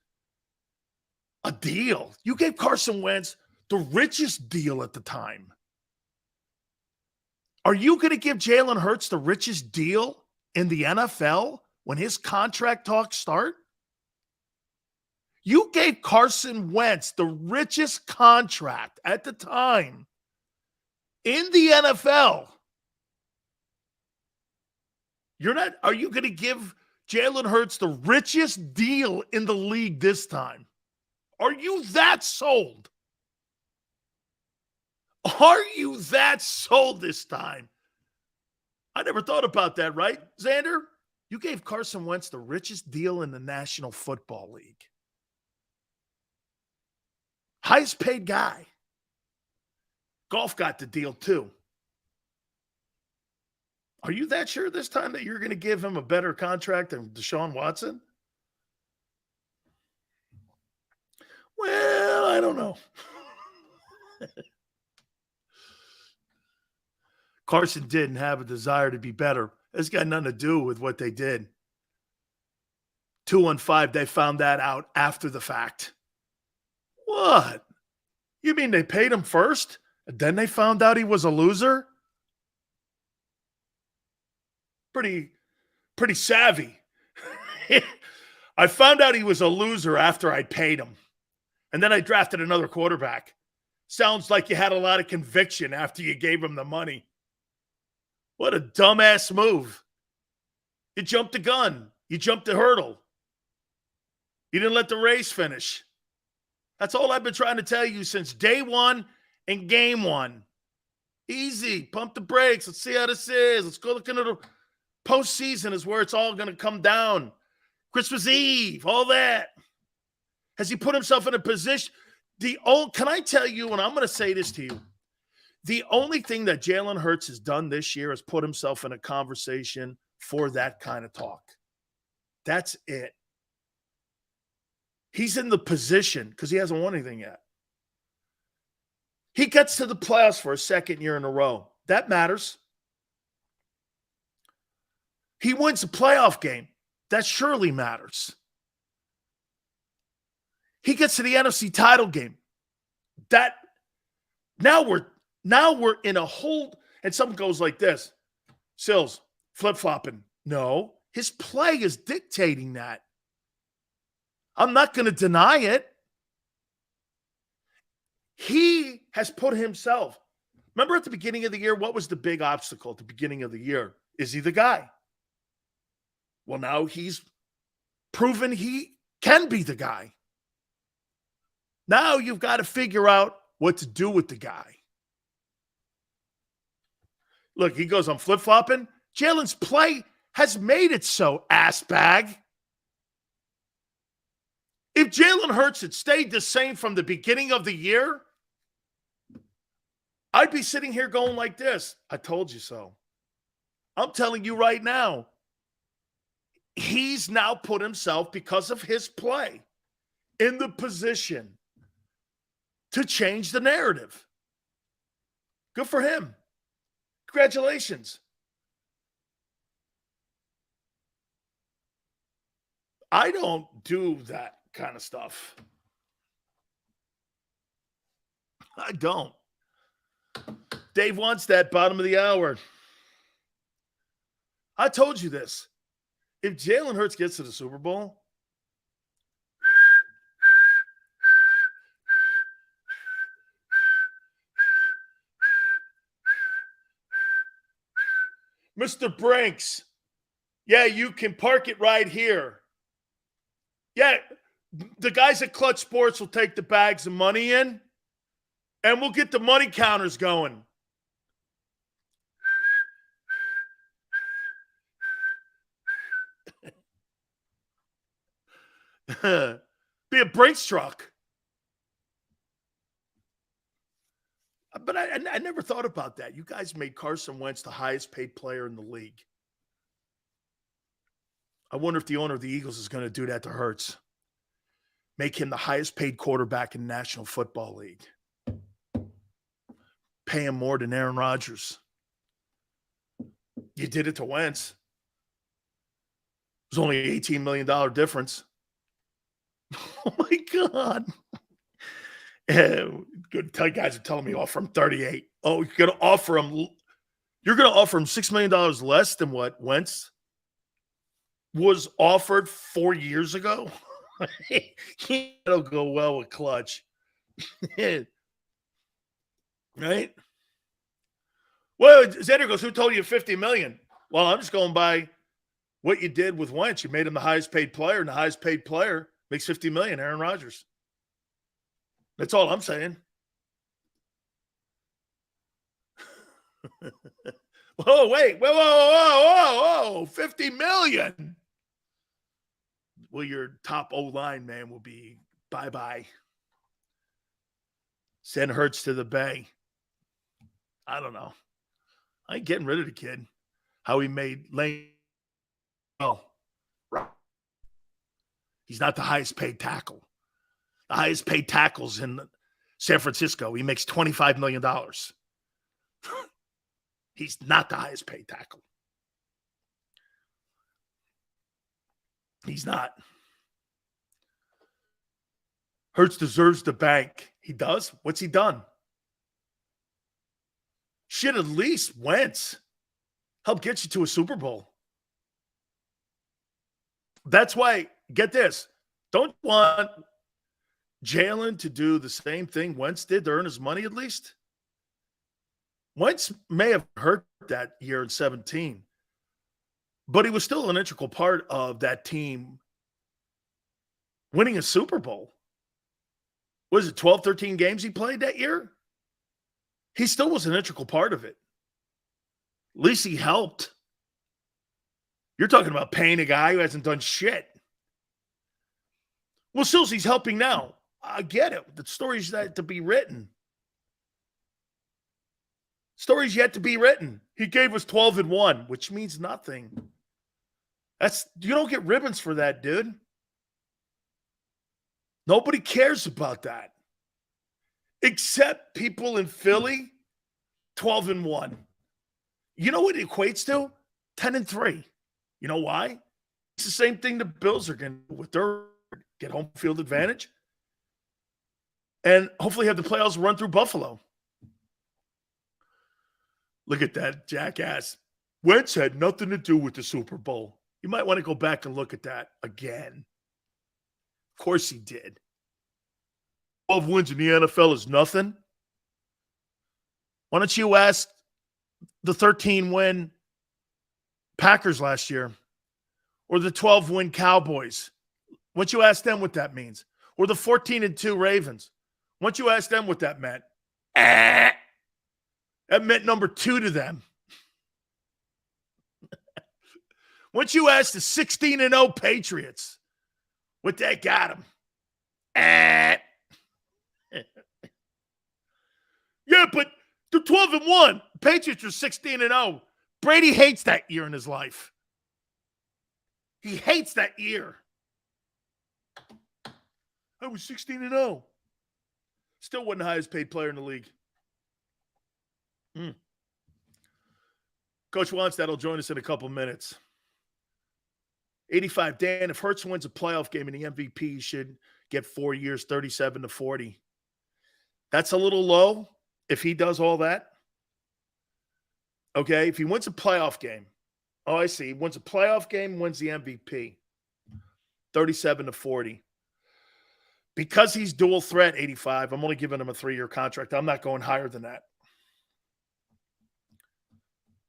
a deal. You gave Carson Wentz the richest deal at the time. Are you going to give Jalen Hurts the richest deal in the NFL when his contract talks start? You gave Carson Wentz the richest contract at the time in the NFL. Are you going to give Jalen Hurts the richest deal in the league this time? Are you that sold? Are you that sold this time? I never thought about that, right, Xander? You gave Carson Wentz the richest deal in the National Football League. Highest paid guy. Golf got the deal too. Are you that sure this time that you're going to give him a better contract than Deshaun Watson? Well, I don't know. Carson didn't have a desire to be better. It's got nothing to do with what they did. 2-5, they found that out after the fact. What? You mean they paid him first, and then they found out he was a loser? Pretty savvy. I found out he was a loser after I paid him. And then I drafted another quarterback. Sounds like you had a lot of conviction after you gave him the money. What a dumbass move. You jumped the gun. You jumped the hurdle. You didn't let the race finish. That's all I've been trying to tell you since day one and game one. Easy. Pump the brakes. Let's see how this is. Let's go look into the postseason is where it's all going to come down. Christmas Eve, all that. Has he put himself in a position? Can I tell you, and I'm going to say this to you, the only thing that Jalen Hurts has done this year is put himself in a conversation for that kind of talk. That's it. He's in the position because he hasn't won anything yet. He gets to the playoffs for a second year in a row. That matters. He wins a playoff game. That surely matters. He gets to the NFC title game. Now we're in a hold, and something goes like this. Sills, flip-flopping. No, his play is dictating that. I'm not going to deny it. He has put himself. Remember at the beginning of the year, what was the big obstacle at the beginning of the year? Is he the guy? Well, now he's proven he can be the guy. Now you've got to figure out what to do with the guy. Look, he goes on flip-flopping. Jalen's play has made it so, ass bag. If Jalen Hurts had stayed the same from the beginning of the year, I'd be sitting here going like this. I told you so. I'm telling you right now, he's now put himself, because of his play, in the position to change the narrative. Good for him. Congratulations. I don't do that kind of stuff. I don't. Dave wants that bottom of the hour. I told you this. If Jalen Hurts gets to the Super Bowl, Mr. Brinks, yeah, you can park it right here. Yeah, the guys at Clutch Sports will take the bags of money in, and we'll get the money counters going. Be a Brinks truck. But I never thought about that. You guys made Carson Wentz the highest paid player in the league. I wonder if the owner of the Eagles is going to do that to Hurts. Make him the highest paid quarterback in the National Football League. Pay him more than Aaron Rodgers. You did it to Wentz. It was only an $18 million difference. Oh, my God. Good guys are telling me offer him 38. Oh, you're going to offer him $6 million less than what Wentz was offered 4 years ago. It'll go well with Clutch. Right? Well, Xander goes, who told you $50 million? Well, I'm just going by what you did with Wentz. You made him the highest paid player, and the highest paid player makes $50 million, Aaron Rodgers. That's all I'm saying. Whoa, wait. Whoa. $50 million. Well, your top O-line man will be bye-bye. Send Hurts to the Bay. I don't know. I ain't getting rid of the kid. How he made Lane. Oh, right. He's not the highest paid tackle. The highest paid tackles in San Francisco. He makes $25 million. He's not the highest paid tackle. He's not. Hurts deserves the bank. He does? What's he done? Shit, at least Wentz help get you to a Super Bowl. That's why, get this, don't want Jalen to do the same thing Wentz did to earn his money at least? Wentz may have hurt that year in 17, but he was still an integral part of that team winning a Super Bowl. Was it 12, 13 games he played that year? He still was an integral part of it. At least he helped. You're talking about paying a guy who hasn't done shit. Well, still, he's helping now. I get it. The story's yet to be written. Story's yet to be written. He gave us 12-1, which means nothing. You don't get ribbons for that, dude. Nobody cares about that. Except people in Philly, 12-1. You know what it equates to? 10-3. You know why? It's the same thing the Bills are going to do with their get home field advantage and hopefully have the playoffs run through Buffalo. Look at that jackass. Wentz had nothing to do with the Super Bowl. You might want to go back and look at that again. Of course he did. 12 wins in the NFL is nothing. Why don't you ask the 13-win Packers last year or the 12-win Cowboys? Why don't you ask them what that means? Or the 14-2 Ravens? Why don't you ask them what that meant? That meant number 2 to them. Why don't you ask the 16-0 Patriots what that got them? Yeah, but they're 12-1. Patriots are 16-0. Brady hates that year in his life. He hates that year. I was 16-0. Still wasn't the highest paid player in the league. Coach Wannstedt will join us in a couple minutes. 85, Dan, if Hurts wins a playoff game and the MVP, he should get 4 years, 37-40. That's a little low if he does all that. Okay, if he wins a playoff game, oh, I see. He wins a playoff game, wins the MVP, 37-40. Because he's dual threat, 85, I'm only giving him a 3-year contract. I'm not going higher than that.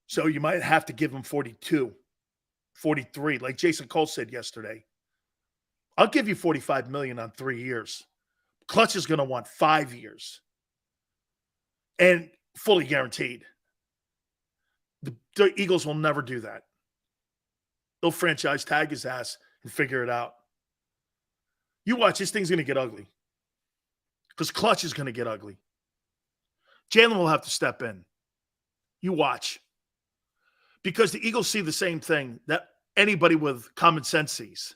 So you might have to give him 42, 43, like Jason Cole said yesterday. I'll give you $45 million on 3 years. Clutch is going to want 5 years. And fully guaranteed. The Eagles will never do that. They'll franchise tag his ass and figure it out. You watch, this thing's going to get ugly. Because Clutch is going to get ugly. Jalen will have to step in. You watch. Because the Eagles see the same thing that anybody with common sense sees.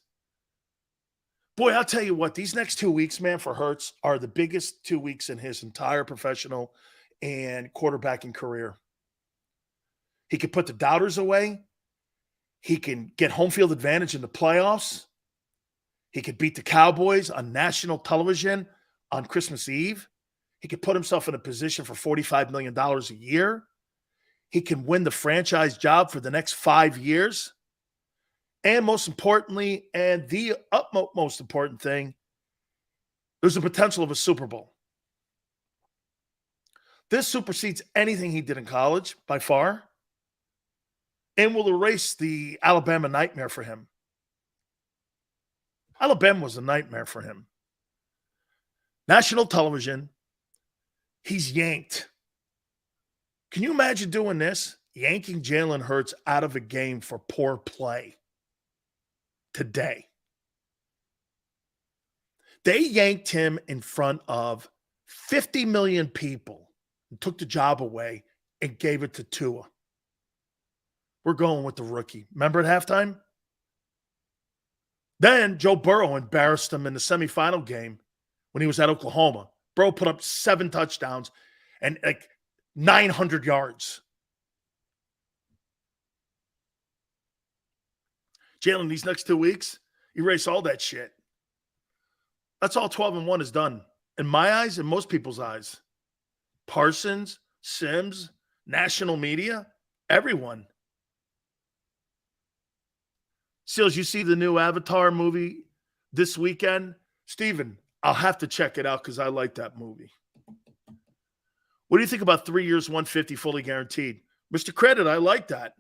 Boy, I'll tell you what, these next 2 weeks, man, for Hurts are the biggest 2 weeks in his entire professional and quarterbacking career. He can put the doubters away. He can get home field advantage in the playoffs. He could beat the Cowboys on national television on Christmas Eve. He could put himself in a position for $45 million a year. He can win the franchise job for the next 5 years. And most importantly, and the most important thing, there's the potential of a Super Bowl. This supersedes anything he did in college by far and will erase the Alabama nightmare for him. Alabama was a nightmare for him. National television, he's yanked. Can you imagine doing this? Yanking Jalen Hurts out of a game for poor play today. They yanked him in front of 50 million people and took the job away and gave it to Tua. We're going with the rookie. Remember at halftime? Then Joe Burrow embarrassed him in the semifinal game when he was at Oklahoma. Burrow put up 7 touchdowns and like 900 yards. Jalen, these next 2 weeks, erase all that shit. That's all 12-1 is done. In my eyes, in most people's eyes. Parsons, Sims, national media, everyone. Seals, you see the new Avatar movie this weekend? Steven, I'll have to check it out because I like that movie. What do you think about 3 years, 150 fully guaranteed? Mr. Credit, I like that.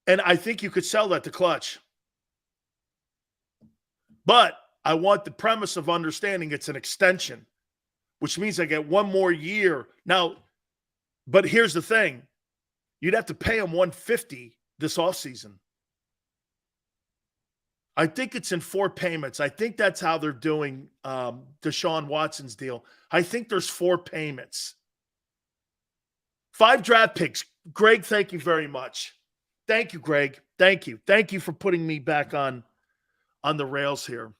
And I think you could sell that to Clutch. But I want the premise of understanding it's an extension, which means I get 1 more year. Now, but here's the thing. You'd have to pay him $150 this offseason. I think it's in 4 payments. I think that's how they're doing Deshaun Watson's deal. I think there's 4 payments. 5 draft picks. Greg, thank you very much. Thank you, Greg. Thank you. Thank you for putting me back on the rails here.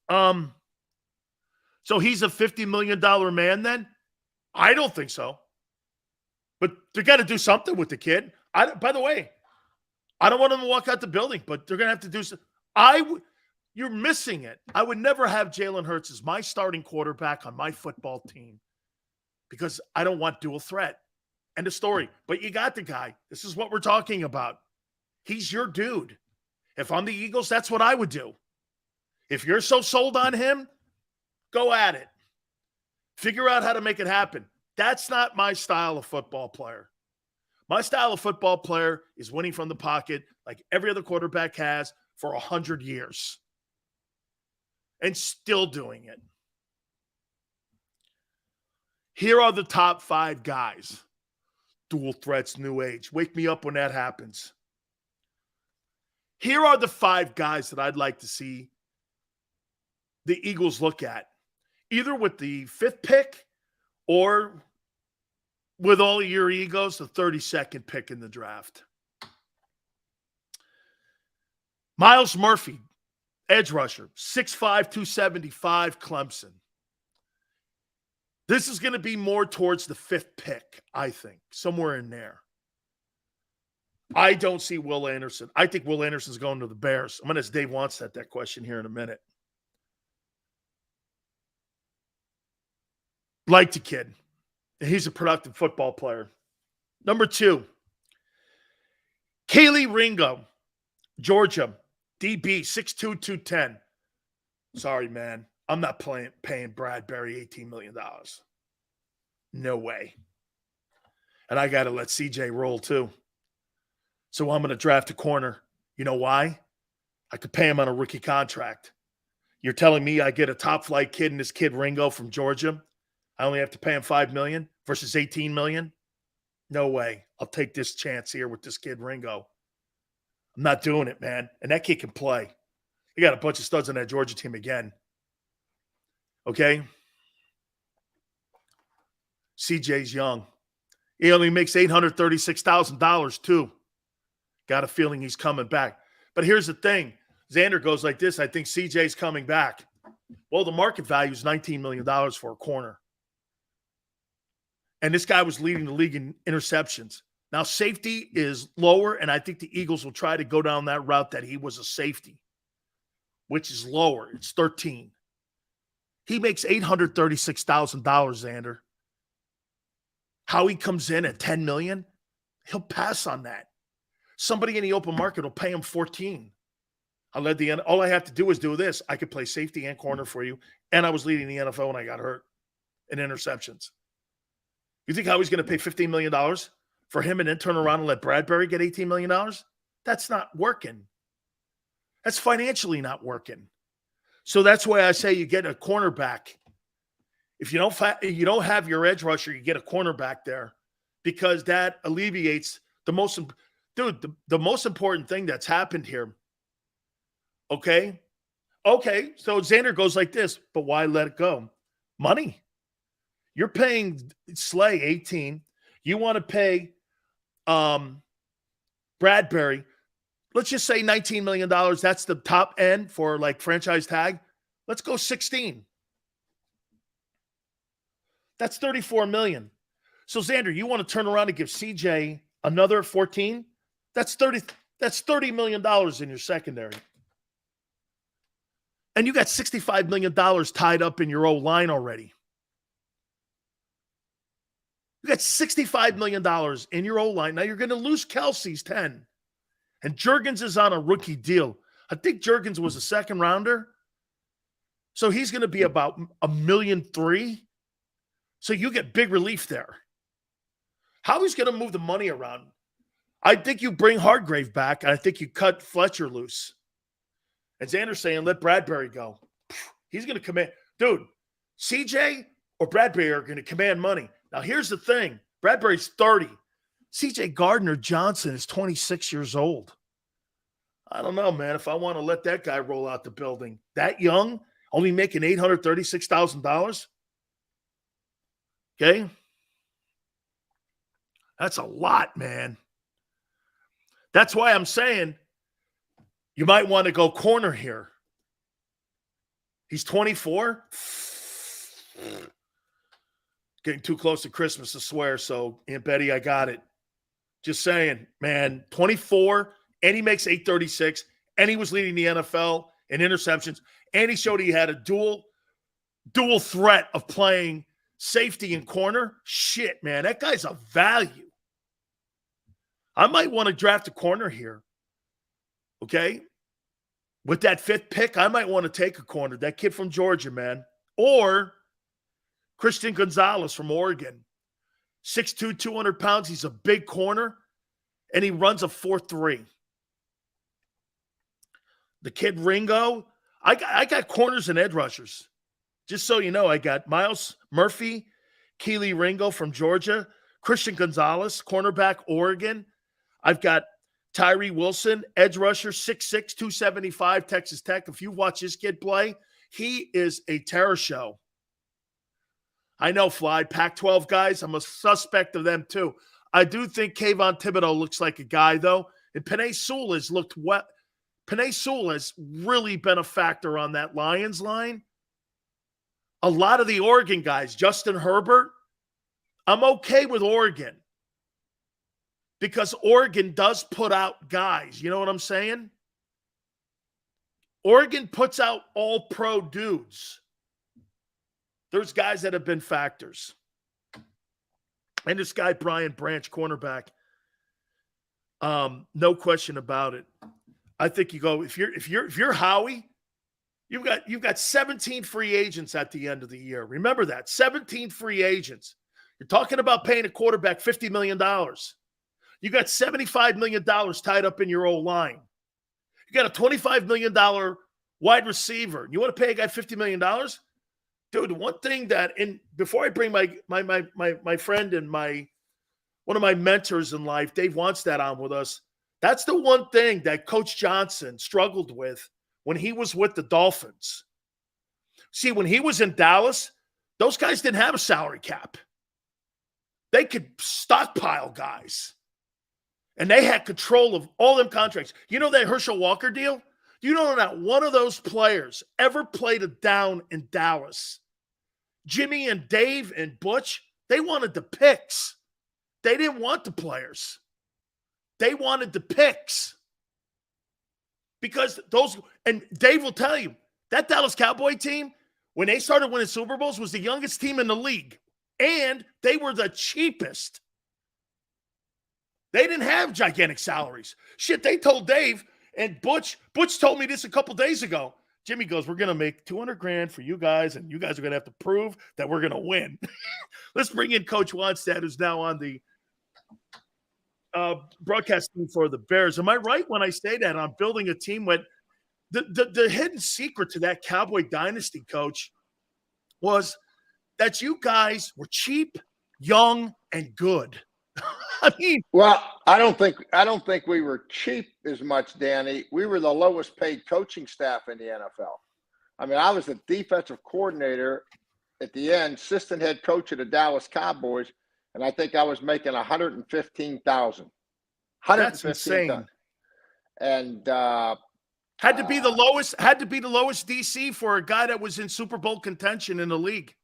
So he's a $50 million man then? I don't think so. But they got to do something with the kid. By the way, I don't want him to walk out the building, but they're going to have to do something. You're missing it. I would never have Jalen Hurts as my starting quarterback on my football team because I don't want dual threat. End of story. But you got the guy. This is what we're talking about. He's your dude. If I'm the Eagles, that's what I would do. If you're so sold on him, go at it. Figure out how to make it happen. That's not my style of football player. My style of football player is winning from the pocket like every other quarterback has for 100 years. And still doing it. Here are the top 5 guys. Dual threats, new age. Wake me up when that happens. Here are the 5 guys that I'd like to see the Eagles look at. Either with the 5th pick or with all of your egos, the 32nd pick in the draft. Myles Murphy, edge rusher, 6'5", 275, Clemson. This is going to be more towards the 5th pick, I think, somewhere in there. I don't see Will Anderson. I think Will Anderson's going to the Bears. I'm going to ask Dave Wannstedt that question here in a minute. Like the kid. And he's a productive football player. Number 2, Kaylee Ringo, Georgia, DB, 6'2", 210. Sorry, man. I'm not paying Bradbury $18 million. No way. And I got to let CJ roll too. So I'm going to draft a corner. You know why? I could pay him on a rookie contract. You're telling me I get a top-flight kid and this kid Ringo from Georgia? I only have to pay him $5 million versus $18 million? No way. I'll take this chance here with this kid Ringo. I'm not doing it, man. And that kid can play. They got a bunch of studs on that Georgia team again. Okay? CJ's young. He only makes $836,000 too. Got a feeling he's coming back. But here's the thing. Xander goes like this. I think CJ's coming back. Well, the market value is $19 million for a corner. And this guy was leading the league in interceptions. Now, safety is lower, and I think the Eagles will try to go down that route that he was a safety, which is lower. It's 13. He makes $836,000, Xander. How he comes in at $10 million, he'll pass on that. Somebody in the open market will pay him $14. All I have to do is do this. I could play safety and corner for you, and I was leading the NFL when I got hurt in interceptions. You think Howie's going to pay $15 million for him and then turn around and let Bradbury get $18 million? That's not working. That's financially not working. So that's why I say you get a cornerback. If you don't have your edge rusher, you get a cornerback there because that alleviates the most important thing that's happened here. Okay, so Xander goes like this, but why let it go? Money. You're paying Slay 18. You want to pay Bradbury, let's just say $19 million. That's the top end for like franchise tag. Let's go 16. That's $34 million. So Xander, you want to turn around and give CJ another 14? That's $30 million in your secondary. And you got $65 million tied up in your O-line already. You got $65 million in your O-line. Now you're going to lose Kelsey's 10. And Juergens is on a rookie deal. I think Juergens was a second rounder. So he's going to be about $1.3 million. So you get big relief there. Howie's going to move the money around. I think you bring Hargrave back, and I think you cut Fletcher loose. And Xander's saying, let Bradbury go. He's going to command. Dude, CJ or Bradbury are going to command money. Now, here's the thing. Bradbury's 30. CJ Gardner Johnson is 26 years old. I don't know, man, if I want to let that guy roll out the building. That young, only making $836,000. Okay? That's a lot, man. That's why I'm saying you might want to go corner here. He's 24. Getting too close to Christmas to swear, so Aunt Betty, I got it. Just saying, man, 24, and he makes $836, and he was leading the NFL in interceptions, and he showed he had a dual threat of playing safety and corner. Shit, man, that guy's a value. I might want to draft a corner here, okay? With that 5th pick, I might want to take a corner. That kid from Georgia, man. Or Christian Gonzalez from Oregon. 6'2", 200 pounds. He's a big corner, and he runs a 4.3. The kid Ringo. I got corners and edge rushers. Just so you know, I got Miles Murphy, Keely Ringo from Georgia, Christian Gonzalez, cornerback, Oregon. I've got Tyree Wilson, edge rusher, 6'6", 275, Texas Tech. If you watch this kid play, he is a terror show. I know, Fly, Pac-12 guys, I'm a suspect of them too. I do think Kayvon Thibodeau looks like a guy, though. And Penei Sewell has looked wet. Penei Sewell has really been a factor on that Lions line. a lot of the Oregon guys, Justin Herbert, I'm okay with Oregon because Oregon does put out guys. You know what I'm saying? Oregon puts out all pro dudes. There's guys that have been factors. And this guy, Brian Branch, cornerback, no question about it. I think you go, if you're Howie, you've got 17 free agents at the end of the year. Remember that. 17 free agents. You're talking about paying a quarterback $50 million. You got $75 million tied up in your O-line. You got a $25 million wide receiver. You want to pay a guy $50 million? Dude, one thing that, and before I bring my friend and one of my mentors in life, Dave Wannstedt, on with us, that's the one thing that Coach Johnson struggled with when he was with the Dolphins. See, when he was in Dallas, those guys didn't have a salary cap. They could stockpile guys. And they had control of all them contracts. You know that Herschel Walker deal? Do you know that one of those players ever played a down in Dallas? Jimmy and Dave and Butch, they wanted the picks. They didn't want the players. They wanted the picks. Because those, and Dave will tell you, that Dallas Cowboy team, when they started winning Super Bowls, was the youngest team in the league. And they were the cheapest. They didn't have gigantic salaries. Shit, they told Dave, and Butch told me this a couple days ago. Jimmy goes, we're going to make $200,000 for you guys, and you guys are going to have to prove that we're going to win. Let's bring in Coach Wannstedt, who's now on the broadcast team for the Bears. Am I right when I say that I'm building a team with the hidden secret to that Cowboy dynasty, Coach, was that you guys were cheap, young, and good. I mean, well, I don't think we were cheap as much, Danny. We were the lowest paid coaching staff in the NFL. I mean, I was the defensive coordinator at the end, assistant head coach of the Dallas Cowboys, and I think I was making $115,000. That's insane. And had to be the lowest DC for a guy that was in Super Bowl contention in the league.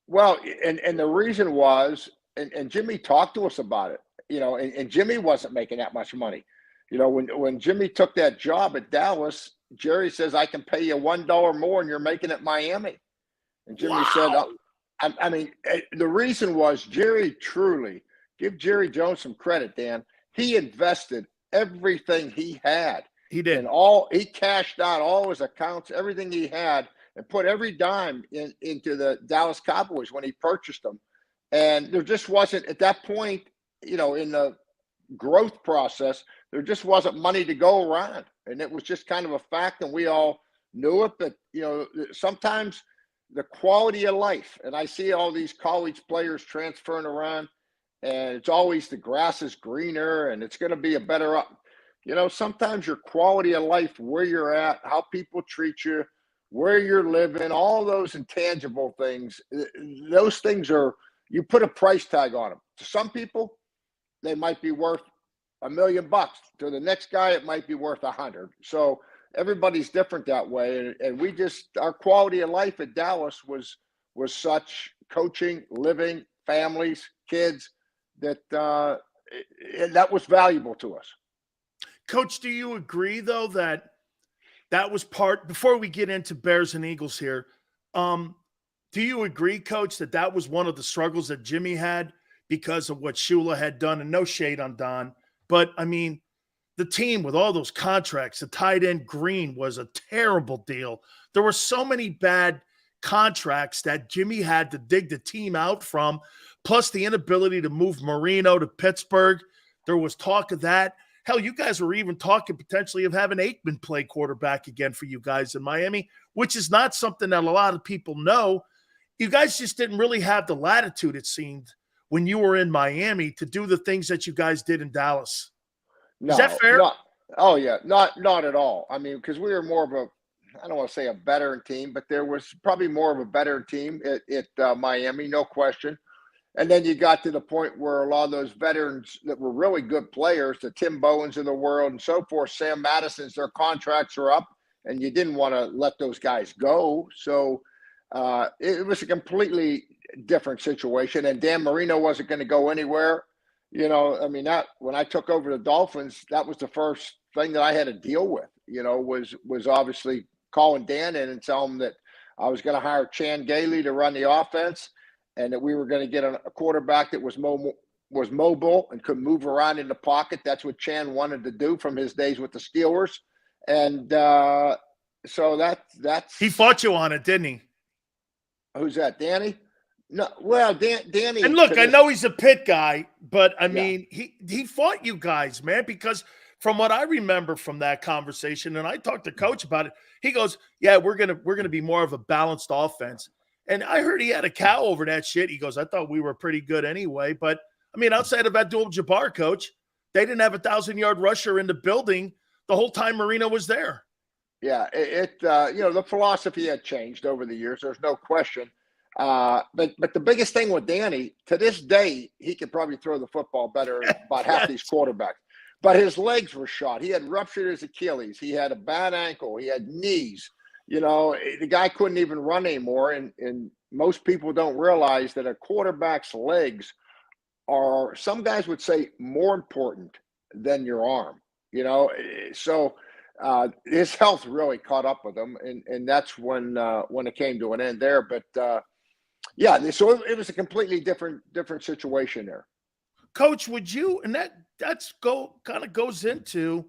Well, and the reason was, and Jimmy talked to us about it, and Jimmy wasn't making that much money. When Jimmy took that job at Dallas, Jerry says, I can pay you $1 more and you're making it Miami. And Jimmy said, I mean, the reason was Jerry truly, give Jerry Jones some credit, Dan. He invested everything he had. He did. And he cashed out all his accounts, everything he had, and put every dime into the Dallas Cowboys when he purchased them. And there just wasn't, at that point, in the growth process, there just wasn't money to go around. And it was just kind of a fact, and we all knew it. But, sometimes the quality of life, and I see all these college players transferring around, and it's always the grass is greener, and it's going to be a better, sometimes your quality of life, where you're at, how people treat you, where you're living, all those intangible things, those things are, you put a price tag on them. To some people, they might be worth $1 million. To the next guy, it might be worth 100. So everybody's different that way. And our quality of life at Dallas was such, coaching, living, families, kids, that was valuable to us. Coach, do you agree, though, that was part, before we get into Bears and Eagles here, do you agree, Coach, that was one of the struggles that Jimmy had because of what Shula had done? And no shade on Don, but, I mean, the team with all those contracts, the tight end Green was a terrible deal. There were so many bad contracts that Jimmy had to dig the team out from, plus the inability to move Marino to Pittsburgh. There was talk of that. Hell, you guys were even talking potentially of having Aikman play quarterback again for you guys in Miami, which is not something that a lot of people know. You guys just didn't really have the latitude, it seemed, when you were in Miami to do the things that you guys did in Dallas. No, is that fair? Not at all. I mean, because we were more of I don't want to say a veteran team, but there was probably more of a veteran team at Miami, no question. And then you got to the point where a lot of those veterans that were really good players, the Tim Bowens of the world and so forth, Sam Madison's, their contracts are up, and you didn't want to let those guys go. So It was a completely different situation, and Dan Marino wasn't going to go anywhere. You know, I mean, that when I took over the Dolphins, that was the first thing that I had to deal with. You know, was obviously calling Dan in and telling him that I was going to hire Chan Gailey to run the offense, and that we were going to get a quarterback that was mobile and could move around in the pocket. That's what Chan wanted to do from his days with the Steelers, and so that's he fought you on it, didn't he? Who's that, Danny? No, well, Danny. And look, I know he's a Pitt guy, but I mean, he fought you guys, man, because from what I remember from that conversation, and I talked to Coach about it, he goes, "Yeah, we're gonna be more of a balanced offense." And I heard he had a cow over that shit. He goes, "I thought we were pretty good anyway." But I mean, outside of Abdul-Jabbar, Coach, they didn't have a 1,000-yard rusher in the building the whole time Marino was there. Yeah, you know, the philosophy had changed over the years. There's no question. But the biggest thing with Danny, to this day, he could probably throw the football better than about half these quarterbacks. But his legs were shot. He had ruptured his Achilles. He had a bad ankle. He had knees. You know, the guy couldn't even run anymore. And most people don't realize that a quarterback's legs are, some guys would say, more important than your arm. You know, so his health really caught up with him, and that's when it came to an end there. But yeah, so it was a completely different situation there. Coach, would you, and that's kind of goes into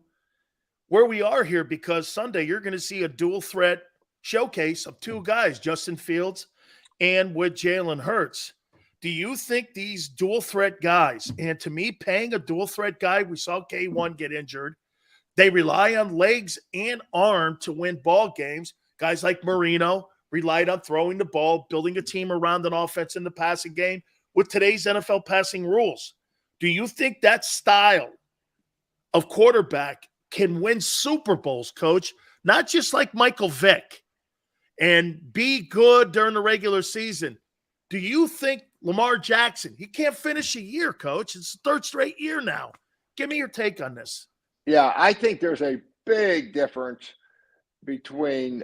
where we are here, because Sunday you're going to see a dual threat showcase of two guys, Justin Fields and with Jalen Hurts. Do you think these dual threat guys, and to me, paying a dual threat guy, we saw K1 get injured, they rely on legs and arm to win ball games. Guys like Marino relied on throwing the ball, building a team around an offense in the passing game with today's NFL passing rules. Do you think that style of quarterback can win Super Bowls, Coach? Not just like Michael Vick and be good during the regular season. Do you think Lamar Jackson, he can't finish a year, Coach? It's the third straight year now. Give me your take on this. Yeah, I think there's a big difference between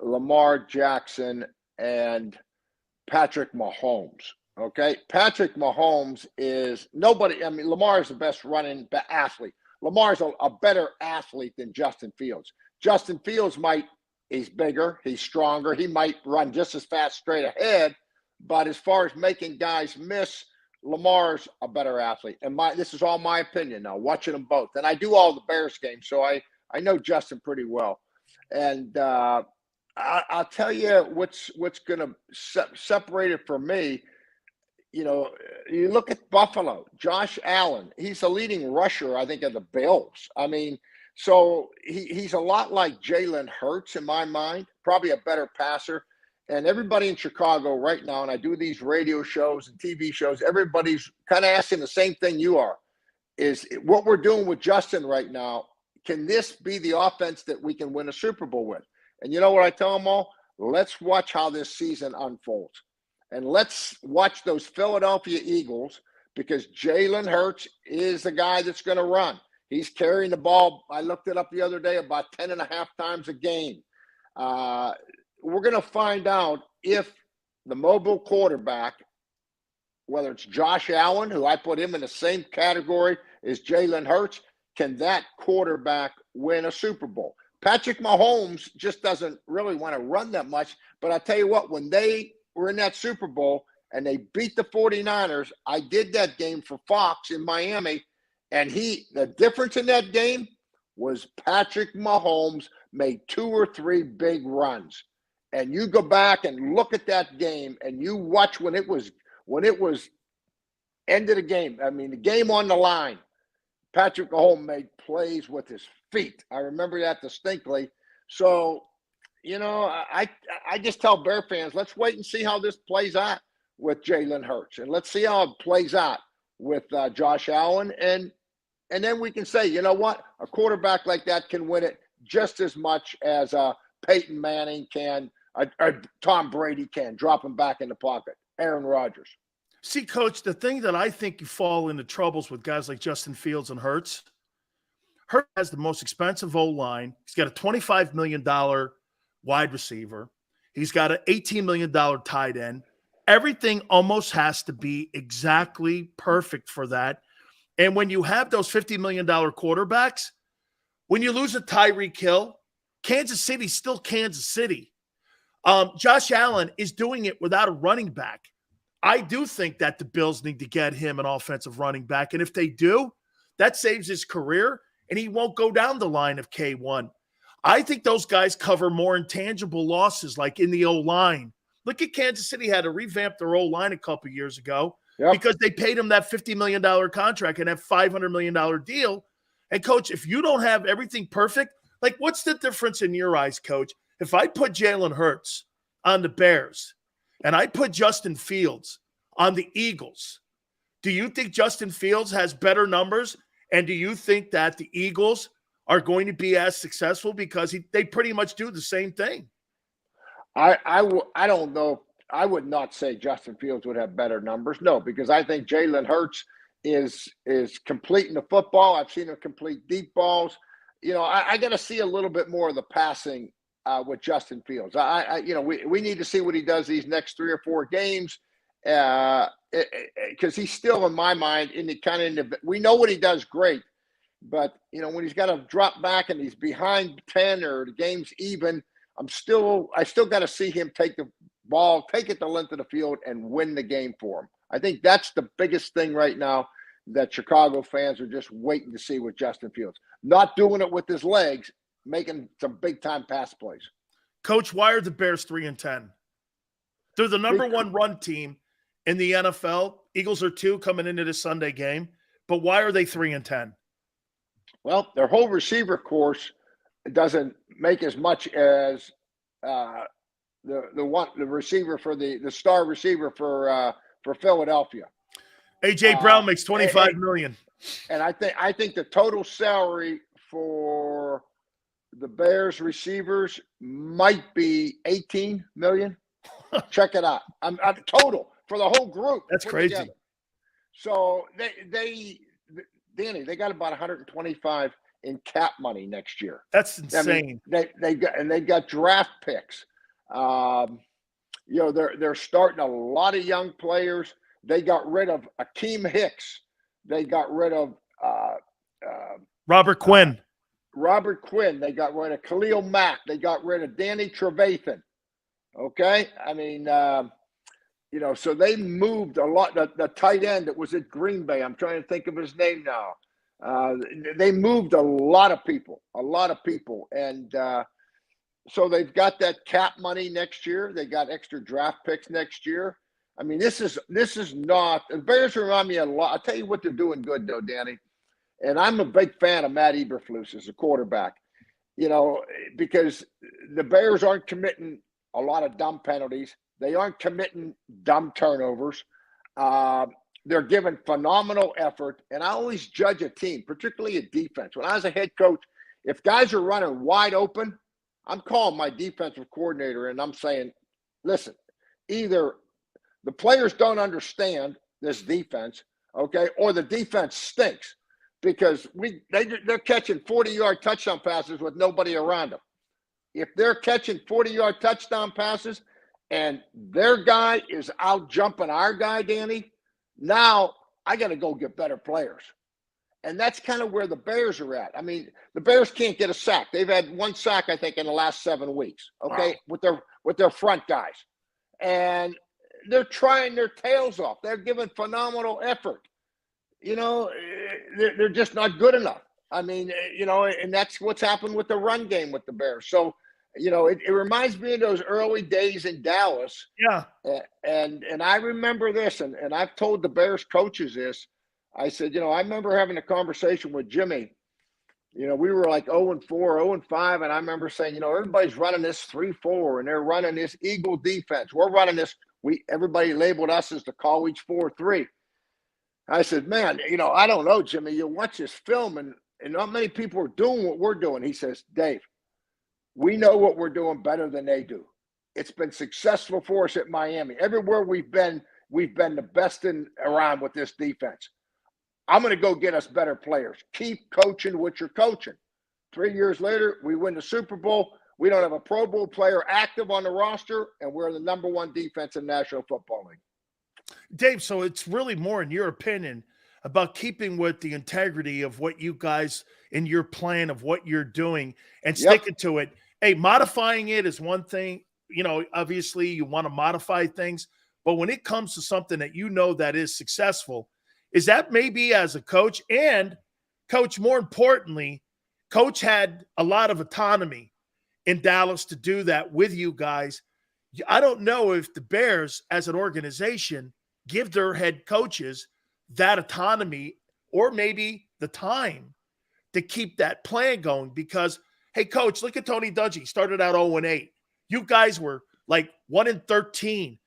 Lamar Jackson and Patrick Mahomes. Okay, Patrick Mahomes is nobody. I mean, Lamar is the best running athlete. Lamar's a better athlete than Justin Fields. Justin Fields he's bigger, he's stronger, he might run just as fast straight ahead. But as far as making guys miss, Lamar's a better athlete. And this is all my opinion now, watching them both. And I do all the Bears games, so I know Justin pretty well. And I'll tell you what's going to separate it for me. You know, you look at Buffalo, Josh Allen, he's the leading rusher, I think, of the Bills. I mean, so he's a lot like Jalen Hurts in my mind, probably a better passer. And everybody in Chicago right now, and I do these radio shows and TV shows, everybody's kind of asking the same thing you are, is what we're doing with Justin right now, can this be the offense that we can win a Super Bowl with? And you know what I tell them all? Let's watch how this season unfolds. And let's watch those Philadelphia Eagles, because Jalen Hurts is the guy that's going to run. He's carrying the ball, I looked it up the other day, about 10.5 times a game. We're going to find out if the mobile quarterback, whether it's Josh Allen, who I put him in the same category as Jalen Hurts, can that quarterback win a Super Bowl? Patrick Mahomes just doesn't really want to run that much. But I tell you what, when they were in that Super Bowl and they beat the 49ers, I did that game for Fox in Miami, and the difference in that game was Patrick Mahomes made 2 or 3 big runs. And you go back and look at that game, and you watch when it was end of the game. I mean, the game on the line. Patrick Mahomes made plays with his feet. I remember that distinctly. So, you know, I just tell Bear fans, let's wait and see how this plays out with Jalen Hurts, and let's see how it plays out with Josh Allen, and then we can say, you know what, a quarterback like that can win it just as much as Peyton Manning can. Tom Brady can, drop him back in the pocket. Aaron Rodgers. See, Coach, the thing that I think you fall into troubles with guys like Justin Fields and Hurts has the most expensive O-line. He's got a $25 million wide receiver. He's got an $18 million tight end. Everything almost has to be exactly perfect for that. And when you have those $50 million quarterbacks, when you lose a Tyreek Hill, Kansas City's still Kansas City. Josh Allen is doing it without a running back. I do think that the Bills need to get him an offensive running back. And if they do, that saves his career, and he won't go down the line of K1. I think those guys cover more intangible losses, like in the O-line. Look at Kansas City had to revamp their O-line a couple years ago because they paid him that $50 million contract and that $500 million deal. And, Coach, if you don't have everything perfect, like what's the difference in your eyes, Coach? If I put Jalen Hurts on the Bears and I put Justin Fields on the Eagles, do you think Justin Fields has better numbers? And do you think that the Eagles are going to be as successful because they pretty much do the same thing? I don't know. I would not say Justin Fields would have better numbers. No, because I think Jalen Hurts is completing the football. I've seen him complete deep balls. You know, I got to see a little bit more of the passing with Justin Fields. We need to see what he does these next 3 or 4 games because he's still, in my mind, we know what he does great. But, you know, when he's got to drop back and he's behind 10 or the game's even, I still got to see him take the ball, take it the length of the field, and win the game for him. I think that's the biggest thing right now that Chicago fans are just waiting to see with Justin Fields. Not doing it with his legs, making some big-time pass plays. Coach, why are the Bears 3-10? They're the number one run team in the NFL. Eagles are 2 coming into this Sunday game. But why are they 3-10? Well, their whole receiver course doesn't make as much as the receiver for the star receiver for Philadelphia. AJ Brown makes $25 million. And I think the total salary for the Bears receivers might be $18 million. Check it out. I'm total for the whole group. That's crazy. Together. So Danny, they got about 125 in cap money next year. That's insane. I mean, they got draft picks. They're starting a lot of young players. They got rid of Akeem Hicks. They got rid of Robert Quinn. They got rid of Khalil Mack. They got rid of Danny Trevathan. Okay, I mean, so they moved a lot. The tight end that was at Green Bay, I'm trying to think of his name now. They moved a lot of people, and so they've got that cap money next year. They got extra draft picks next year. I mean, this is not. The Bears remind me a lot. I'll tell you what they're doing good though, Danny. And I'm a big fan of Matt Eberflus as a quarterback. You know, because the Bears aren't committing a lot of dumb penalties. They aren't committing dumb turnovers. They're giving phenomenal effort. And I always judge a team, particularly a defense. When I was a head coach, if guys are running wide open, I'm calling my defensive coordinator and I'm saying, listen, either the players don't understand this defense, okay, or the defense stinks because they're catching 40-yard touchdown passes with nobody around them. If they're catching 40-yard touchdown passes and their guy is out jumping our guy, Danny, now I got to go get better players. And that's kind of where the Bears are at. I mean, the Bears can't get a sack. They've had 1 sack, I think, in the last 7 weeks, okay, wow, with their front guys. And they're trying their tails off. They're giving phenomenal effort. You know, they're just not good enough. I mean, and that's what's happened with the run game with the Bears. So, it reminds me of those early days in Dallas. Yeah. And I remember this, and I've told the Bears coaches this. I said, I remember having a conversation with Jimmy. We were like 0-4, 0-5, and I remember saying, everybody's running this 3-4, and they're running this Eagle defense. We're running this. Everybody labeled us as the college 4-3. I said, man, I don't know, Jimmy. You watch this film, and not many people are doing what we're doing. He says, Dave, we know what we're doing better than they do. It's been successful for us at Miami. Everywhere we've been the best around with this defense. I'm going to go get us better players. Keep coaching what you're coaching. 3 years later, we win the Super Bowl. We don't have a Pro Bowl player active on the roster, and we're the number 1 defense in the National Football League. Dave, so it's really more, in your opinion, about keeping with the integrity of what you guys in your plan of what you're doing and sticking to it. Hey, modifying it is one thing. You know, obviously you want to modify things, but when it comes to something that you know that is successful, is that maybe as a coach and coach, more importantly, coach had a lot of autonomy in Dallas to do that with you guys. I don't know if the Bears as an organization give their head coaches that autonomy or maybe the time to keep that plan going because, hey, coach, look at Tony Dungy. Started out 0-8. You guys were like 1-13.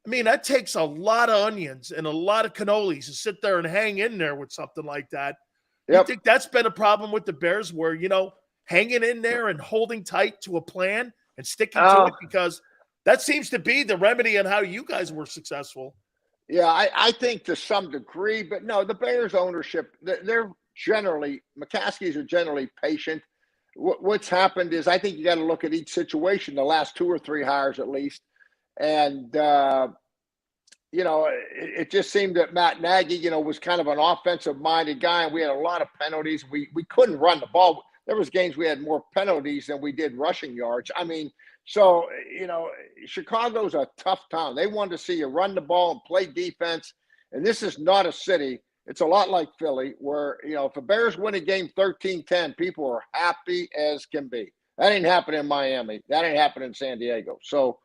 I mean, that takes a lot of onions and a lot of cannolis to sit there and hang in there with something like that. Yep. You think that's been a problem with the Bears where, you know, hanging in there and holding tight to a plan and sticking to it? Because that seems to be the remedy on how you guys were successful. Yeah, I think to some degree, but no, the Bears ownership, they're generally, McCaskies are generally patient. What's happened is I think you got to look at each situation, the last 2 or 3 hires at least. And, you know, it just seemed that Matt Nagy, you know, was kind of an offensive-minded guy, and we had a lot of penalties. We couldn't run the ball. There was games we had more penalties than we did rushing yards. I mean, so, you know, Chicago's a tough town. They want to see you run the ball and play defense, and this is not a city. It's a lot like Philly where, you know, if the Bears win a game 13-10, people are happy as can be. That ain't happening in Miami. That ain't happening in San Diego. So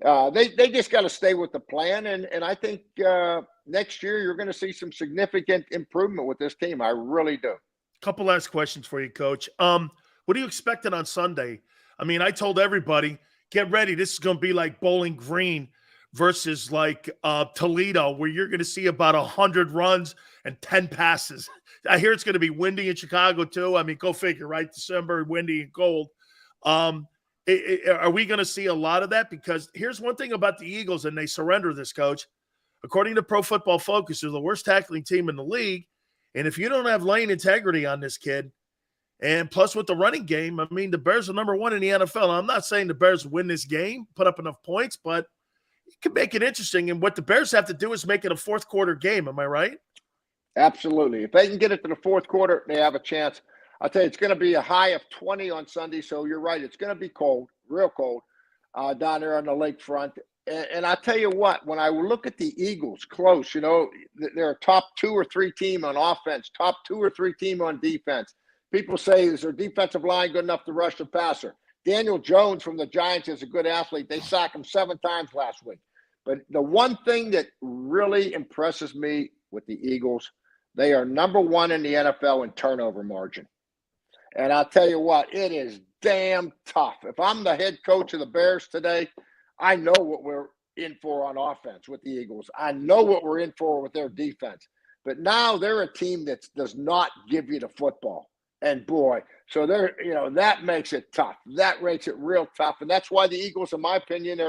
they just got to stay with the plan, and I think next year you're going to see some significant improvement with this team. I really do. Couple last questions for you, Coach. What are you expecting on Sunday? I mean, I told everybody, get ready. This is going to be like Bowling Green versus like Toledo, where you're going to see about 100 runs and 10 passes. I hear it's going to be windy in Chicago too. I mean, go figure, right? December, windy and cold. Are we going to see a lot of that? Because here's one thing about the Eagles, and they surrender this, Coach. According to Pro Football Focus, they're the worst tackling team in the league. And if you don't have lane integrity on this kid, and plus with the running game, I mean, the Bears are number 1 in the NFL. I'm not saying the Bears win this game, put up enough points, but you can make it interesting. And what the Bears have to do is make it a fourth quarter game. Am I right? Absolutely. If they can get it to the fourth quarter, they have a chance. I'll tell you, it's going to be a high of 20 on Sunday. So you're right. It's going to be cold, real cold, down there on the lakefront. And I tell you what, when I look at the Eagles close, you know, they're a top 2 or 3 team on offense, top 2 or 3 team on defense. People say, is their defensive line good enough to rush the passer? Daniel Jones from the Giants is a good athlete. They sacked him 7 times last week. But the one thing that really impresses me with the Eagles, they are number 1 in the NFL in turnover margin. And I'll tell you what, it is damn tough. If I'm the head coach of the Bears today, I know what we're in for on offense with the Eagles. I know what we're in for with their defense. But now they're a team that does not give you the football. And boy, so they're, you know, that makes it tough. That makes it real tough. And that's why the Eagles, in my opinion,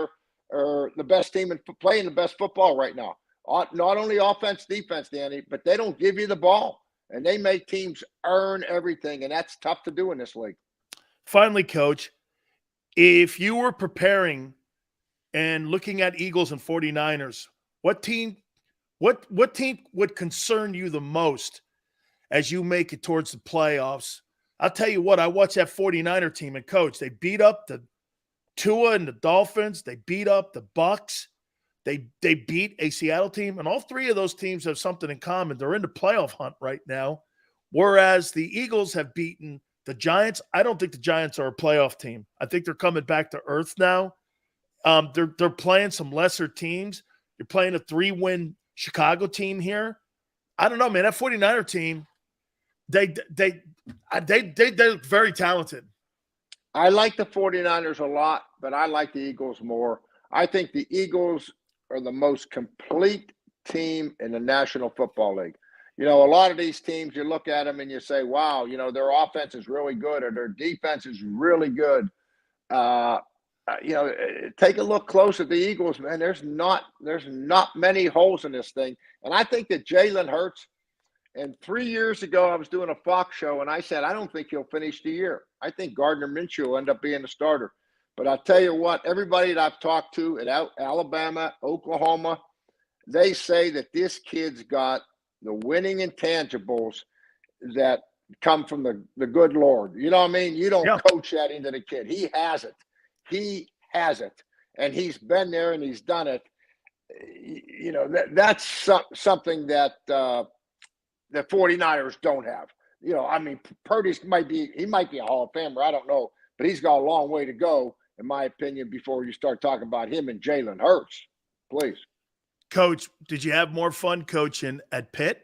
are the best team in playing the best football right now. Not only offense, defense, Danny, but they don't give you the ball. And they make teams earn everything. And that's tough to do in this league. Finally, Coach, if you were preparing and looking at Eagles and 49ers, what team would concern you the most as you make it towards the playoffs? I'll tell you what, I watched that 49er team, and Coach, they beat up the Tua and the Dolphins. They beat up the Bucks. They beat a Seattle team, and all 3 of those teams have something in common. They're in the playoff hunt right now, whereas the Eagles have beaten the Giants. I don't think the Giants are a playoff team. I think they're coming back to earth now. They're playing some lesser teams. You're playing a 3-win Chicago team here. I don't know, man. That 49er team, they're very talented. I like the 49ers a lot, but I like the Eagles more. I think the Eagles are the most complete team in the National Football League. You know, a lot of these teams, you look at them and you say, wow, you know, their offense is really good or their defense is really good. You know, take a look close at the Eagles, man. There's not many holes in this thing. And I think that Jalen Hurts, and 3 years ago I was doing a Fox show and I said, I don't think he'll finish the year. I think Gardner Minshew will end up being the starter. But I'll tell you what, everybody that I've talked to at Alabama, Oklahoma, they say that this kid's got the winning intangibles that come from the good Lord. You know what I mean? You don't coach that into the kid. He has it. He has it. And he's been there and he's done it. You know, that's something that the 49ers don't have. You know, I mean, Purdy might be a Hall of Famer. I don't know. But he's got a long way to go, in my opinion, before you start talking about him and Jalen Hurts. Please. Coach, did you have more fun coaching at Pitt,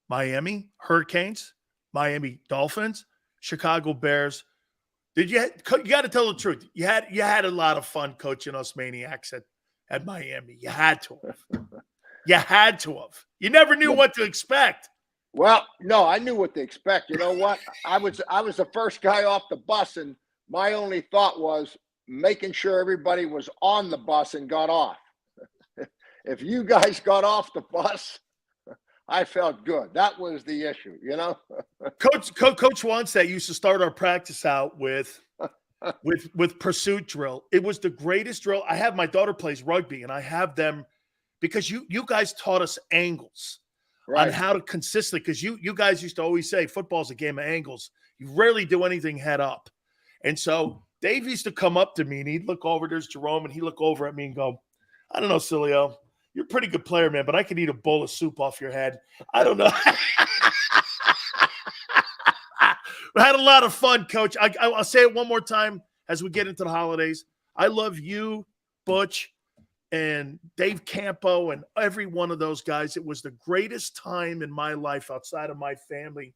Miami, Hurricanes, Miami Dolphins, Chicago Bears? You got to tell the truth. You had a lot of fun coaching us maniacs at Miami. You had to have. You had to have. You never knew what to expect. Well, no, I knew what to expect. You know what? I was the first guy off the bus, and my only thought was making sure everybody was on the bus and got off. If you guys got off the bus, I felt good. That was the issue, you know. Coach Wanstead used to start our practice out with pursuit drill. It was the greatest drill. I have my daughter plays rugby, and I have them because you guys taught us angles on how to consistently. Because you guys used to always say football's a game of angles. You rarely do anything head up, and so Dave used to come up to me and he'd look over. There's Jerome, and he'd look over at me and go, "I don't know, Sileo. You're a pretty good player, man, but I could eat a bowl of soup off your head. I don't know." We had a lot of fun, Coach. I'll say it one more time as we get into the holidays. I love you, Butch, and Dave Campo, and every one of those guys. It was the greatest time in my life outside of my family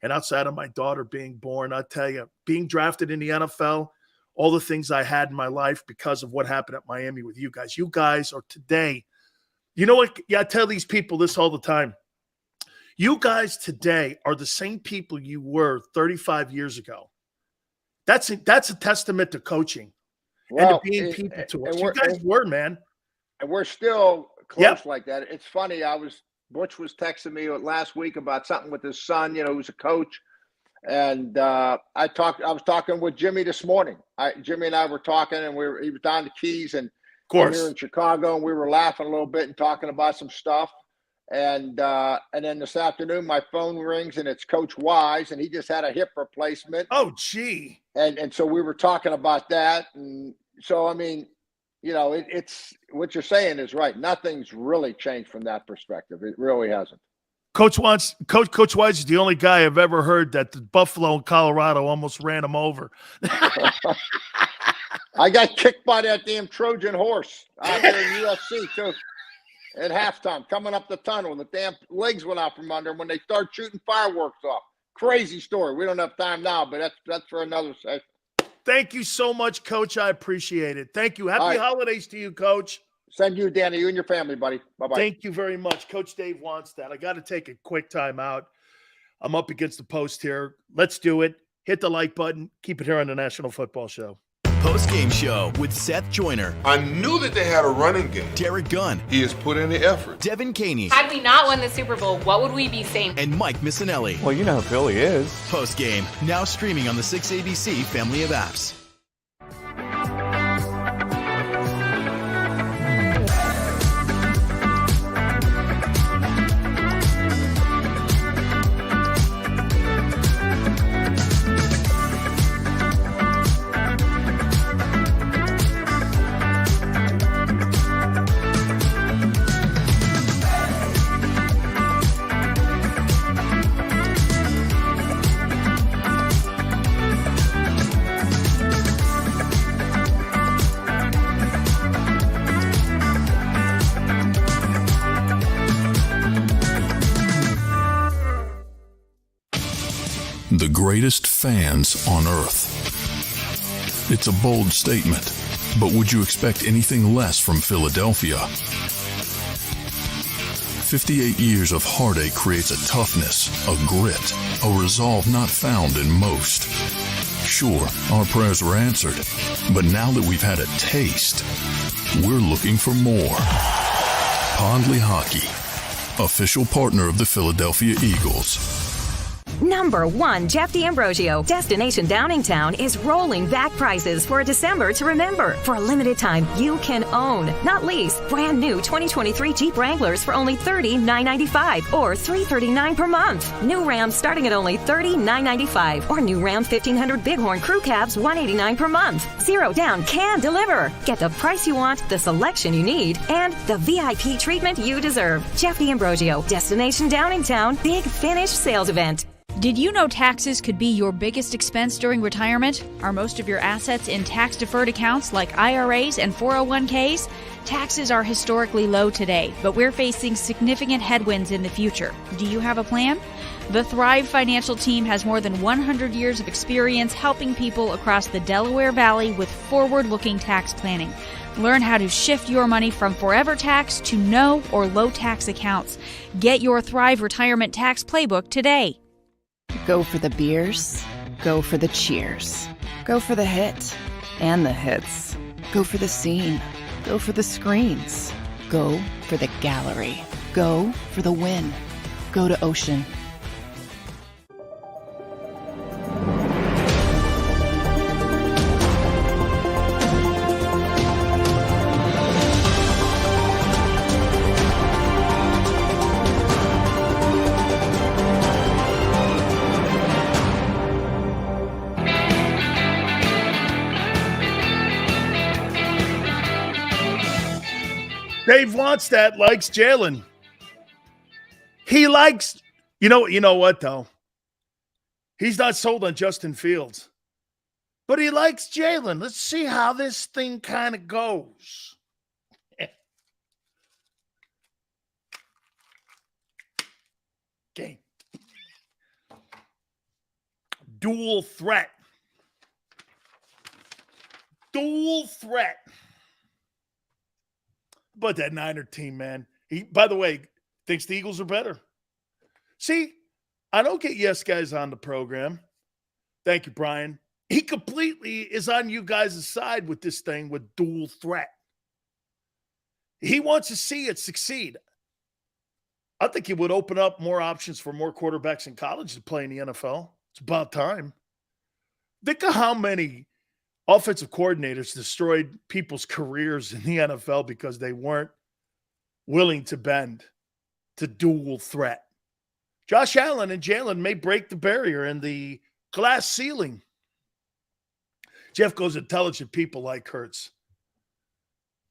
and outside of my daughter being born. I tell you, being drafted in the NFL, all the things I had in my life because of what happened at Miami with you guys. You guys are today. You know what? Yeah, I tell these people this all the time. You guys today are the same people you were 35 years ago. That's a testament to coaching and to being people to us. You guys were, man. And we're still close like that. It's funny. Butch was texting me last week about something with his son, you know, who's a coach. And I was talking with Jimmy this morning. Jimmy and I were talking, and he was down the Keys, and of course, we were in Chicago, and we were laughing a little bit and talking about some stuff. And then this afternoon, my phone rings, and it's Coach Wise, and he just had a hip replacement. Oh, gee. And so we were talking about that. And so, I mean, you know, it's what you're saying is right. Nothing's really changed from that perspective. It really hasn't. Coach Wise is the only guy I've ever heard that the Buffalo and Colorado almost ran him over. I got kicked by that damn Trojan horse out there in UFC, too. At halftime, coming up the tunnel, the damn legs went out from under him when they start shooting fireworks off. Crazy story. We don't have time now, but that's for another session. Thank you so much, Coach. I appreciate it. Thank you. Happy holidays to you, Coach. Send you, Danny, you and your family, buddy. Bye-bye. Thank you very much. Coach Dave wants that. I got to take a quick time out. I'm up against the post here. Let's do it. Hit the like button. Keep it here on the National Football Show. Postgame show with Seth Joyner. I knew that they had a running game. Derek Gunn. He has put in the effort. Devin Caney. Had we not won the Super Bowl, what would we be saying? And Mike Missinelli. Well, you know who Philly is. Postgame, now streaming on the 6ABC family of apps. The greatest fans on earth. It's a bold statement, but would you expect anything less from Philadelphia? 58 years of heartache creates a toughness, a grit, a resolve not found in most. Sure, our prayers were answered, but now that we've had a taste, we're looking for more. Pondley Hockey, official partner of the Philadelphia Eagles. Number 1, Jeff D'Ambrosio. Destination Downingtown is rolling back prices for December to remember. For a limited time, you can own, not lease, brand new 2023 Jeep Wranglers for only $30,995 or $339 per month. New Rams starting at only $30,995 or new Ram 1500 Bighorn Crew Cabs $189 per month. Zero down can deliver. Get the price you want, the selection you need, and the VIP treatment you deserve. Jeff D'Ambrosio, Destination Downingtown, Big Finish Sales Event. Did you know taxes could be your biggest expense during retirement? Are most of your assets in tax-deferred accounts like IRAs and 401ks? Taxes are historically low today, but we're facing significant headwinds in the future. Do you have a plan? The Thrive Financial team has more than 100 years of experience helping people across the Delaware Valley with forward-looking tax planning. Learn how to shift your money from forever tax to no or low tax accounts. Get your Thrive Retirement Tax Playbook today. Go for the beers, go for the cheers, go for the hit and the hits, go for the scene, go for the screens, go for the gallery, go for the win, go to Ocean. Dave Wannstedt likes Jalen. He likes, you know what, though? He's not sold on Justin Fields. But he likes Jalen. Let's see how this thing kind of goes. Game. Dual threat. Dual threat. But that Niner team, man. He, by the way, thinks the Eagles are better. See, I don't get yes guys on the program. Thank you, Brian. He completely is on you guys' side with this thing with dual threat. He wants to see it succeed. I think it would open up more options for more quarterbacks in college to play in the NFL. It's about time. Think of how many offensive coordinators destroyed people's careers in the NFL because they weren't willing to bend to dual threat. Josh Allen and Jalen may break the barrier and the glass ceiling. Jeff goes, intelligent people like Hurts.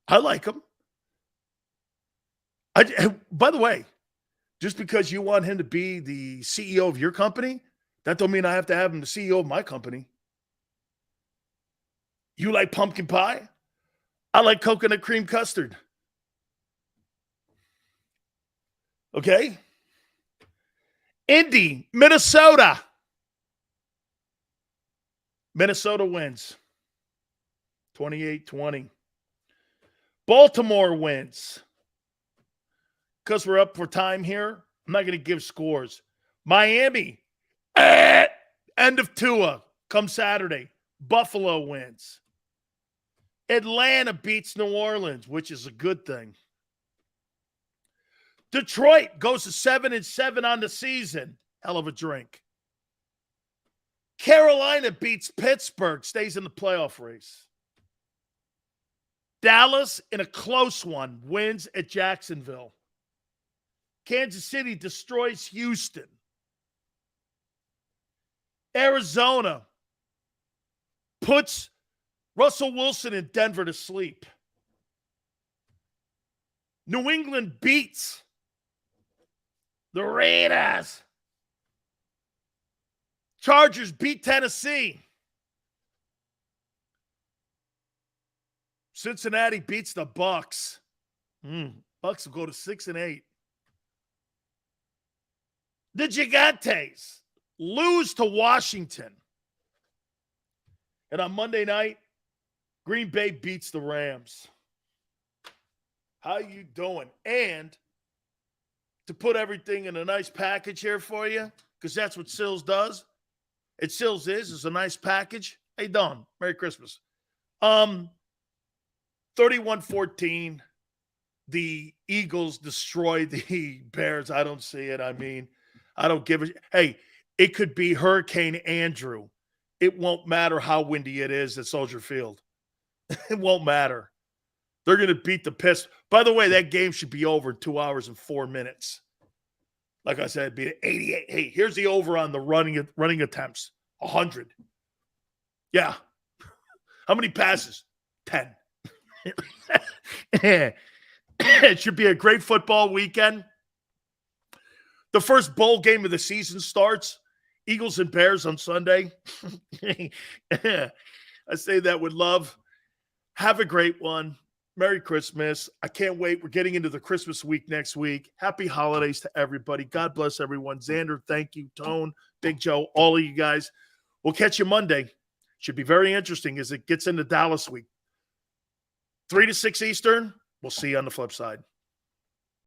I like him. By the way, just because you want him to be the CEO of your company, that don't mean I have to have him the CEO of my company. You like pumpkin pie? I like coconut cream custard. Okay? Indy, Minnesota. Minnesota wins. 28-20. Baltimore wins. Because we're up for time here, I'm not going to give scores. Miami, end of Tua, come Saturday. Buffalo wins. Atlanta beats New Orleans, which is a good thing. Detroit goes to 7-7 on the season. Hell of a drink. Carolina beats Pittsburgh, stays in the playoff race. Dallas, in a close one, wins at Jacksonville. Kansas City destroys Houston. Arizona puts Russell Wilson in Denver to sleep. New England beats the Raiders. Chargers beat Tennessee. Cincinnati beats the Bucks. Bucks will go to 6-8. The Gigantes lose to Washington. And on Monday night, Green Bay beats the Rams. How you doing? And to put everything in a nice package here for you, because that's what Sills does. It Sills is a nice package. Hey, Don, Merry Christmas. 31-14. The Eagles destroyed the Bears. I don't see it. I mean, I don't give a – hey, It could be Hurricane Andrew. It won't matter how windy it is at Soldier Field. It won't matter. They're going to beat the piss. By the way, that game should be over in 2 hours and 4 minutes. Like I said, it'd be 88. Hey, here's the over on the running attempts. 100. Yeah. How many passes? 10. It should be a great football weekend. The first bowl game of the season starts. Eagles and Bears on Sunday. I say that with love. Have a great one. Merry Christmas. I can't wait. We're getting into the Christmas week next week. Happy holidays to everybody. God bless everyone. Xander, thank you. Tone, Big Joe, all of you guys. We'll catch you Monday. Should be very interesting as it gets into Dallas week. 3 to 6 Eastern. We'll see you on the flip side.